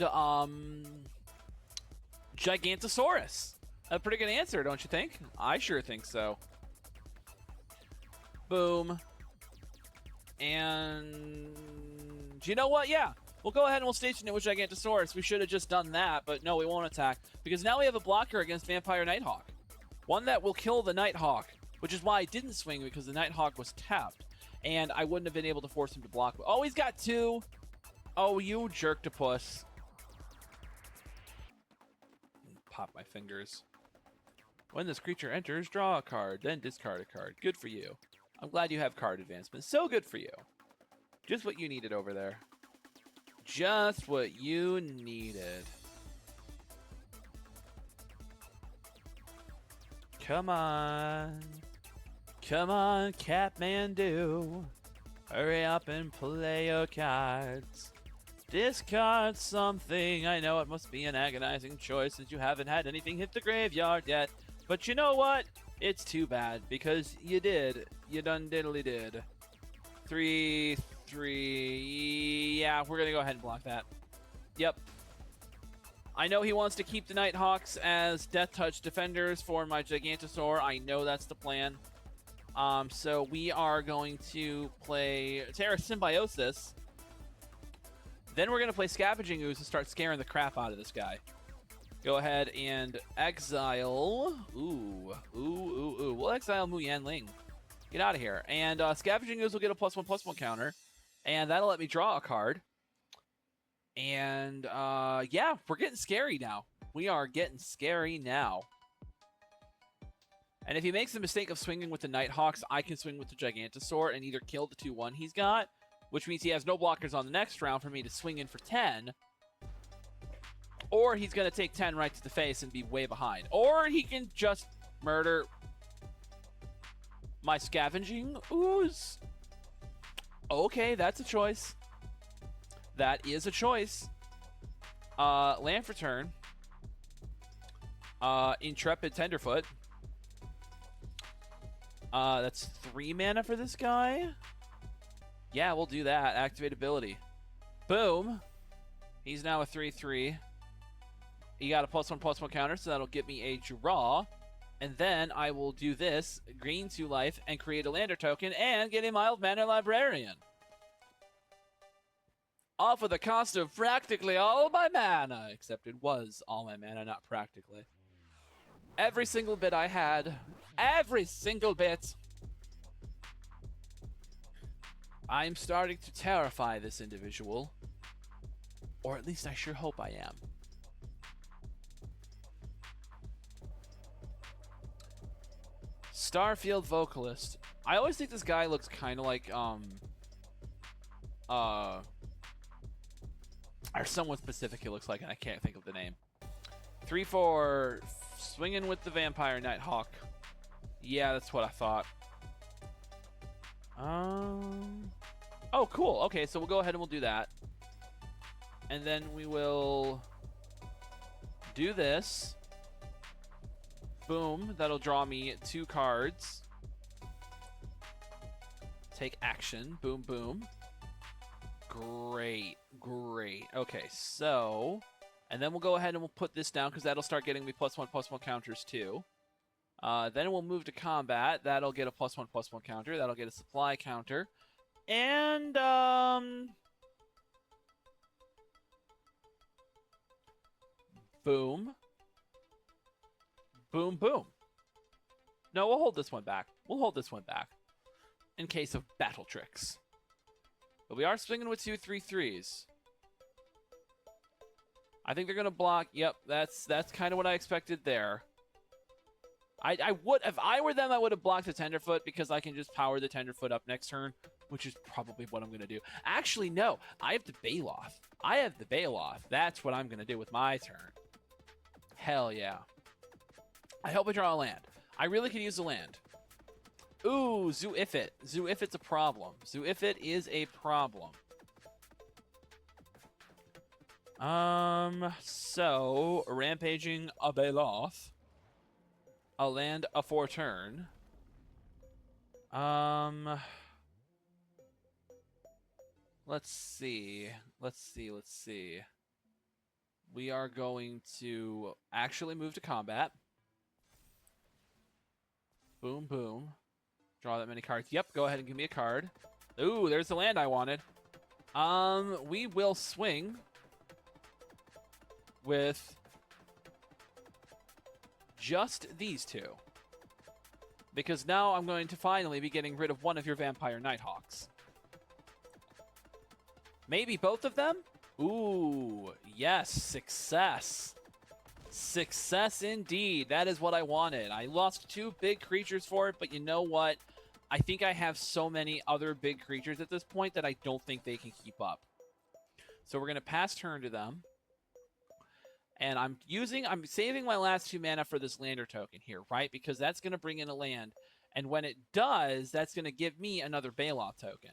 Gigantosaurus. A pretty good answer, don't you think? I sure think so. Boom. And you know what? Yeah, we'll go ahead and we'll station it with Gigantosaurus. We should have just done that, but no, we won't attack. Because now we have a blocker against Vampire Nighthawk. One that will kill the Nighthawk, which is why I didn't swing, because the Nighthawk was tapped. And I wouldn't have been able to force him to block. Oh, he's got 2. Oh, you jerk-to-puss. Pop my fingers. When this creature enters, draw a card, then discard a card. Good for you. I'm glad you have card advancement. So good for you. Just what you needed over there. Just what you needed. Come on. Come on, Catmandu. Hurry up and play your cards. Discard something. I know it must be an agonizing choice since you haven't had anything hit the graveyard yet. But you know what? It's too bad, because you did. You done diddly did. 3, 3. Yeah, we're going to go ahead and block that. Yep. I know he wants to keep the Nighthawks as Death Touch defenders for my Gigantosaur. I know that's the plan. So we are going to play Terra Symbiosis. Then we're going to play Scavenging Ooze and start scaring the crap out of this guy. Go ahead and exile. Ooh. We'll exile Mu Yanling. Get out of here. And Scavenging Ooze will get a +1/+1 counter. And that'll let me draw a card. And yeah, we're getting scary now. We are getting scary now. And if he makes the mistake of swinging with the Nighthawks, I can swing with the Gigantosaur and either kill the 2/1 he's got, which means he has no blockers on the next round for me to swing in for 10. Or he's going to take 10 right to the face and be way behind. Or he can just murder my Scavenging Ooze. Okay, that's a choice. That is a choice. Land for turn. Intrepid Tenderfoot. That's 3 mana for this guy. Yeah, we'll do that. Activate ability. Boom. He's now a 3/3. He got a +1/+1 counter, so that'll get me a draw. And then I will do this, green 2 life, and create a lander token, and get a Mild Mannered Librarian. All for the cost of practically all my mana. Except it was all my mana, not practically. Every single bit I had. Every single bit. I'm starting to terrify this individual. Or at least I sure hope I am. Starfield Vocalist. I always think this guy looks kind of like, or someone specific he looks like, and I can't think of the name. 3/4, swinging with the Vampire Nighthawk. Yeah, that's what I thought. Oh, cool. Okay, so we'll go ahead and we'll do that. And then we will do this. Boom. That'll draw me 2 cards. Take action. Boom, boom. Great. Great. Okay, so... And then we'll go ahead and we'll put this down because that'll start getting me +1/+1 counters too. Then we'll move to combat. That'll get a +1/+1 counter. That'll get a supply counter. And, boom. Boom, boom. No, we'll hold this one back. We'll hold this one back. In case of battle tricks. But we are swinging with 2 3/3s. I think they're going to block. Yep, that's kind of what I expected there. I would, if I were them, I would have blocked the Tenderfoot because I can just power the Tenderfoot up next turn, which is probably what I'm going to do. Actually, no. I have the Baloth. I have the Baloth. That's what I'm going to do with my turn. Hell yeah. I hope I draw a land. I really could use a land. Ooh, Zoo-Ifit. Zoo-Ifit's a problem. Zoo-Ifit is a problem. So, Rampaging a Baloth. A land a 4-turn. Let's see. We are going to actually move to combat. Boom, boom. Draw that many cards. Yep, go ahead and give me a card. Ooh, there's the land I wanted. We will swing with just these 2. Because now I'm going to finally be getting rid of one of your Vampire Nighthawks. Maybe both of them? Ooh, yes, success. Success indeed. That is what I wanted. I lost 2 big creatures for it, but you know what? I think I have so many other big creatures at this point that I don't think they can keep up. So we're going to pass turn to them. And I'm saving my last 2 mana for this lander token here, right? Because that's going to bring in a land. And when it does, that's going to give me another Baloth token.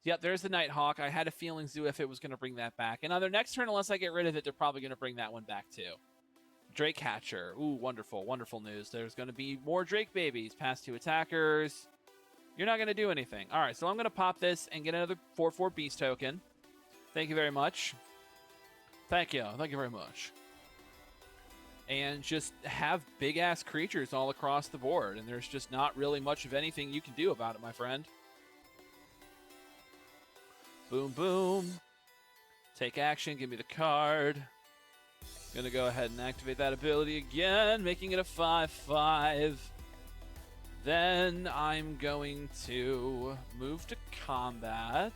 Yep, there's the Nighthawk. I had a feeling Zoo-Ifit was going to bring that back. And on their next turn, unless I get rid of it, they're probably going to bring that one back too. Drake Hatcher. Ooh, wonderful, wonderful news. There's going to be more Drake babies. Pass 2 attackers. You're not going to do anything. All right, so I'm going to pop this and get another 4/4 beast token. Thank you very much. Thank you. Thank you very much. And just have big-ass creatures all across the board. And there's just not really much of anything you can do about it, my friend. Boom, boom. Take action. Give me the card. Gonna go ahead and activate that ability again, making it a 5/5. Then I'm going to move to combat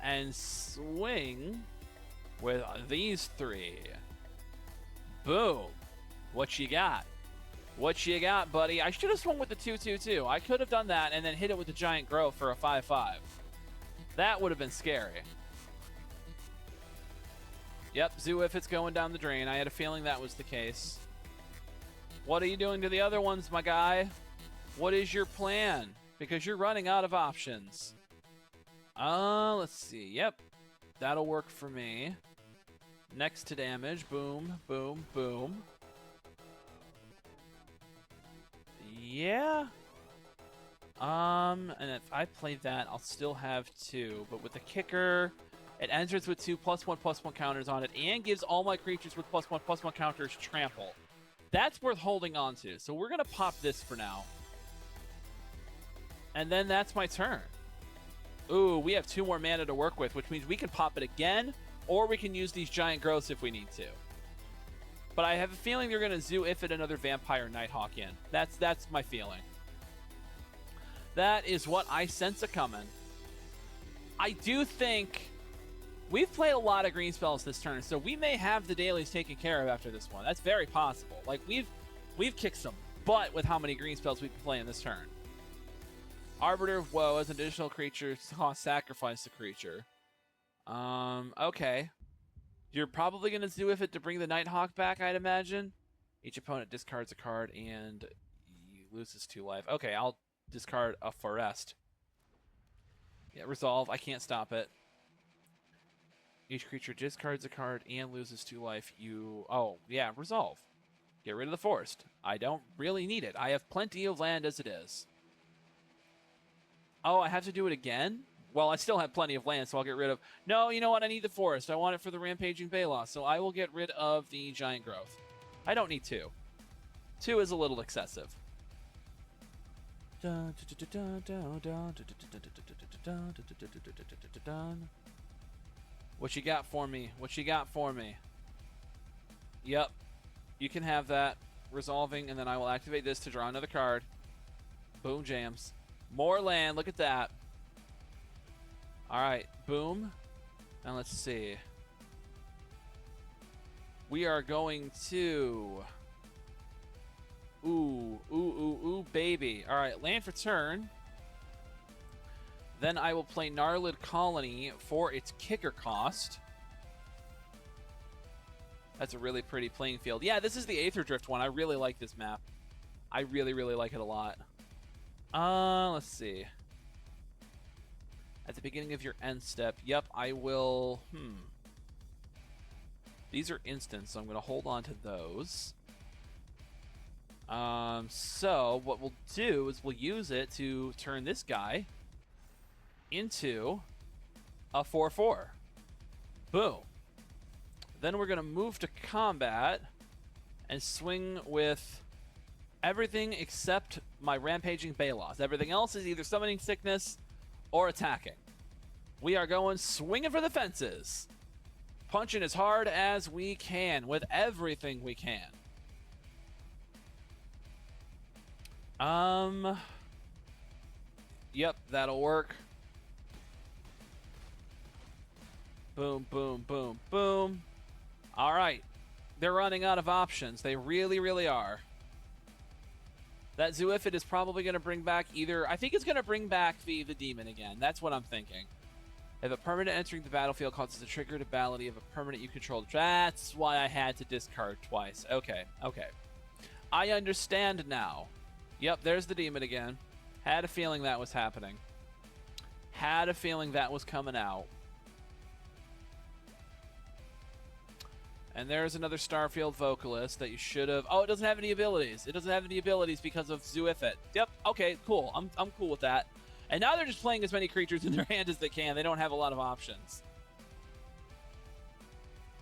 and swing with these 3. Boom. What you got? What you got, buddy? I should have swung with the 2/2/2. I could have done that and then hit it with the Giant Growth for a 5/5. That would have been scary. Yep, Zoo if it's going down the drain. I had a feeling that was the case. What are you doing to the other ones, my guy? What is your plan? Because you're running out of options. Let's see. Yep, that'll work for me. Next to damage. Boom, boom, boom. Yeah. And if I play that, I'll still have 2. But with the kicker, it enters with 2 +1/+1 counters on it and gives all my creatures with +1/+1 counters trample. That's worth holding on to. So we're going to pop this for now. And then that's my turn. Ooh, we have 2 more mana to work with, which means we can pop it again, or we can use these giant growths if we need to. But I have a feeling they're going to Zoo if it another Vampire Nighthawk in. That's my feeling. That is what I sense a-coming. I do think we've played a lot of green spells this turn, so we may have the dailies taken care of after this one. That's very possible. Like, we've kicked some butt with how many green spells we've been playing this turn. Arbiter of Woe as an additional creature cost sacrifice a creature. Okay. You're probably going to Zoo if it to bring the Nighthawk back, I'd imagine. Each opponent discards a card and loses 2 life. Okay, I'll discard a Forest. Yeah, resolve. I can't stop it. Each creature discards a card and loses 2 life. Oh, yeah, resolve. Get rid of the forest. I don't really need it. I have plenty of land as it is. Oh, I have to do it again? Well, I still have plenty of land, so I'll get rid of... No, you know what? I need the forest. I want it for the Rampaging Baloth, so I will get rid of the Giant Growth. I don't need 2. 2 is a little excessive. What you got for me? What you got for me? Yep. You can have that. Resolving, and then I will activate this to draw another card. Boom jams. More land. Look at that. Alright. Boom. Now let's see. We are going to... Ooh, baby. Alright, land for turn. Then I will play Gnarlid Colony for its kicker cost. That's a really pretty playing field. Yeah, this is the Aether Drift one. I really like this map. I really, really like it a lot. Let's see. At the beginning of your end step, yep, I will... These are instants, so I'm going to hold on to those. So what we'll do is we'll use it to turn this guy into a 4/4. Boom. Then we're going to move to combat and swing with everything except my Rampaging Baloth. Everything else is either Summoning Sickness or attacking. We are going swinging for the fences. Punching as hard as we can with everything we can. Yep, that'll work. Boom, boom, boom, boom. All right. They're running out of options. They really, really are. That Zoo if it is probably going to bring back either... I think it's going to bring back the Demon again. That's what I'm thinking. If a permanent entering the battlefield causes a triggered ability of a permanent you control... That's why I had to discard twice. Okay, okay. I understand now. Yep, there's the Demon again. Had a feeling that was happening. Had a feeling that was coming out. And there's another Starfield Vocalist that you should have... Oh, it doesn't have any abilities. It doesn't have any abilities because of Zoo if it. Yep, okay, cool. I'm cool with that. And now they're just playing as many creatures in their hand as they can. They don't have a lot of options.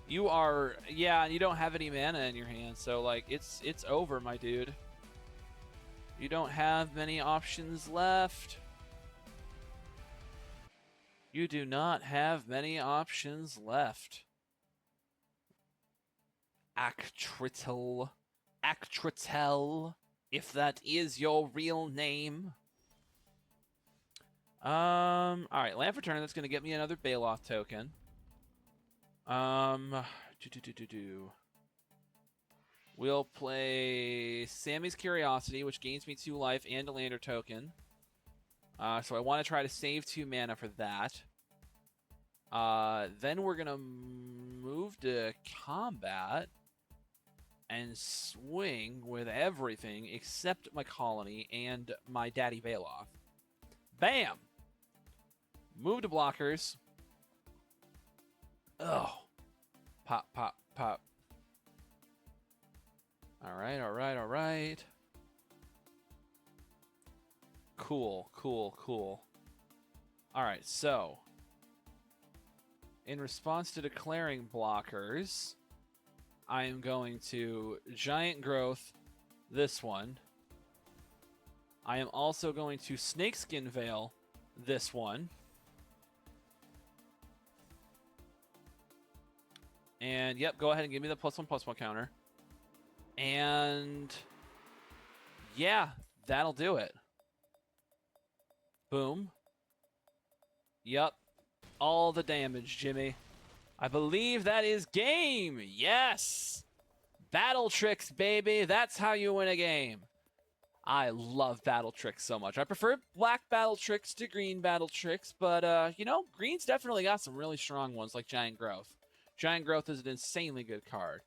You are... Yeah, and you don't have any mana in your hand, so, like, it's over, my dude. You don't have many options left. You do not have many options left. Actritel, if that is your real name. Alright, land for turn, that's going to get me another Baloth token. We'll play Sammy's Curiosity, which gains me 2 life and a lander token. So I want to try to save 2 mana for that. Then we're going to move to combat and swing with everything except my colony and my daddy Bailoff. Bam! Move to blockers. Oh. Pop, pop, pop. All right, all right, all right. Cool, cool, cool. All right, so in response to declaring blockers, I am going to Giant Growth this one. I am also going to Snakeskin Veil this one. And, yep, go ahead and give me the +1/+1 counter. And, yeah, that'll do it. Boom. Yep. All the damage, Jimmy. I believe that is game. Yes. Battle Tricks, baby. That's how you win a game. I love Battle Tricks so much. I prefer black Battle Tricks to green Battle Tricks, but, you know, green's definitely got some really strong ones like Giant Growth. Giant Growth is an insanely good card.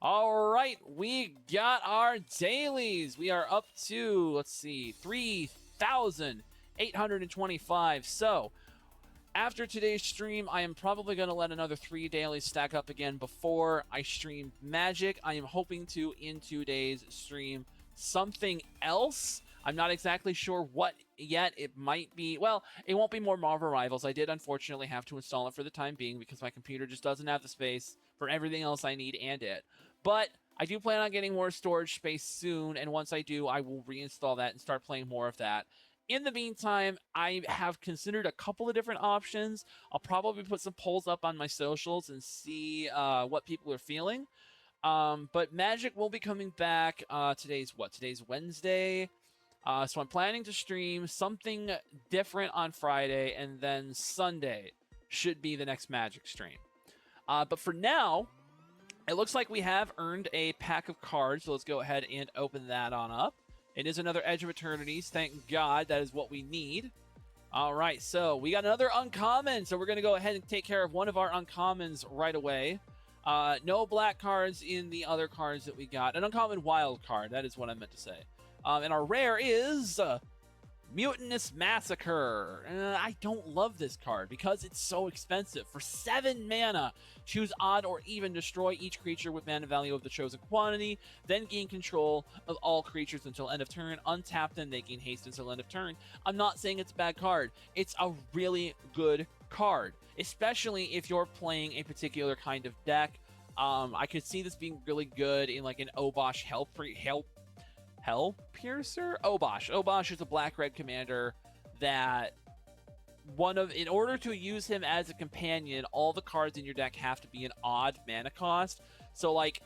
All right, we got our dailies. We are up to, let's see, 3,825. So, after today's stream, I am probably going to let another 3 dailies stack up again before I stream Magic. I am hoping to, in today's stream, something else. I'm not exactly sure what yet. It might be, well, it won't be more Marvel Rivals. I did unfortunately have to install it for the time being because my computer just doesn't have the space for everything else I need and it. But I do plan on getting more storage space soon, and once I do, I will reinstall that and start playing more of that. In the meantime, I have considered a couple of different options. I'll probably put some polls up on my socials and see what people are feeling. But Magic will be coming back. Today's Wednesday. So I'm planning to stream something different on Friday, and then Sunday should be the next Magic stream. But for now, it looks like we have earned a pack of cards, so let's go ahead and open that on up. It is another Edge of Eternities. Thank God, that is what we need. All right, so we got another uncommon, so we're going to go ahead and take care of one of our uncommons right away. No black cards in the other cards that we got. An uncommon wild card, that is what I meant to say. And our rare is Mutinous Massacre. I don't love this card because it's so expensive. For 7 mana, choose odd or even, destroy each creature with mana value of the chosen quantity, then gain control of all creatures until end of turn. Untap them, they gain haste until end of turn. I'm not saying it's a bad card. It's a really good card, especially if you're playing a particular kind of deck. I could see this being really good in like an Obosh Hellpiercer? Obosh. Obosh is a black-red commander that in order to use him as a companion, all the cards in your deck have to be an odd mana cost. So, like,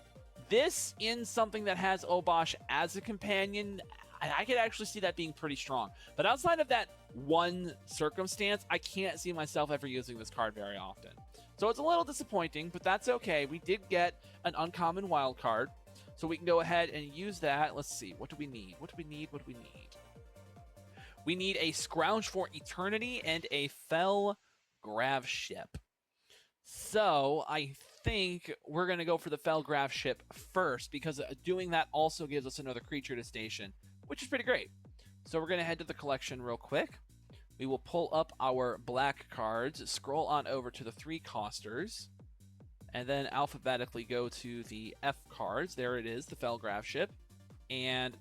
this in something that has Obosh as a companion, I could actually see that being pretty strong. But outside of that one circumstance, I can't see myself ever using this card very often. So it's a little disappointing, but that's okay. We did get an uncommon wild card. So we can go ahead and use that. Let's see. What do we need? What do we need? What do we need? We need a Scrounge for Eternity and a Fell Grav Ship. So I think we're going to go for the Fell Grav Ship first because doing that also gives us another creature to station, which is pretty great. So we're going to head to the collection real quick. We will pull up our black cards, scroll on over to the 3-costers, and then alphabetically go to the F cards. There it is, the Fell Grav Ship. And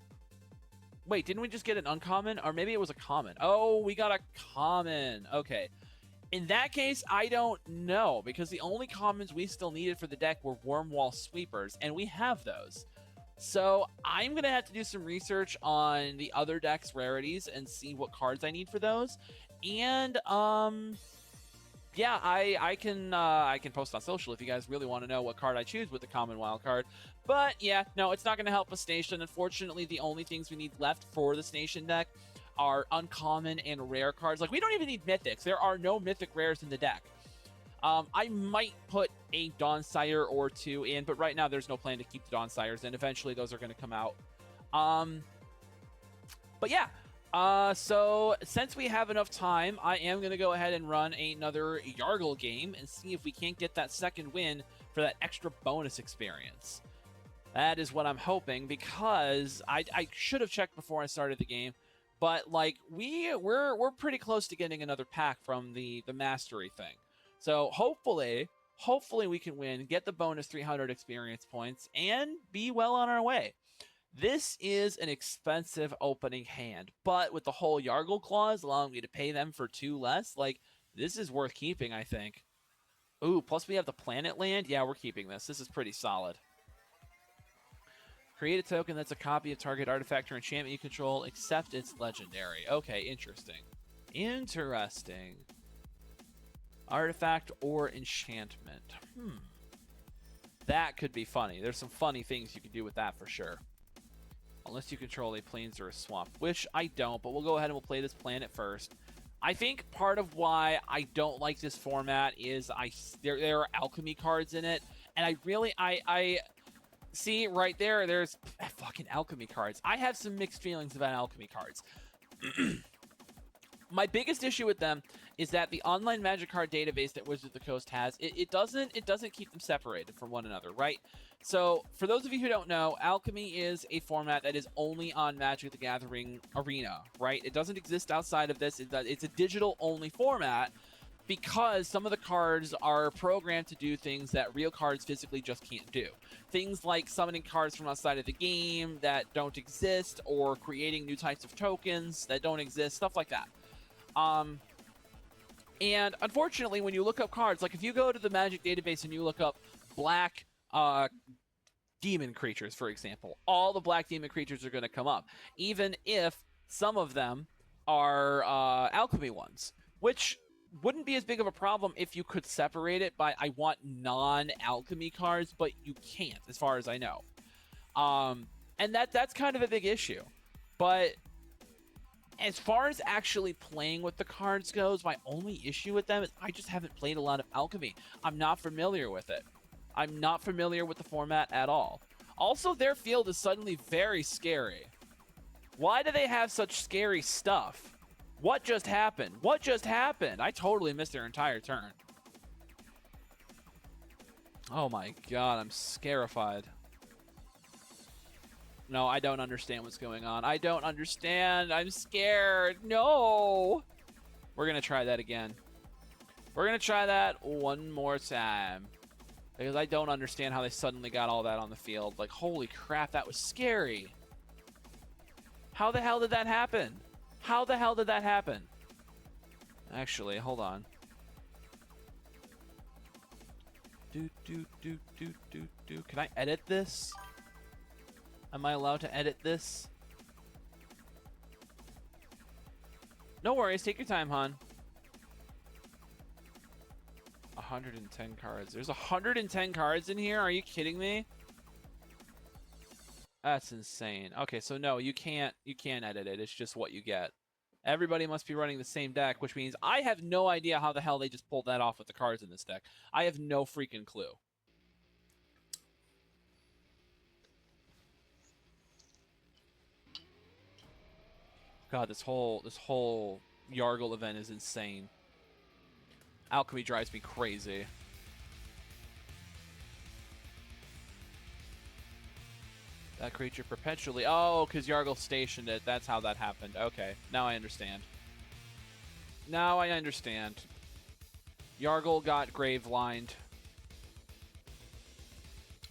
wait, didn't we just get an uncommon? Or maybe it was a common. Oh, we got a common. Okay. In that case, I don't know, because the only commons we still needed for the deck were Wormwall Sweepers, and we have those. So I'm going to have to do some research on the other deck's rarities and see what cards I need for those. And, yeah, I can post on social if you guys really want to know what card I choose with the common wild card. But yeah, no, it's not going to help us station. Unfortunately, the only things we need left for the station deck are uncommon and rare cards. Like, we don't even need mythics. There are no mythic rares in the deck. I might put a Dawnsire or 2 in, but right now there's no plan to keep the Dawnsires in. Eventually those are going to come out. But yeah, So since we have enough time, I am going to go ahead and run another Yargle game and see if we can't get that second win for that extra bonus experience. That is what I'm hoping, because I should have checked before I started the game, but like we're pretty close to getting another pack from the mastery thing. So hopefully we can win, get the bonus 300 experience points, and be well on our way. This is an expensive opening hand, but with the whole Yargle clause allowing me to pay them for 2 less, like, this is worth keeping, I think. Ooh, plus we have the planet land. Yeah, we're keeping this. This is pretty solid. Create a token that's a copy of target artifact or enchantment you control, except it's legendary. Okay, interesting. Interesting. Artifact or enchantment. That could be funny. There's some funny things you can do with that for sure. Unless you control a plains or a swamp, which I don't, but we'll go ahead and we'll play this planet first. I think part of why I don't like this format is there are alchemy cards in it, and I see right there, there's fucking alchemy cards. I have some mixed feelings about alchemy cards. My biggest issue with them is that the online Magic card database that Wizards of the Coast has, it doesn't keep them separated from one another, right? So for those of you who don't know, Alchemy is a format that is only on Magic the Gathering Arena, right? It doesn't exist outside of this. It's a digital-only format because some of the cards are programmed to do things that real cards physically just can't do. Things like summoning cards from outside of the game that don't exist, or creating new types of tokens that don't exist, stuff like that. And unfortunately, when you look up cards, like if you go to the Magic database and you look up black demon creatures, for example, all the black demon creatures are going to come up, even if some of them are alchemy ones, which wouldn't be as big of a problem if you could separate it by I want non-alchemy cards, but you can't, as far as I know. And that's kind of a big issue. But as far as actually playing with the cards goes, my only issue with them is I just haven't played a lot of alchemy. I'm not familiar with it. I'm not familiar with the format at all. Also, their field is suddenly very scary. Why do they have such scary stuff? What just happened? What just happened? I totally missed their entire turn. Oh my god, I'm scarified. No, I don't understand what's going on. I don't understand. I'm scared. No! We're gonna try that again. We're gonna try that one more time. Because I don't understand how they suddenly got all that on the field. Like, holy crap, that was scary. How the hell did that happen? How the hell did that happen? Actually, hold on. Can I edit this? Am I allowed to edit this? No worries, take your time, hon. 110 cards. There's 110 cards in here? Are you kidding me? That's insane. Okay, so no, you can't edit it. It's just what you get. Everybody must be running the same deck, which means I have no idea how the hell they just pulled that off with the cards in this deck. I have no freaking clue. God, this whole Yargle event is insane. Alchemy drives me crazy. That creature perpetually... Oh, because Yargle stationed it. That's how that happened. Okay, now I understand. Now I understand. Yargle got grave-lined.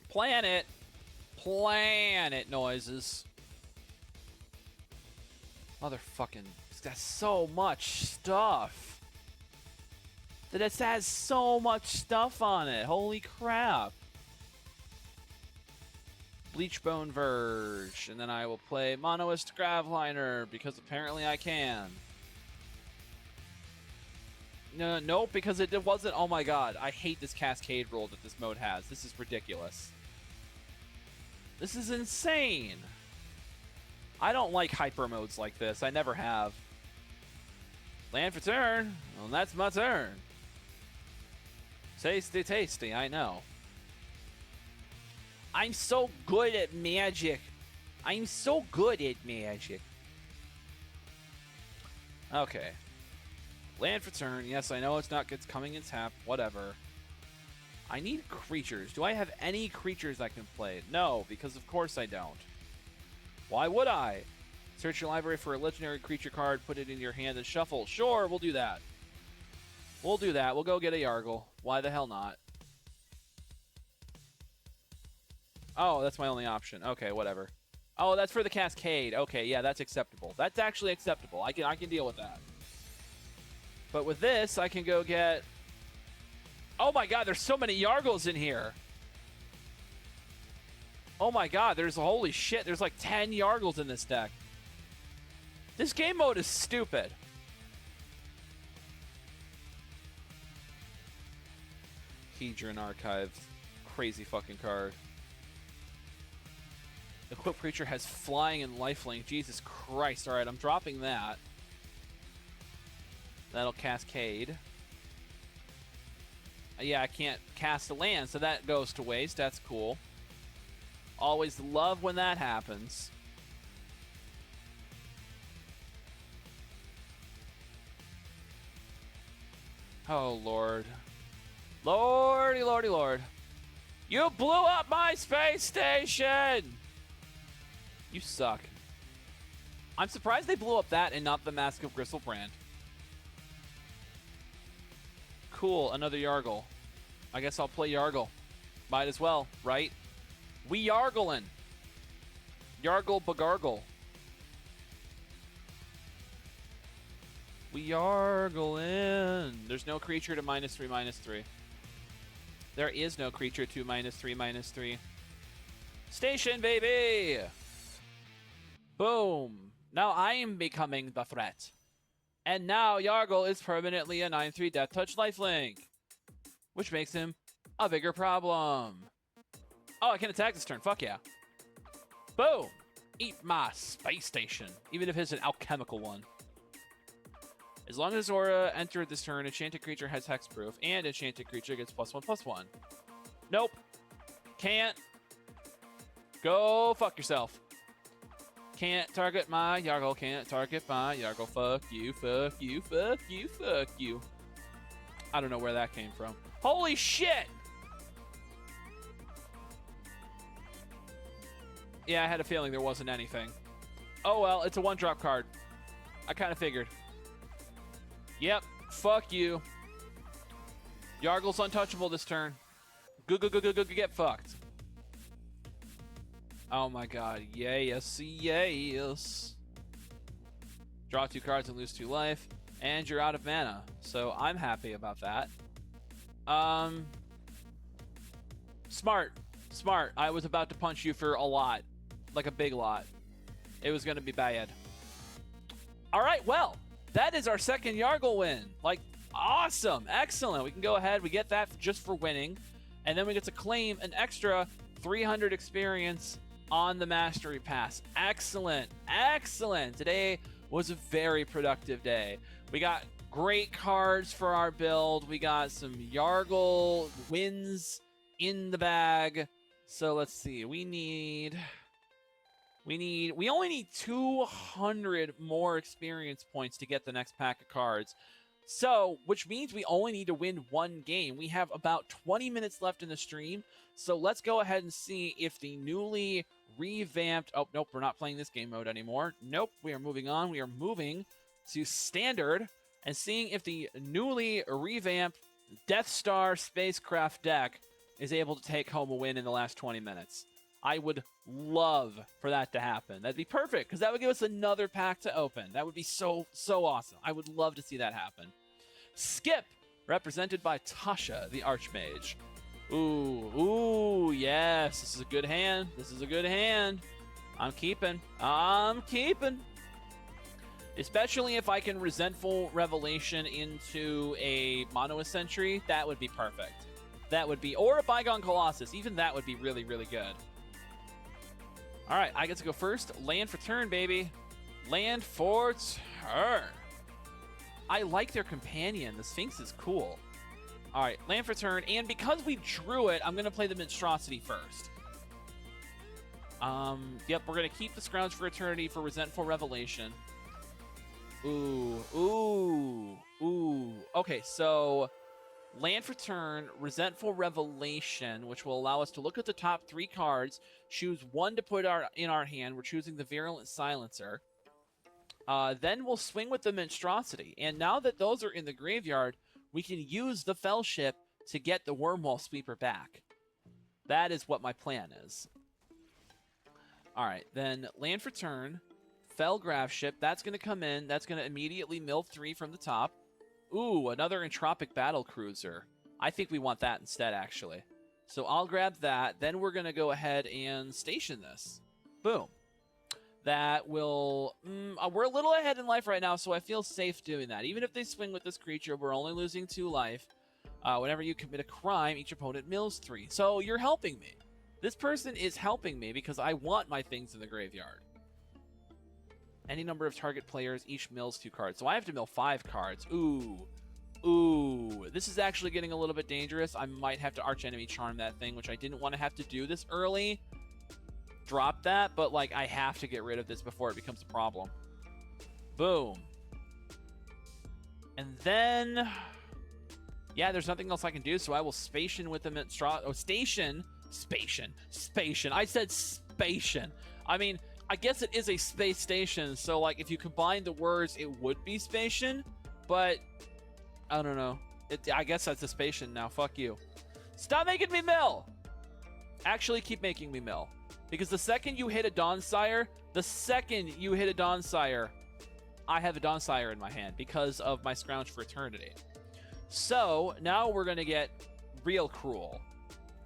Planet! Planet noises. Motherfucking... It's got so much stuff. That it has so much stuff on it. Holy crap. Bleachbone Verge, and then I will play Monoist Gravliner, because apparently I can. No, nope, because it wasn't. Oh my god, I hate this cascade rule that this mode has. This is ridiculous. This is insane. I don't like hyper modes like this. I never have. Land for turn. Well, that's my turn. Tasty, tasty, I know. I'm so good at magic. I'm so good at magic. Okay. Land for turn. Yes, I know it's coming in tap. Whatever. I need creatures. Do I have any creatures I can play? No, because of course I don't. Why would I? Search your library for a legendary creature card, put it in your hand, and shuffle. Sure, we'll do that. We'll do that. We'll go get a Yargle. Why the hell not? Oh, that's my only option. Okay, whatever. Oh, that's for the Cascade. Okay, yeah, that's acceptable. That's actually acceptable. I can deal with that. But with this, I can go get... Oh my god, there's so many Yargles in here. Oh my god, holy shit, there's like 10 Yargles in this deck. This game mode is stupid. Hedron Archive. Crazy fucking card. Equipped creature has flying and lifelink. Jesus Christ. Alright, I'm dropping that. That'll Cascade. Yeah, I can't cast a land, so that goes to waste. That's cool. Always love when that happens. Oh, Lord. Lordy, lordy, lord. You blew up my space station! You suck. I'm surprised they blew up that and not the Mask of Gristlebrand. Cool, another Yargle. I guess I'll play Yargle. Might as well, right? We Yarglein'. Yargle Bagargle. We Yarglein'. There's no creature to -3/-3. There is no creature to -3/-3. Station, baby! Boom. Now I am becoming the threat. And now Yargle is permanently a 9/3 Death Touch lifelink, which makes him a bigger problem. Oh, I can attack this turn. Fuck yeah. Boom. Eat my space station, even if it's an alchemical one. As long as Aura entered this turn, enchanted creature has hexproof, and enchanted creature gets +1/+1. Nope. Can't. Go fuck yourself. Can't target my Yargle. Can't target my Yargle. Fuck you, fuck you, fuck you, fuck you. I don't know where that came from. Holy shit! Yeah, I had a feeling there wasn't anything. Oh well, it's a 1-drop card. I kind of figured. Yep, fuck you. Yargle's untouchable this turn. Get fucked. Oh my god, yes, yes. Draw 2 cards and lose 2 life, and you're out of mana. So I'm happy about that. Smart. I was about to punch you for a lot. Like a big lot. It was gonna be bad. Alright, well, that is our second Yargle win. Like, awesome, excellent. We can go ahead, we get that just for winning, and then we get to claim an extra 300 experience on the Mastery Pass. Excellent, excellent. Today was a very productive day. We got great cards for our build. We got some Yargle wins in the bag. So let's see. We only need 200 more experience points to get the next pack of cards. So, which means we only need to win 1 game. We have about 20 minutes left in the stream. So let's go ahead and see if the newly revamped... Oh, nope, we're not playing this game mode anymore. Nope, we are moving on. We are moving to Standard and seeing if the newly revamped Death Star spacecraft deck is able to take home a win in the last 20 minutes. I would love for that to happen. That'd be perfect, because that would give us another pack to open. That would be so awesome. I would love to see that happen. Skip, represented by Tasha, the Archmage. Ooh, yes. This is a good hand. This is a good hand. I'm keeping. Especially if I can Resentful Revelation into a Mono Sentry, that would be perfect. That would be, or a Bygone Colossus. Even that would be really, really good. All right, I get to go first. Land for turn, baby. Land for turn. I like their companion. The Sphinx is cool. All right, land for turn. And because we drew it, I'm going to play the Monstrosity first. Yep, we're going to keep the Scrounge for Eternity for Resentful Revelation. Ooh. Okay, so land for turn, Resentful Revelation, which will allow us to look at the top 3 cards, choose one to put in our hand. We're choosing the Virulent Silencer. Then we'll swing with the Monstrosity. And now that those are in the graveyard, we can use the Fellowship to get the Wormwall Sweeper back. That is what my plan is. Alright, then land for turn, Fellgrave Ship. That's going to come in. That's going to immediately mill 3 from the top. Ooh, another Entropic Battle Cruiser. I think we want that instead, actually. So I'll grab that. Then we're going to go ahead and station this. Boom. That will... we're a little ahead in life right now, so I feel safe doing that. Even if they swing with this creature, we're only losing 2 life. Whenever you commit a crime, each opponent mills 3. So you're helping me. This person is helping me because I want my things in the graveyard. Any number of target players, each mills 2 cards. So I have to mill 5 cards. Ooh. This is actually getting a little bit dangerous. I might have to Archenemy Charm that thing, which I didn't want to have to do this early. Drop that, but like I have to get rid of this before it becomes a problem. Boom. And then... yeah, there's nothing else I can do, so I will Spation with the Station. I said Spation. I mean... I guess it is a space station, so like if you combine the words, it would be Spation, but I don't know. I guess that's a Spation now. Fuck you. Stop making me mill! Actually, keep making me mill. Because the second you hit a Dawnsire, I have a Dawnsire in my hand because of my Scrounge for Eternity. So, now we're going to get real cruel.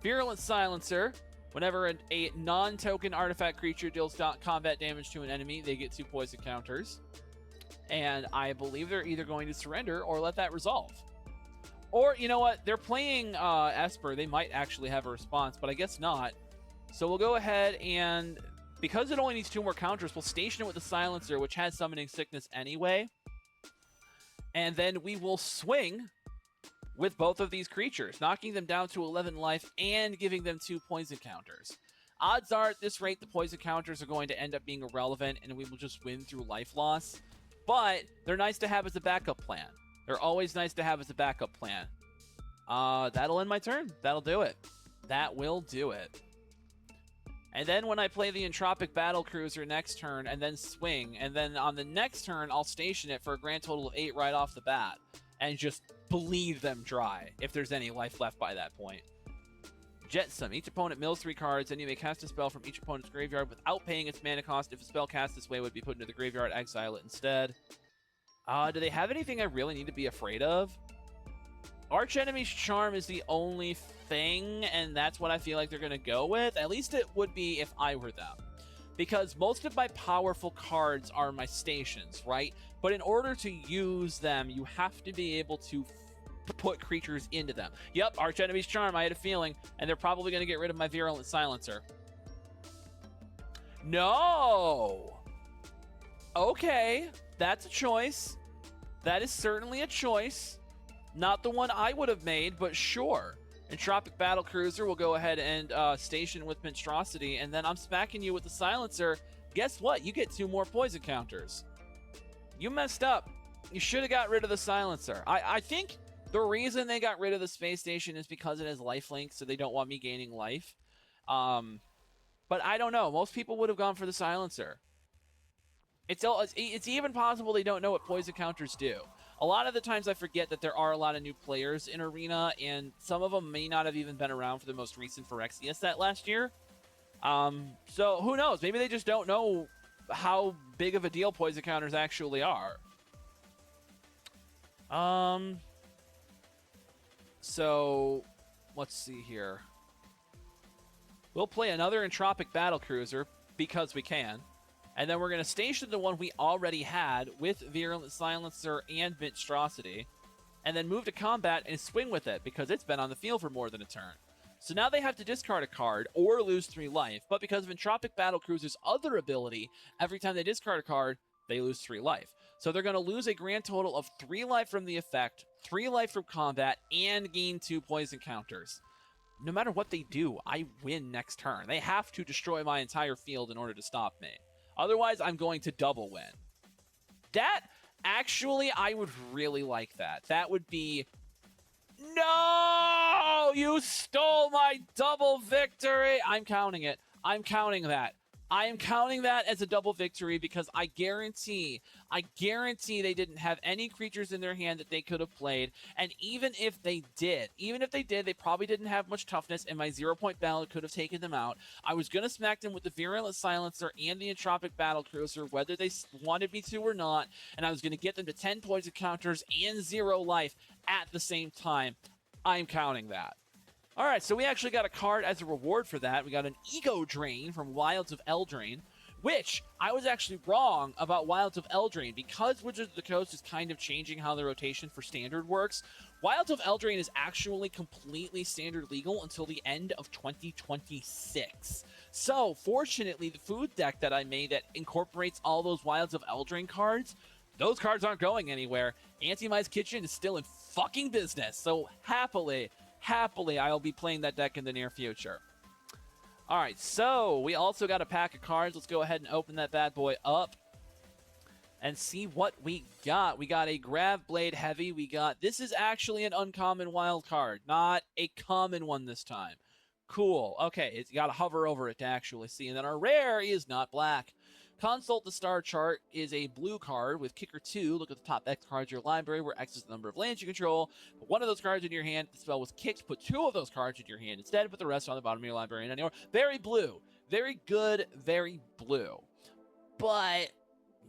Virulent Silencer. Whenever a non-token artifact creature deals combat damage to an enemy, they get 2 poison counters. And I believe they're either going to surrender or let that resolve. Or, you know what? They're playing Esper. They might actually have a response, but I guess not. So we'll go ahead and, because it only needs 2 more counters, we'll station it with the Silencer, which has Summoning Sickness anyway. And then we will swing with both of these creatures, knocking them down to 11 life and giving them 2 poison counters. Odds are, at this rate, the poison counters are going to end up being irrelevant, and we will just win through life loss. But they're nice to have as a backup plan. They're always nice to have as a backup plan. That'll end my turn. That'll do it. That will do it. And then when I play the Entropic Battle Cruiser next turn, and then swing, and then on the next turn, I'll station it for a grand total of 8 right off the bat, and just bleed them dry, if there's any life left by that point. Jetsam. Each opponent mills 3 cards, and you may cast a spell from each opponent's graveyard without paying its mana cost. If a spell cast this way would be put into the graveyard, exile it instead. Do they have anything I really need to be afraid of? Archenemy's Charm is the only thing, and that's what I feel like they're going to go with. At least it would be if I were them. Because most of my powerful cards are my stations, right? But in order to use them, you have to be able to put creatures into them. Yep, Archenemy's Charm, I had a feeling. And they're probably going to get rid of my Virulent Silencer. No! Okay, that's a choice. That is certainly a choice. Not the one I would have made, but sure. Entropic Battle Cruiser will go ahead and station with Monstrosity, and then I'm smacking you with the Silencer. Guess what? You get 2 more poison counters. You messed up. You should have got rid of the Silencer. I think the reason they got rid of the Space Station is because it has lifelink, so they don't want me gaining life. But I don't know. Most people would have gone for the Silencer. It's even possible they don't know what poison counters do. A lot of the times I forget that there are a lot of new players in Arena, and some of them may not have even been around for the most recent Phyrexia set last year. So who knows? Maybe they just don't know how big of a deal poison counters actually are. So let's see here. We'll play another Entropic Battle Cruiser because we can. And then we're going to station the one we already had with Virulent Silencer and Monstrosity. And then move to combat and swing with it because it's been on the field for more than a turn. So now they have to discard a card or lose 3 life. But because of Entropic Battle Cruiser's other ability, every time they discard a card, they lose 3 life. So they're going to lose a grand total of 3 life from the effect, 3 life from combat, and gain 2 poison counters. No matter what they do, I win next turn. They have to destroy my entire field in order to stop me. Otherwise, I'm going to double win. That, Actually, I would really like that. That would be... No! You stole my double victory! I'm counting it. I'm counting that. I am counting that as a double victory because I guarantee they didn't have any creatures in their hand that they could have played. And even if they did, they probably didn't have much toughness, and my 0-point ballad could have taken them out. I was going to smack them with the Virulent Silencer and the Entropic Battlecruiser, whether they wanted me to or not, and I was going to get them to 10 points of counters and 0 life at the same time. I'm counting that. All right, so we actually got a card as a reward for that. We got an Ego Drain from Wilds of Eldraine, which I was actually wrong about Wilds of Eldraine. Because Wizards of the Coast is kind of changing how the rotation for Standard works, Wilds of Eldraine is actually completely Standard legal until the end of 2026. So, fortunately, the food deck that I made that incorporates all those Wilds of Eldraine cards, those cards aren't going anywhere. Anti-Mice Kitchen is still in fucking business, so happily, I'll be playing that deck in the near future. All right, so we also got a pack of cards. Let's go ahead and open that bad boy up and see what we got. We got a Grav Blade Heavy. This is actually an uncommon wild card, not a common one this time. Cool. Okay, you got to hover over it to actually see. And then our rare is not black. Consult the Star Chart is a blue card with Kicker 2. Look at the top X cards of your library, where X is the number of lands you control. Put one of those cards in your hand. If the spell was kicked, put 2 of those cards in your hand instead. Put the rest on the bottom of your library. And very blue. Very good, very blue. But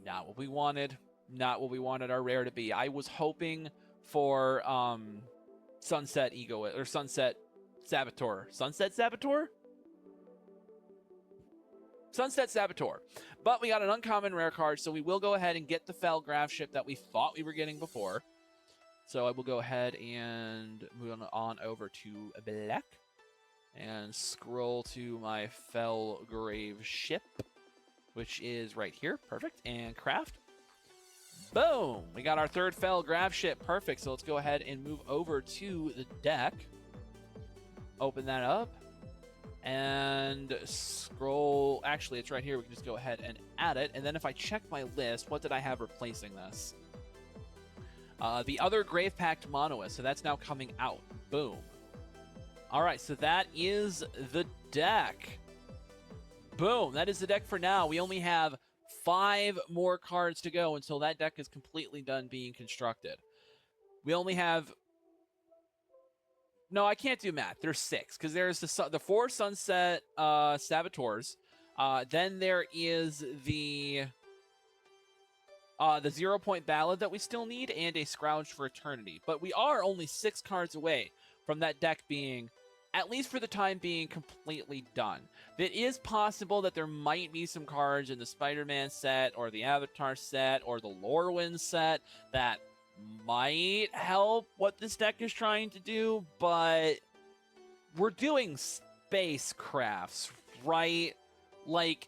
not what we wanted. Not what we wanted our rare to be. I was hoping for Sunset Saboteur. Sunset Saboteur? Sunset Saboteur. But we got an uncommon rare card, so we will go ahead and get the Fel Grav ship that we thought we were getting before. So I will go ahead and move on over to black and scroll to my Fel Grave ship, which is right here. Perfect. And craft. Boom! We got our third Fel Grav ship. Perfect. So let's go ahead and move over to the deck. Open that up. And scroll. Actually, it's right here. We can just go ahead and add it. And then if I check my list, what did I have replacing this? The other Grave Pact Monoist. So that's now coming out. Boom. All right, so that is the deck. Boom. That is the deck for now. We only have 5 more cards to go until that deck is completely done being constructed. We only have... No, I can't do math. There's 6, because there's the 4 Sunset Saboteurs. Then there is the 0-point Ballad that we still need, and a Scrounge for Eternity. But we are only 6 cards away from that deck being, at least for the time being, completely done. It is possible that there might be some cards in the Spider-Man set, or the Avatar set, or the Lorwyn set that might help what this deck is trying to do, but we're doing spacecrafts, right? Like,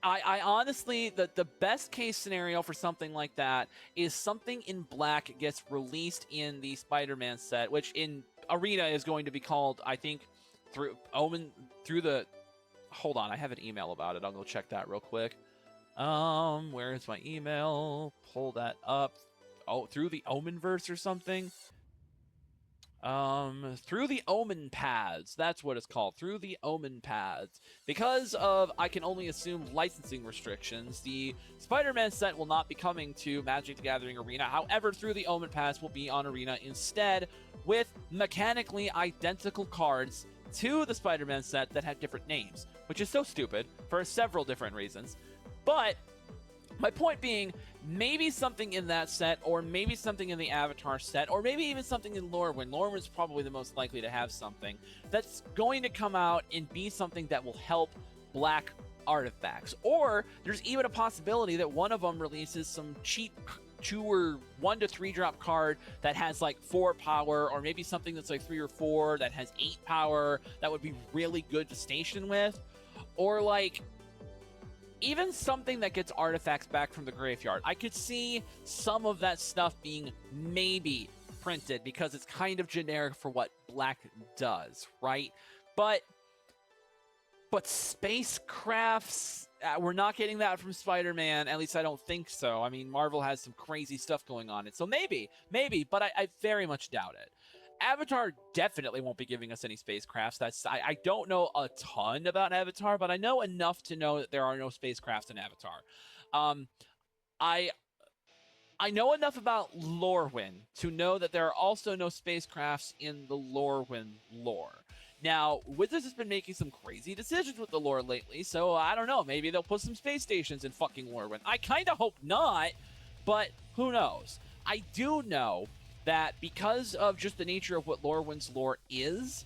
I honestly, the best case scenario for something like that is something in black gets released in the Spider-Man set, which in Arena is going to be called, I think, hold on, I have an email about it. I'll go check that real quick. Where is my email? Pull that up. Oh, through the Omenverse or something? Through the Omen Paths. That's what it's called. Through the Omen Paths. Because of, I can only assume, licensing restrictions, the Spider-Man set will not be coming to Magic the Gathering Arena. However, Through the Omen Paths will be on Arena instead, with mechanically identical cards to the Spider-Man set that have different names, which is so stupid for several different reasons. But my point being, maybe something in that set, or maybe something in the Avatar set, or maybe even something in Lorwyn. Lorwyn's probably the most likely to have something that's going to come out and be something that will help black artifacts. Or there's even a possibility that one of them releases some cheap 2 or 1 to 3 drop card that has like 4 power, or maybe something that's like 3 or 4 that has 8 power that would be really good to station with. Or like even something that gets artifacts back from the graveyard. I could see some of that stuff being maybe printed because it's kind of generic for what black does, right? But spacecrafts, we're not getting that from Spider-Man. At least I don't think so. I mean, Marvel has some crazy stuff going on. So maybe, but I very much doubt it. Avatar definitely won't be giving us any spacecrafts. I don't know a ton about Avatar, but I know enough to know that there are no spacecrafts in Avatar. I know enough about Lorwyn to know that there are also no spacecrafts in the Lorwyn lore. Now, Wizards has been making some crazy decisions with the lore lately, so I don't know. Maybe they'll put some space stations in fucking Lorwyn. I kind of hope not, but who knows? I do know that because of just the nature of what Lorwyn's lore is,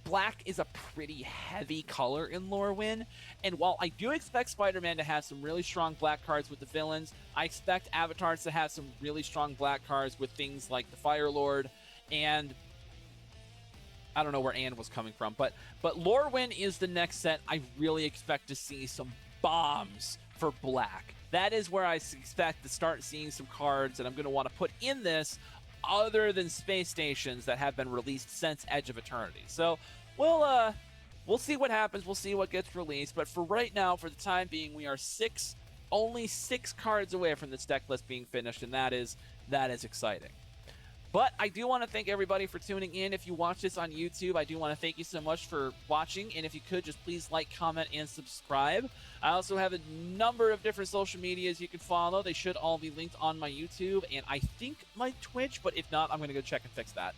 black is a pretty heavy color in Lorwyn, and while I do expect Spider-Man to have some really strong black cards with the villains, I expect Avatars to have some really strong black cards with things like the Fire Lord, and I don't know where Anne was coming from, but Lorwyn is the next set. I really expect to see some bombs for black. That is where I expect to start seeing some cards that I'm going to want to put in this other than space stations that have been released since Edge of Eternity. So we'll see what happens. We'll see what gets released. But for right now, for the time being, we are only 6 cards away from this deck list being finished, and that is exciting. But I do want to thank everybody for tuning in. If you watch this on YouTube, I do want to thank you so much for watching. And if you could, just please like, comment, and subscribe. I also have a number of different social medias you can follow. They should all be linked on my YouTube and I think my Twitch. But if not, I'm going to go check and fix that.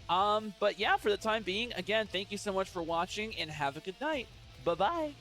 But yeah, for the time being, again, thank you so much for watching and have a good night. Bye-bye.